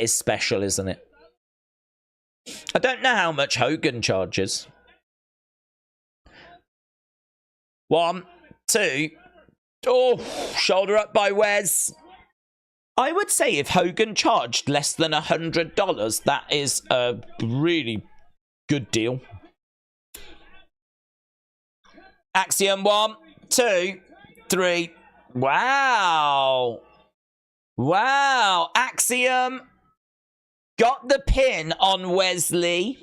special, isn't it? I don't know how much Hogan charges. 1, 2. Oh, shoulder up by Wes. I would say if Hogan charged less than $100, that is a really good deal. Axiom 1, 2, 3. Wow. Wow. Axiom got the pin on Wesley.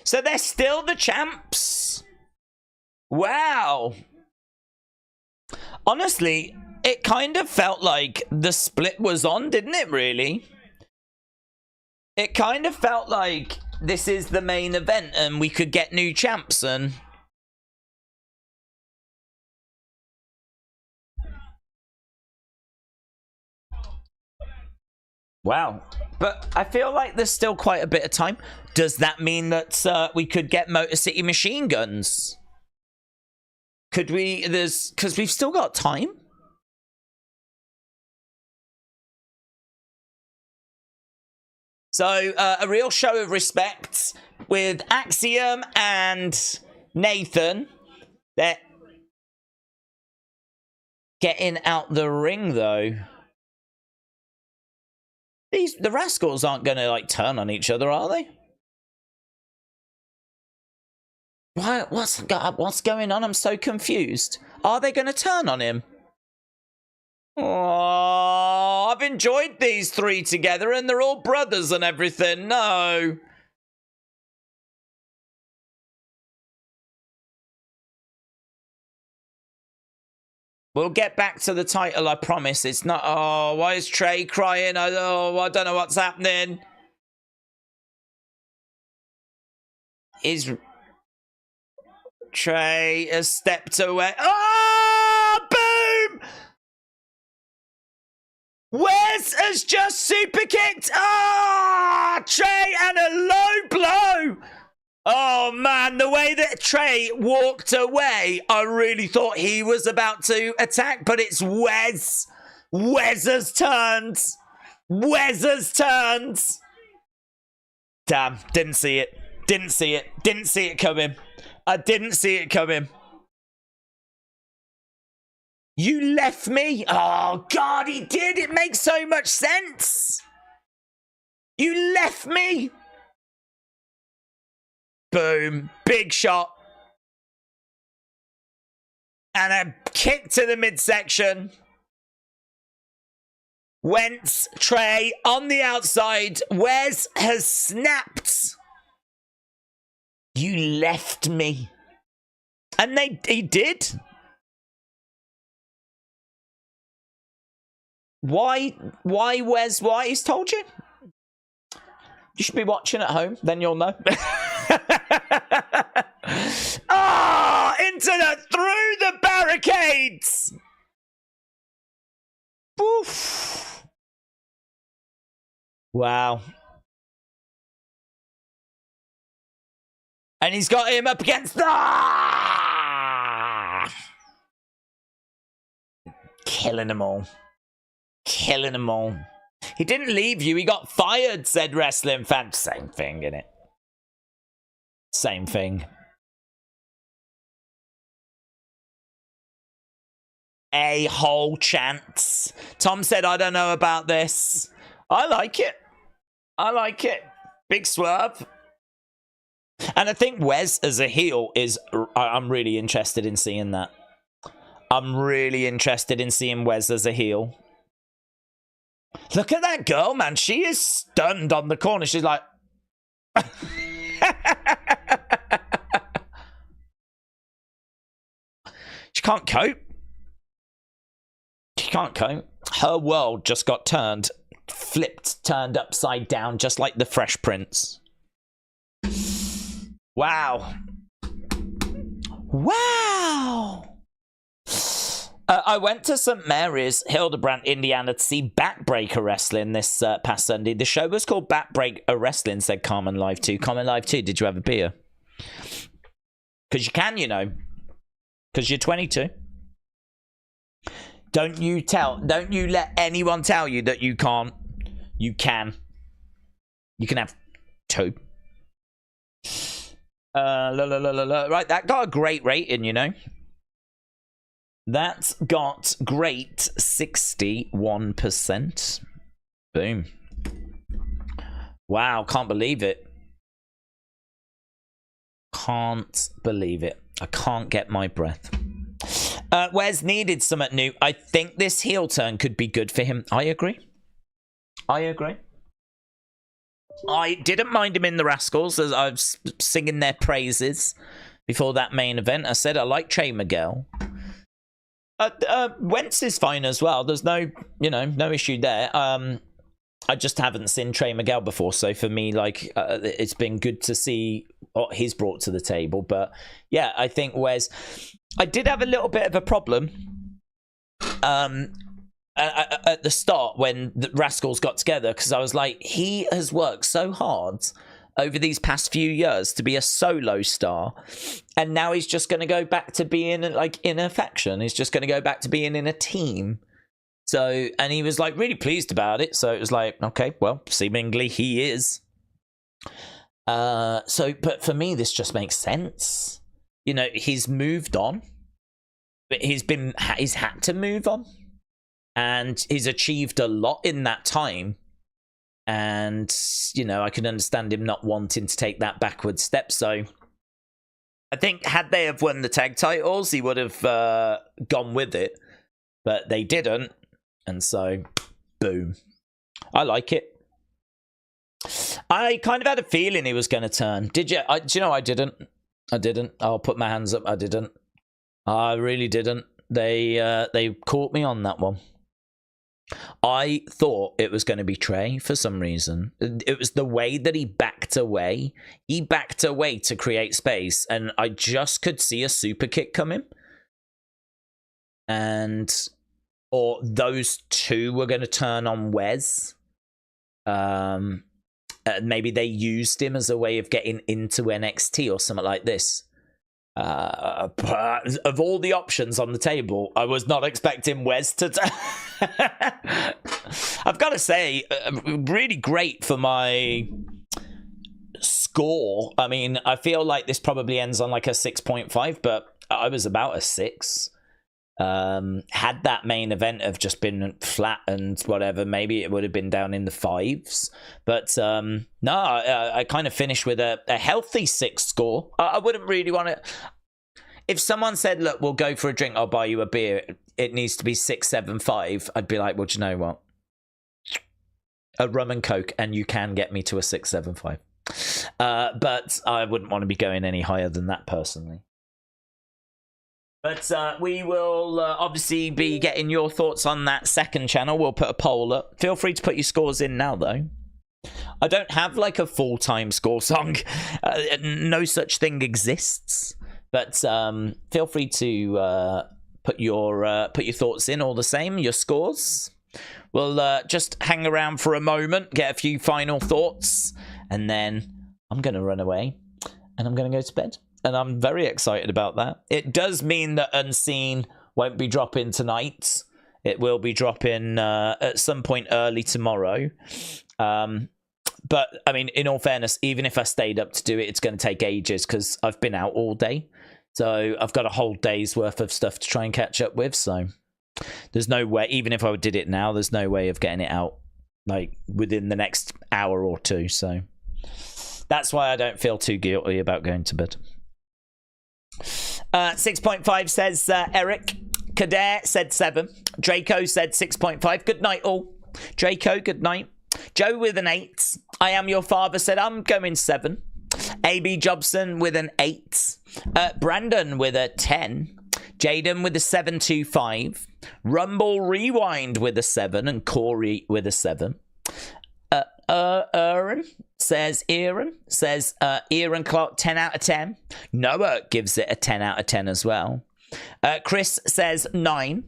So they're still the champs. Wow. Honestly, it kind of felt like the split was on, didn't it, really? It kind of felt like this is the main event and we could get new champs and... Wow. But I feel like there's still quite a bit of time. Does that mean that we could get Motor City Machine Guns? Could we... Because we've still got time. So, a real show of respect with Axiom and Nathan. They're getting out the ring, though. The Rascals aren't going to, like, turn on each other, are they? What's going on? I'm so confused. Are they going to turn on him? Oh, I've enjoyed these three together and they're all brothers and everything. No. We'll get back to the title, I promise. It's not... Oh, why is Trey crying? I don't know what's happening. Is... Trey has stepped away. Oh, boom! Wes has just super kicked. Ah, Trey, and a low blow. Oh, man, the way that Trey walked away, I really thought he was about to attack, but it's Wes. Wes has turned. Wes has turned. Damn, didn't see it. Didn't see it. Didn't see it coming. I didn't see it coming. You left me? Oh, God, he did. It makes so much sense. You left me. Boom. Big shot. And a kick to the midsection. Wentz, Trey on the outside. Wes has snapped. You left me. And he did. Why Wes White? He's told you. You should be watching at home, then you'll know. Through the barricades. Oof. Wow. And he's got him up against... Killing them all. Killing them all. He didn't leave you, he got fired, said Wrestling Fan. Same thing, innit? Same thing. A whole chance. Tom said, I don't know about this. I like it. I like it. Big swerve. And I think Wes as a heel is... I'm really interested in seeing that. I'm really interested in seeing Wes as a heel. Look at that girl, man. She is stunned on the corner. She's like... She can't cope. She can't cope. Her world just got turned. Flipped, turned upside down, just like the Fresh Prince. Wow. Wow. I went to St. Mary's, Hildebrandt, Indiana to see Backbreaker Wrestling this past Sunday. The show was called Backbreaker Wrestling, said Carmen Live 2. Carmen Live 2, did you have a beer? Because you can, you know. Because you're 22. Don't you let anyone tell you that you can't. You can. You can have 2. Right, that got a great rating, you know. That's got great 61%. Boom. Wow, can't believe it. Can't believe it. I can't get my breath. Wes needed something new. I think this heel turn could be good for him. I agree. I didn't mind him in the Rascals as I was singing their praises before that main event. I said I like Trey Miguel. Wentz is fine as well. There's no issue there. I just haven't seen Trey Miguel before, so for me, like, it's been good to see what he's brought to the table. But yeah, I think Wes, I did have a little bit of a problem at the start when the Rascals got together, because I was like, he has worked so hard over these past few years to be a solo star, and now he's just going to go back to being like in a faction. He's just going to go back to being in a team. So, and he was like really pleased about it. So it was like, okay, well, seemingly he is. But for me, this just makes sense. You know, he's moved on, but he's had to move on, and he's achieved a lot in that time. And, you know, I can understand him not wanting to take that backward step. So I think had they have won the tag titles, he would have gone with it, but they didn't. And so, boom. I like it. I kind of had a feeling he was going to turn. Did you? Do you know I didn't? I didn't. I'll put my hands up. I didn't. I really didn't. They caught me on that one. I thought it was going to be Trey for some reason. It was the way that he backed away. He backed away to create space, and I just could see a super kick coming. Or those two were going to turn on Wes. Maybe they used him as a way of getting into NXT or something like this. But of all the options on the table, I was not expecting Wes to. I've got to say, really great for my score. I mean, I feel like this probably ends on like a 6.5, but I was about a 6. Had that main event have just been flat and whatever, maybe it would have been down in the 5s. But no, I kind of finished with a healthy 6 score. I wouldn't really want to. If someone said, look, we'll go for a drink, I'll buy you a beer, it needs to be 6.75, I'd be like, well, do you know what? A rum and coke, and you can get me to a 6.75. But I wouldn't want to be going any higher than that personally. But we will obviously be getting your thoughts on that second channel. We'll put a poll up. Feel free to put your scores in now, though. I don't have like a full-time score song. No such thing exists. But feel free to put your thoughts in all the same, your scores. We'll just hang around for a moment, get a few final thoughts, and then I'm going to run away and I'm going to go to bed. And I'm very excited about that. It does mean that Unseen won't be dropping tonight. It will be dropping at some point early tomorrow. But, I mean, in all fairness, even if I stayed up to do it, it's going to take ages because I've been out all day. So I've got a whole day's worth of stuff to try and catch up with. So there's no way, even if I did it now, there's no way of getting it out like within the next hour or two. So that's why I don't feel too guilty about going to bed. 6.5 says Eric. Kader said 7. Draco said 6.5. Good night, all. Draco, good night. Joe with an 8. I am your father said I'm going 7. AB Jobson with an 8. Brandon with a 10. Jaden with a 725. Rumble Rewind with a 7. And Corey with a 7. Aaron says Aaron Clark 10 out of 10. Noah gives it a 10 out of 10 as well. Chris says 9.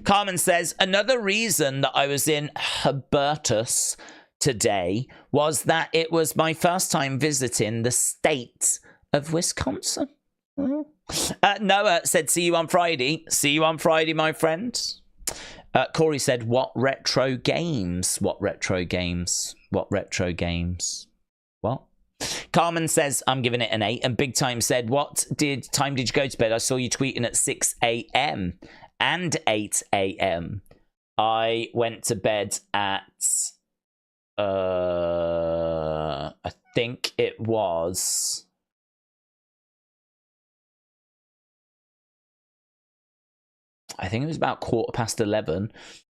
Carmen says another reason that I was in Hubertus today was that it was my first time visiting the state of Wisconsin. Noah said see you on Friday. See you on Friday, my friend. Corey said what retro games? What retro games? What retro games? What? Carmen says, I'm giving it an 8. And Big Time said, what time did you go to bed? I saw you tweeting at 6 a.m. and 8 a.m. I went to bed at, I think it was... I think it was about 11:15.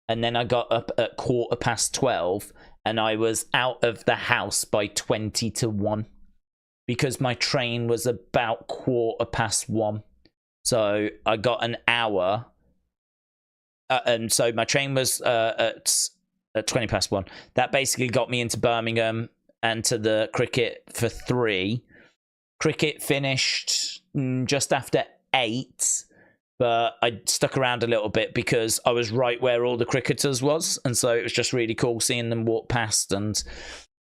And then I got up at 12:15. And I was out of the house by 1:20. Because my train was about 1:15. So I got an hour. And so my train was at 1:20. That basically got me into Birmingham and to the cricket for 3. Cricket finished just after 8. But I stuck around a little bit because I was right where all the cricketers was. And so it was just really cool seeing them walk past and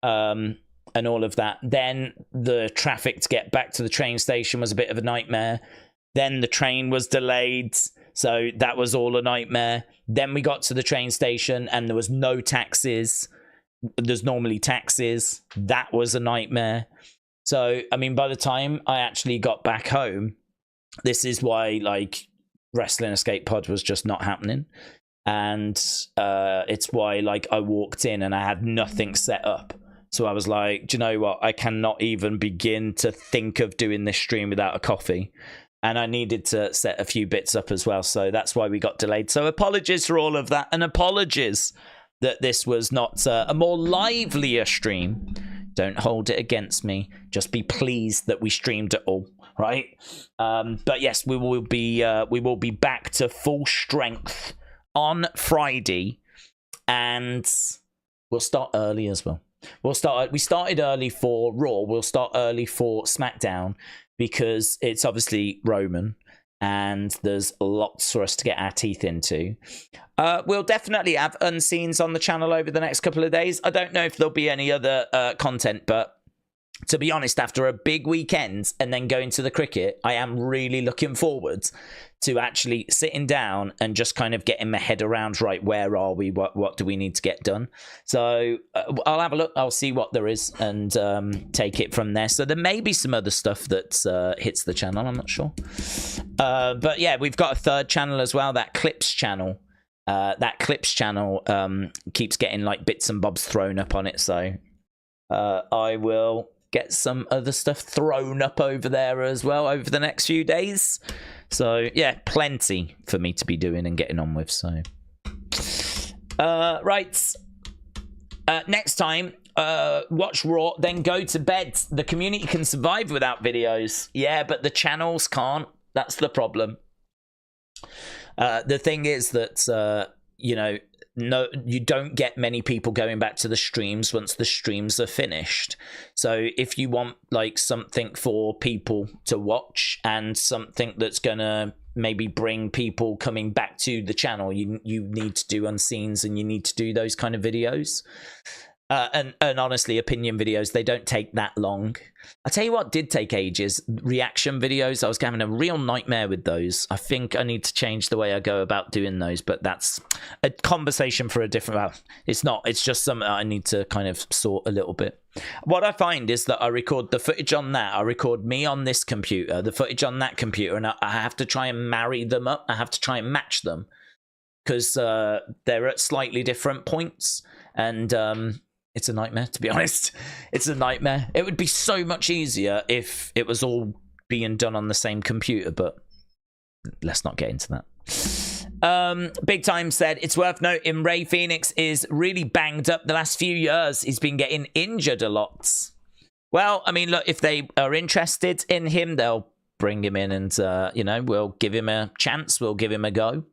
all of that. Then the traffic to get back to the train station was a bit of a nightmare. Then the train was delayed. So that was all a nightmare. Then we got to the train station and there was no taxis. There's normally taxis. That was a nightmare. So, I mean, by the time I actually got back home, this is why, like, Wrestling Escape Pod was just not happening. And it's why, like, I walked in and I had nothing set up. So I was like, do you know what? I cannot even begin to think of doing this stream without a coffee. And I needed to set a few bits up as well. So that's why we got delayed. So apologies for all of that. And apologies that this was not a more livelier stream. Don't hold it against me. Just be pleased that we streamed it all. Right, but yes, we will be back to full strength on Friday, and we'll start early as well. We started early for Raw. We'll start early for SmackDown because it's obviously Roman, and there's lots for us to get our teeth into. We'll definitely have Unseens on the channel over the next couple of days. I don't know if there'll be any other content, but to be honest, after a big weekend and then going to the cricket, I am really looking forward to actually sitting down and just kind of getting my head around, right, where are we? What do we need to get done? So I'll have a look. I'll see what there is and take it from there. So there may be some other stuff that hits the channel. I'm not sure. But yeah, we've got a third channel as well, that Clips channel. That Clips channel keeps getting like bits and bobs thrown up on it. So I will get some other stuff thrown up over there as well over the next few days. So yeah, plenty for me to be doing and getting on with. So right, next time watch Raw, then go to bed. The community can survive without videos, yeah, but the channels can't. That's the problem. The thing is that you know, no, you don't get many people going back to the streams once the streams are finished. So if you want like something for people to watch and something that's gonna maybe bring people coming back to the channel, you need to do Unseens and you need to do those kind of videos. And honestly, opinion videos, they don't take that long. I'll tell you what did take ages. Reaction videos. I was having a real nightmare with those. I think I need to change the way I go about doing those, but that's a conversation for a different... Well, it's not. It's just something I need to kind of sort a little bit. What I find is that I record the footage on that. I record me on this computer, the footage on that computer, and I have to try and marry them up. I have to try and match them because they're at slightly different points. And... it's a nightmare, to be honest. It's a nightmare. It would be so much easier if it was all being done on the same computer, but let's not get into that. Big Time said, it's worth noting Rey Fenix is really banged up the last few years. He's been getting injured a lot. Well, I mean, look, if they are interested in him, they'll bring him in and, you know, we'll give him a chance. We'll give him a go.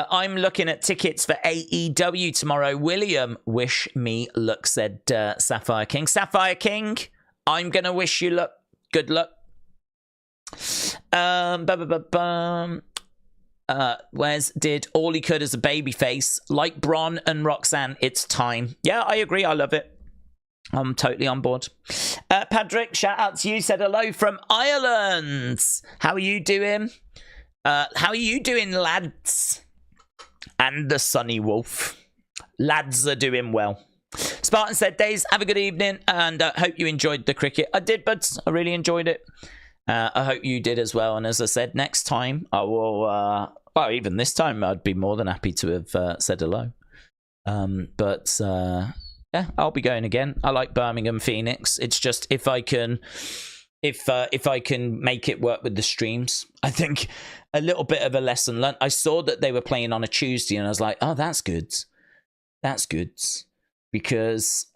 I'm looking at tickets for AEW tomorrow. William, wish me luck, said Sapphire King. Sapphire King, I'm going to wish you luck. Good luck. Wes did all he could as a babyface. Like Bron and Roxanne, it's time. Yeah, I agree. I love it. I'm totally on board. Patrick, shout out to you. Said hello from Ireland. How are you doing? How are you doing, lads? And the Sunny Wolf. Lads are doing well. Spartan said, Daze, have a good evening and hope you enjoyed the cricket. I did, but I really enjoyed it. I hope you did as well. And as I said, next time I will, well, even this time I'd be more than happy to have said hello. But yeah, I'll be going again. I like Birmingham, Phoenix. It's just if I can make it work with the streams. I think a little bit of a lesson learned. I saw that they were playing on a Tuesday and I was like, oh, that's good. That's good. Because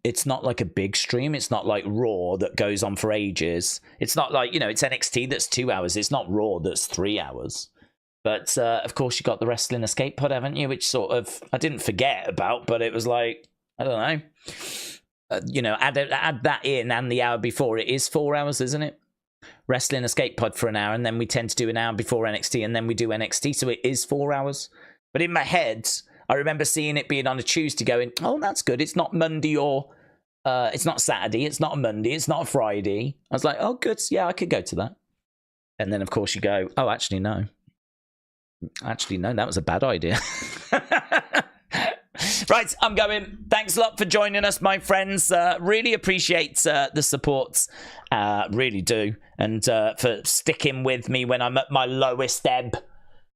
it's not like a big stream. It's not like Raw that goes on for ages. It's not like, it's NXT that's 2 hours. It's not Raw that's 3 hours. But, of course, you got the Wrestling Escape Pod, haven't you? Which sort of, I didn't forget about, but it was like, I don't know. Add that in, and the hour before. It is 4 hours, isn't it? Wrestling Escape Pod for an hour, and then we tend to do an hour before NXT, and then we do NXT, so it is 4 hours. But in my head, I remember seeing it being on a Tuesday going, oh, that's good. It's not Monday or it's not Saturday. It's not a Monday. It's not a Friday. I was like, oh, good. Yeah, I could go to that. And then, of course, you go, oh, actually, no. Actually, no, that was a bad idea. Right, I'm going. Thanks a lot for joining us, my friends. Really appreciate the support. Really do. And for sticking with me when I'm at my lowest ebb.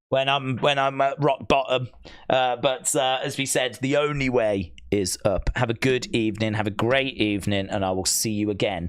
When I'm at rock bottom. But as we said, the only way is up. Have a good evening. Have a great evening. And I will see you again